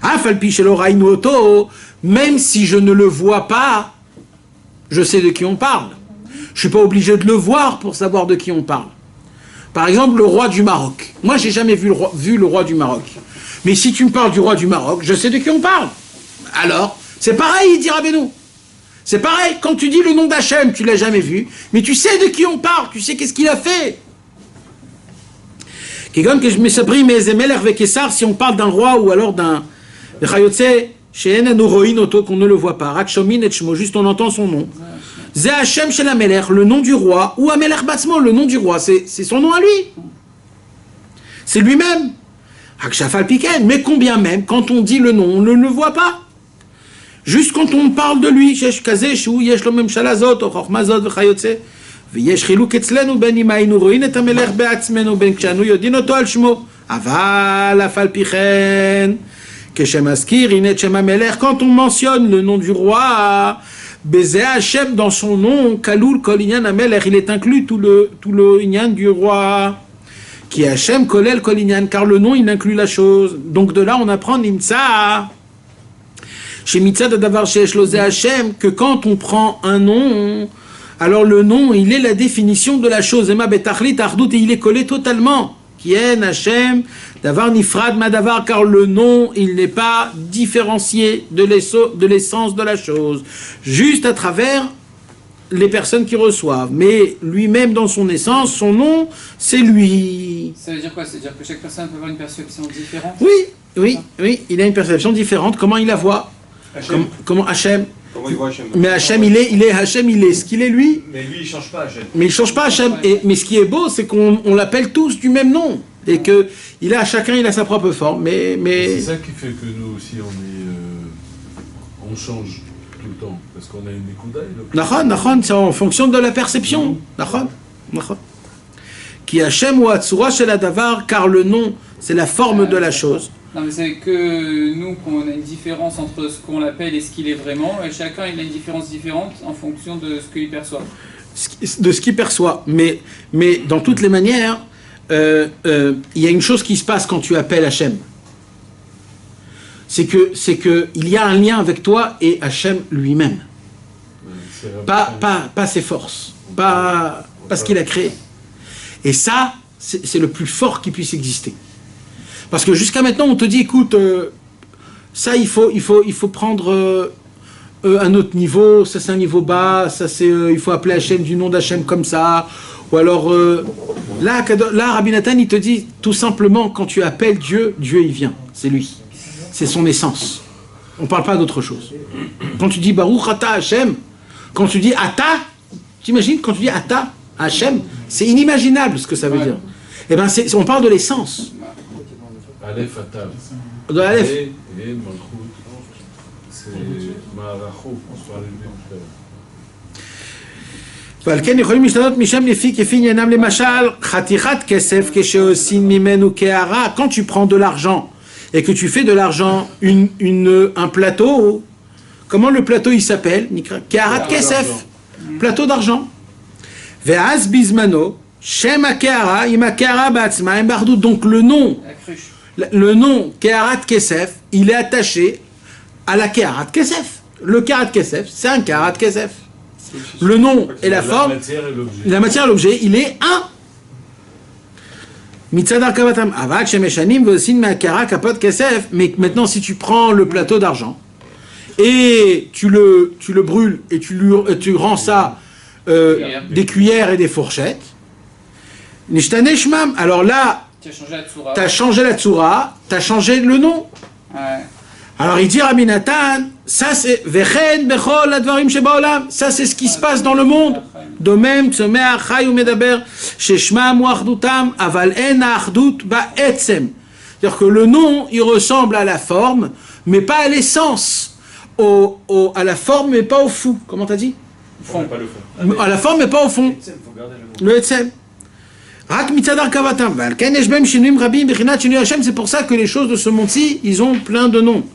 Afalpi shelo rainu oto, même si je ne le vois pas, je sais de qui on parle. Je suis pas obligé de le voir pour savoir de qui on parle. Par exemple, le roi du Maroc. Moi, j'ai jamais vu le roi du Maroc. Mais si tu me parles du roi du Maroc, je sais de qui on parle. Alors, c'est pareil, dit Rabbeinu. C'est pareil, quand tu dis le nom d'Hachem, tu l'as jamais vu, mais tu sais de qui on parle, tu sais qu'est-ce qu'il a fait. Si on parle d'un roi ou alors d'un qu'on ne le voit pas, juste on entend son nom. C'est Hachem chez la Melech, le nom du roi, ou Amelech Batzmo, le nom du roi, c'est son nom à lui. C'est lui-même. Mais combien même, quand on dit le nom, on ne le voit pas. Juste quand on parle de lui, quand on mentionne le nom du roi, Bézé Hachem dans son nom, Kaloul Kol Inyan Amelech, il est inclus tout le Inyan du roi. Qui Hachem Kolel Kol Inyan, car le nom il inclut la chose. Donc de là on apprend Nimtsa. Chez Mitzad Davar Sheesh Lo Zé Hachem, que quand on prend un nom, alors le nom il est la définition de la chose. Ema Betachlit Ardout, et il est collé totalement. Qui est Hachem Davar Nifrad Madavar, car le nom il n'est pas différencié de l'essence de la chose. Juste à travers les personnes qui reçoivent, mais lui-même dans son essence, son nom, c'est lui. Ça veut dire quoi? C'est-à-dire que chaque personne peut avoir une perception différente? Oui, il a une perception différente. Comment il la voit? Comment Hachem? Comment il voit Hachem? Mais Hachem, il est Hachem, il est ce qu'il est lui. Mais lui, il change pas Hachem. Mais il change pas Hachem. Mais ce qui est beau, c'est qu'on l'appelle tous du même nom. Et que chacun il a sa propre forme. Mais... C'est ça qui fait que nous aussi, on change tout le temps. Parce qu'on a une écoutaille. Nachon, c'est en fonction de la perception. Nachon. Qui Hachem ou Hatsura chez la Davar, car le nom, c'est la forme de la chose. Non, mais c'est que nous, qu'on a une différence entre ce qu'on l'appelle et ce qu'il est vraiment, et chacun il a une différence différente en fonction de ce qu'il perçoit. De ce qu'il perçoit. Mais dans toutes les manières, il y a une chose qui se passe quand tu appelles Hachem. C'est que il y a un lien avec toi et Hachem lui-même. Pas ses forces, pas ce qu'il a créé. Et ça, c'est le plus fort qui puisse exister. Parce que jusqu'à maintenant, on te dit, écoute, ça, il faut prendre un autre niveau, ça c'est un niveau bas, ça c'est, il faut appeler Hachem du nom d'Hachem comme ça, ou alors, là, Rabbi Nathan, il te dit, tout simplement, quand tu appelles Dieu, Dieu il vient, c'est lui, c'est son essence. On ne parle pas d'autre chose. Quand tu dis Baruch Ata Hachem, quand tu dis Ata, t'imagines, quand tu dis Ata Hachem, c'est inimaginable ce que ça veut dire. Eh bien, on parle de l'essence. Aleph Atav. De Aleph. Et Malchut, c'est Ma'arachou, on se parlait de ועל כן יכולים להשתנות משם לפי כפי עניינם למשל חתיכת כסף כשעושים ממנו קערה. Quand tu prends de l'argent et que tu fais de l'argent un plateau, comment le plateau il s'appelle? קערת כסף, plateau d'argent. ואז בזמנו שם הקערה עם הקערה בעצמה הם באחדות. Donc le nom קערת כסף il est attaché à la קערת כסף. Le קערת כסף c'est un קערת כסף. Le nom et la forme, la matière et l'objet, il est un. Mais maintenant, si tu prends le plateau d'argent et tu le brûles et tu rends ça des cuillères et des fourchettes, alors là, tu as changé la tsura, tu as changé le nom. Alors il dit Rabbi Nathan, ça c'est Vechen bechol advarim shebaolam, ça c'est ce qui se passe dans le monde. De même, tzomea chay umedaber sheshma muachdutam aval en achdut ba'etzem. C'est-à-dire que le nom, il ressemble à la forme, mais pas à l'essence, à la forme, mais pas au fond. Comment t'as dit? Fond, pas le fond. À la forme, mais pas au fond. Le Etzem. C'est pour ça que les choses de ce monde-ci, ils ont plein de noms.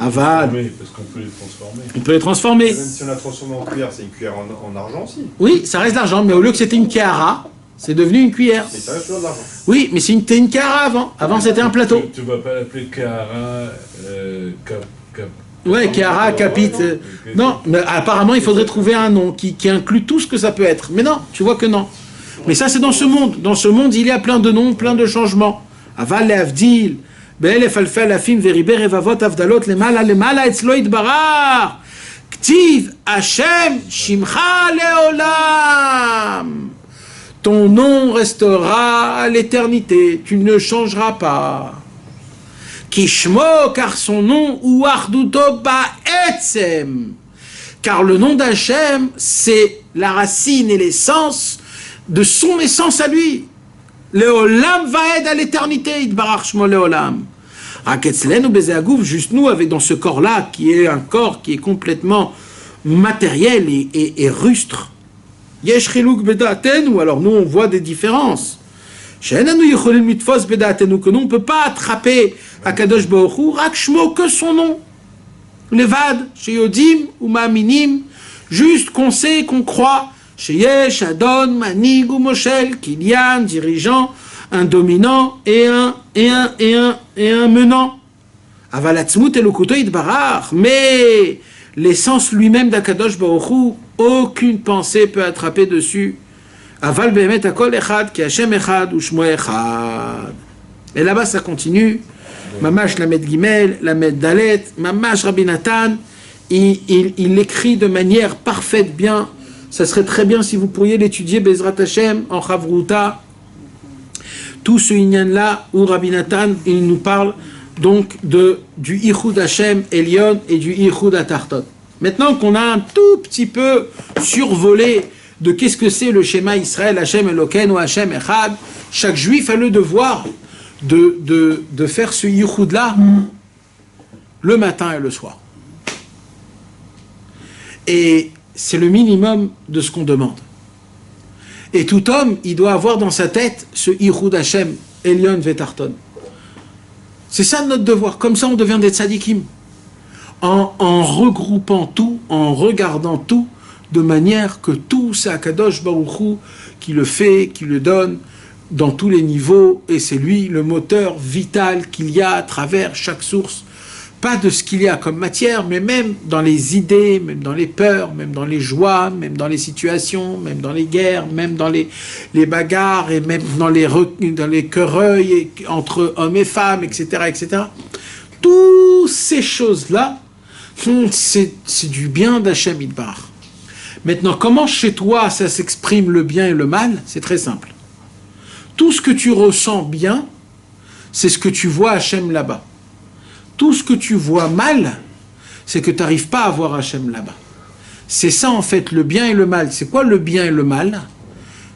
Aval. Parce qu'on peut les transformer. On peut les transformer. Même si on l'a transformé en cuillère, c'est une cuillère en argent aussi. Oui, ça reste de l'argent, mais au lieu que c'était une kehara, c'est devenu une cuillère. Mais ça reste toujours de l'argent. Oui, mais c'était une kehara avant. Avant, c'était un plateau. Tu ne vas pas l'appeler kehara, ouais, kehara, kapit. Non, mais apparemment, il faudrait trouver un nom qui inclut tout ce que ça peut être. Mais non, tu vois que non. Mais ça, c'est dans ce monde. Dans ce monde, il y a plein de noms, plein de changements. Aval le avdil, be'elef alfei alafim veriber revavot avdalot lemala etzlo yitbarach. Ktiv Hashem shimcha leolam. Ton nom restera à l'éternité. Tu ne changeras pas. Kishmo, car son nom, ou arduto ba'etzem. Car le nom d'Hachem, c'est la racine et l'essence de son essence à lui. Leolam vaed à l'éternité, Yitbarach Shmo Leolam. Raketzlen ou Bezeagouf, juste nous, avec dans ce corps-là, qui est un corps qui est complètement matériel et rustre. Yesh chiluk bedatenu, alors nous on voit des différences. She'enanu yicholim mitfos bedatenu, que nous on ne peut pas attraper Akadosh Baruch Hu, rak shmo, que son nom. Levad, sheyodim ou ma'aminim, juste qu'on sait, qu'on croit. Sheyesh, Adon, Manig ou Moshel, qu'il y a un dirigeant, un dominant et un menant. Avalatzmut et l'okuto yitbarach, mais l'essence lui-même d'Akadosh Baruch Hu, aucune pensée peut attraper dessus. Aval behemet akol echad, ki Hashem echad, ou shmo echad. Et là-bas ça continue. Mamash Lamed Gimel, Lamed Dalet, Mamash Rabbi Nathan, il écrit de manière parfaite, bien. Ça serait très bien si vous pourriez l'étudier, Bezrat Hashem, en Chavruta. Tout ce inyan-là, où Rabbi Nathan, il nous parle donc du Ichud Hashem Elion et du Ichud Atartot. Maintenant qu'on a un tout petit peu survolé de qu'est-ce que c'est le schéma Israël, Hashem Eloken ou Hashem Echad, chaque juif a le devoir de faire ce Ichud-là le matin et le soir. Et c'est le minimum de ce qu'on demande. Et tout homme, il doit avoir dans sa tête ce Ichud Hashem, Elion Vetarton. C'est ça notre devoir. Comme ça, on devient des tzadikim. En regroupant tout, en regardant tout, de manière que tout, c'est Akadosh Baruch Hu qui le fait, qui le donne, dans tous les niveaux, et c'est lui le moteur vital qu'il y a à travers chaque source. Pas de ce qu'il y a comme matière, mais même dans les idées, même dans les peurs, même dans les joies, même dans les situations, même dans les guerres, même dans les bagarres, et même dans les querelles entre hommes et femmes, etc., etc. Toutes ces choses-là, c'est du bien d'Hachem Yitbarach. Maintenant, comment chez toi ça s'exprime le bien et le mal? C'est très simple. Tout ce que tu ressens bien, c'est ce que tu vois Hachem là-bas. Tout ce que tu vois mal, c'est que tu n'arrives pas à voir Hachem là-bas. C'est ça en fait, le bien et le mal. C'est quoi le bien et le mal?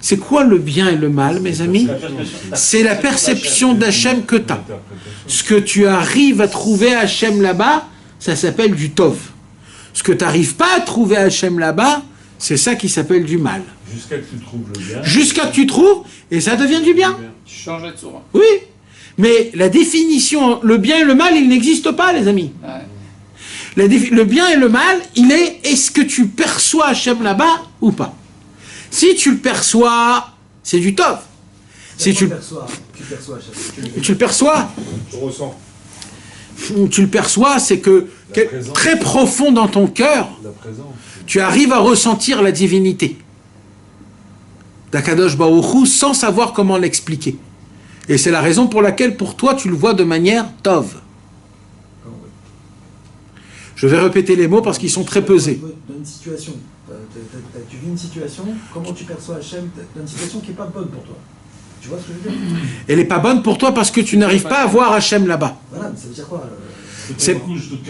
C'est quoi le bien et le mal, mes amis? C'est la perception d'Hachem que tu as. Ce que tu arrives à trouver Hachem là-bas, ça s'appelle du tov. Ce que tu n'arrives pas à trouver Hachem là-bas, c'est ça qui s'appelle du mal. Jusqu'à que tu trouves le bien. Jusqu'à que tu trouves, et ça devient du bien. Tu changes de sourd. Oui. Mais la définition, le bien et le mal, il n'existe pas, les amis. Ouais. Le bien et le mal, est-ce que tu perçois Hachem là-bas ou pas? Si tu le perçois, c'est du tov. Si tu le perçois Hachem. Tu le perçois? Je ressens. Tu le perçois, c'est que très profond dans ton cœur, tu arrives à ressentir la divinité d'Akadosh Baruch Hu sans savoir comment l'expliquer. Et c'est la raison pour laquelle, pour toi, tu le vois de manière tov. Je vais répéter les mots parce qu'ils sont très pesés. Dans une situation, tu vis une situation, comment tu perçois Hachem dans une situation qui n'est pas bonne pour toi? Tu vois ce que je veux dire? Elle n'est pas bonne pour toi parce que tu n'arrives pas à voir Hachem là-bas. Voilà, mais ça veut dire quoi? C'est couche de 99%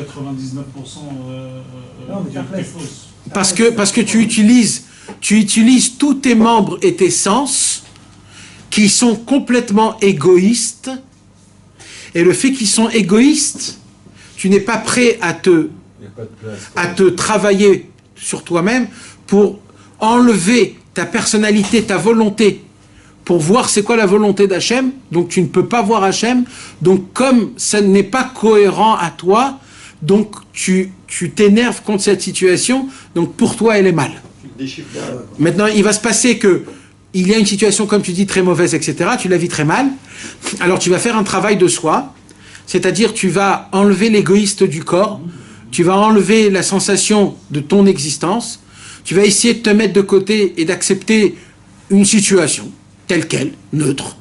non, mais parce que tu utilises tous tes membres et tes sens qui sont complètement égoïstes, et le fait qu'ils sont égoïstes tu n'es pas prêt à te travailler sur toi-même pour enlever ta personnalité, ta volonté, pour voir c'est quoi la volonté d'Hachem. Donc tu ne peux pas voir Hachem. Donc comme ça n'est pas cohérent à toi, donc tu t'énerves contre cette situation. Donc pour toi, elle est mal. Maintenant, il va se passer que il y a une situation, comme tu dis, très mauvaise, etc. Tu la vis très mal. Alors tu vas faire un travail de soi. C'est-à-dire tu vas enlever l'égoïste du corps. Tu vas enlever la sensation de ton existence. Tu vas essayer de te mettre de côté et d'accepter une situation telle qu'elle, neutre.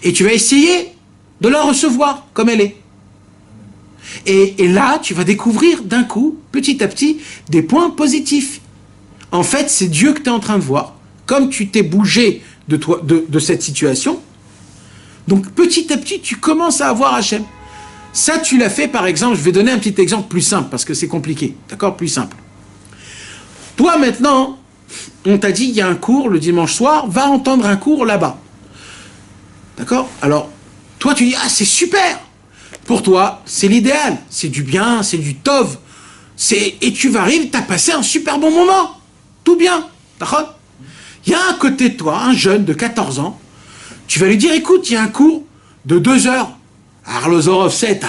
Et tu vas essayer de la recevoir comme elle est. Et là, tu vas découvrir d'un coup, petit à petit, des points positifs. En fait, c'est Dieu que tu es en train de voir. Comme tu t'es bougé de cette situation, donc petit à petit, tu commences à avoir Hachem. Ça, tu l'as fait, par exemple, je vais donner un petit exemple plus simple, parce que c'est compliqué, d'accord, plus simple. Toi, maintenant, on t'a dit, il y a un cours le dimanche soir, va entendre un cours là-bas. D'accord? Alors, toi, tu dis, ah, c'est super! Pour toi, c'est l'idéal, c'est du bien, c'est du tov. Et tu vas arriver, tu as passé un super bon moment. Tout bien, d'accord? Il y a à côté de toi, un jeune de 14 ans, tu vas lui dire, écoute, il y a un cours de 2 heures. Arlozorov 7,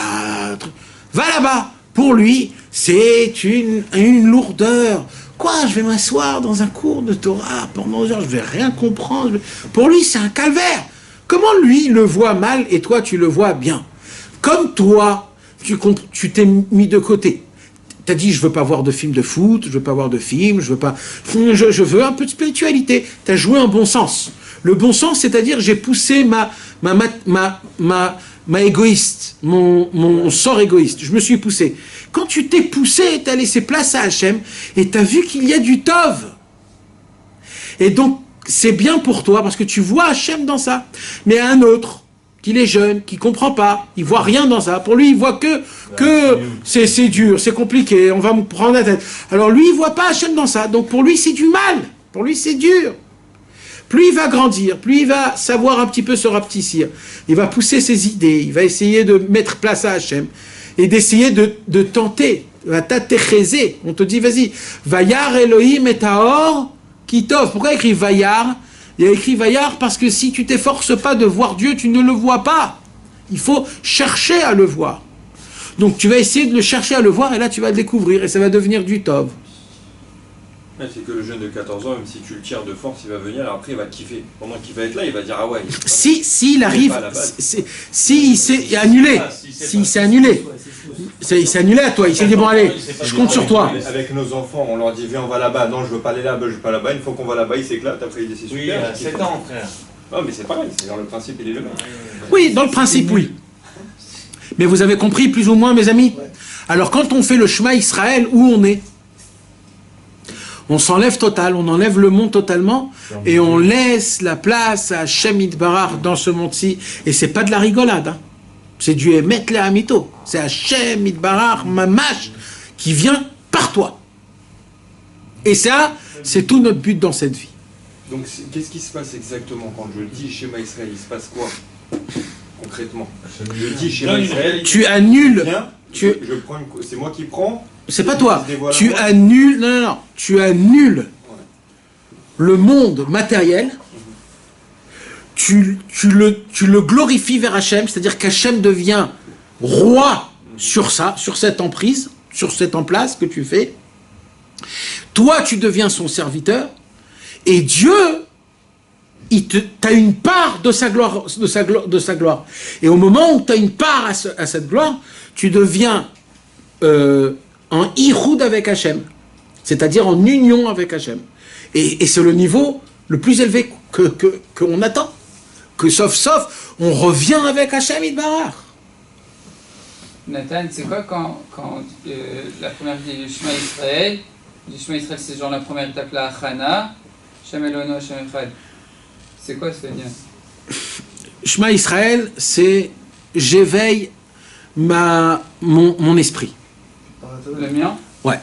va là-bas. Pour lui, c'est une lourdeur. Quoi, je vais m'asseoir dans un cours de Torah pendant 2 heures, je vais rien comprendre. Pour lui, c'est un calvaire. Comment lui le voit mal et toi, tu le vois bien? Comme toi, tu t'es mis de côté. Tu as dit, je veux pas voir de films de foot, je veux pas voir de films, je veux un peu de spiritualité. Tu as joué en bon sens. Le bon sens, c'est-à-dire, j'ai poussé ma égoïste, mon sort égoïste. Je me suis poussé. Quand tu t'es poussé, tu as laissé place à Hachem et tu as vu qu'il y a du tov. Et donc, c'est bien pour toi parce que tu vois Hachem dans ça. Mais un autre, qu'il est jeune, qui comprend pas, il voit rien dans ça. Pour lui, il voit que c'est dur, c'est compliqué, on va me prendre la tête. Alors lui, il voit pas Hachem dans ça. Donc pour lui, c'est du mal. Pour lui, c'est dur. Plus il va grandir, plus il va savoir un petit peu se rapetissir. Il va pousser ses idées, il va essayer de mettre place à Hachem et d'essayer de tenter. On te dit, vas-y, Vayar Elohim et Taor Kitov. Pourquoi il écrit Vayar? Il a écrit Vayar parce que si tu t'efforces pas de voir Dieu, tu ne le vois pas. Il faut chercher à le voir. Donc tu vas essayer de le chercher à le voir et là tu vas le découvrir et ça va devenir du Tov. C'est que le jeune de 14 ans, même si tu le tires de force, il va venir, alors après il va kiffer. Pendant qu'il va être là, il va dire ah ouais. S'il arrive, s'il s'est annulé, s'il s'est annulé, il s'est annulé à toi, il s'est dit bon allez, je compte sur toi. Avec nos enfants, on leur dit viens on va là-bas, non je veux pas aller là-bas, je veux pas là-bas, une fois qu'on va là-bas, ils s'éclatent, après ils disent c'est super. Oui, il a 7 ans frère. Non mais c'est pareil, c'est dans le principe il est le même. Oui, dans le principe oui. Mais vous avez compris plus ou moins mes amis. Alors quand on fait le Shema Israël, où on est? On s'enlève total, on enlève le monde totalement et on laisse la place à Hachem Yitbarach dans ce monde-ci. Et c'est pas de la rigolade, hein. C'est du Emet le Hamito. C'est Hachem Yitbarach Mamash qui vient par toi. Et ça, c'est tout notre but dans cette vie. Donc qu'est-ce qui se passe exactement quand je dis Shema Israël? Il se passe quoi concrètement? Je dis Shema Israël. Tu annules. C'est moi qui prends. C'est pas toi. Tu annules. Non. Tu annules le monde matériel. Tu le glorifies vers Hachem, c'est-à-dire qu'Hachem devient roi sur ça, sur cette emprise, sur cette en place que tu fais. Toi, tu deviens son serviteur. Et Dieu, t'as une part de sa gloire, de sa gloire. Et au moment où tu as une part à cette gloire, tu deviens en iroud avec Hachem, c'est-à-dire en union avec Hachem. Et c'est le niveau le plus élevé qu'on attend. Que sauf, on revient avec Hachem Yitbarach. Nathan, c'est quoi quand la première vie du Shema Israël, c'est genre la première étape, la Achana, Shem Eloheinu Hashem Echad. C'est quoi ce lien? Shema Israël, c'est j'éveille mon esprit. Le mien? Ouais.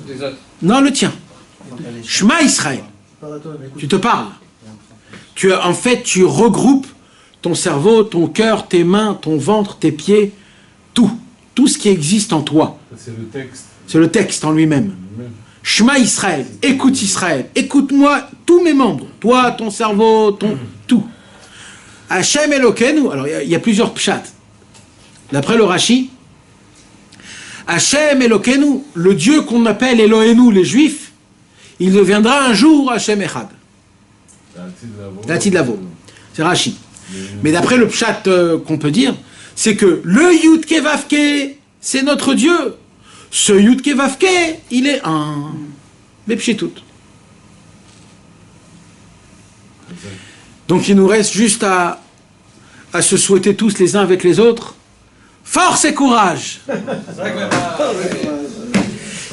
Des autres? Non, le tien. Shema Israël. Tu te parles. En fait, tu regroupes ton cerveau, ton cœur, tes mains, ton ventre, tes pieds, tout. tout ce qui existe en toi. C'est le texte. C'est le texte en lui-même. Shema Israël, écoute Israël, écoute-moi tous mes membres, toi, ton cerveau, ton tout. Hashem Elokeinu, alors il y a plusieurs pshat. D'après le Rashi, Hashem Elokeinu, le Dieu qu'on appelle Eloheinu, les Juifs, il deviendra un jour Hashem Echad. Dati de Lavo. C'est Rashi. Mais d'après le pshat qu'on peut dire, c'est que le Yudke Vavke, c'est notre Dieu. Ce Yudke Vavke, il est un Bepshitout. Donc il nous reste juste à se souhaiter tous les uns avec les autres force et courage.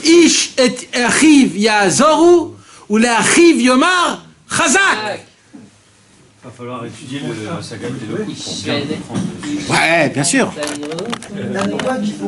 Ish et achiv ya'azoru ou l'achiv yomar chazak. Il va falloir étudier le Sagat et le coup pour bien comprendre. Ouais, bien sûr.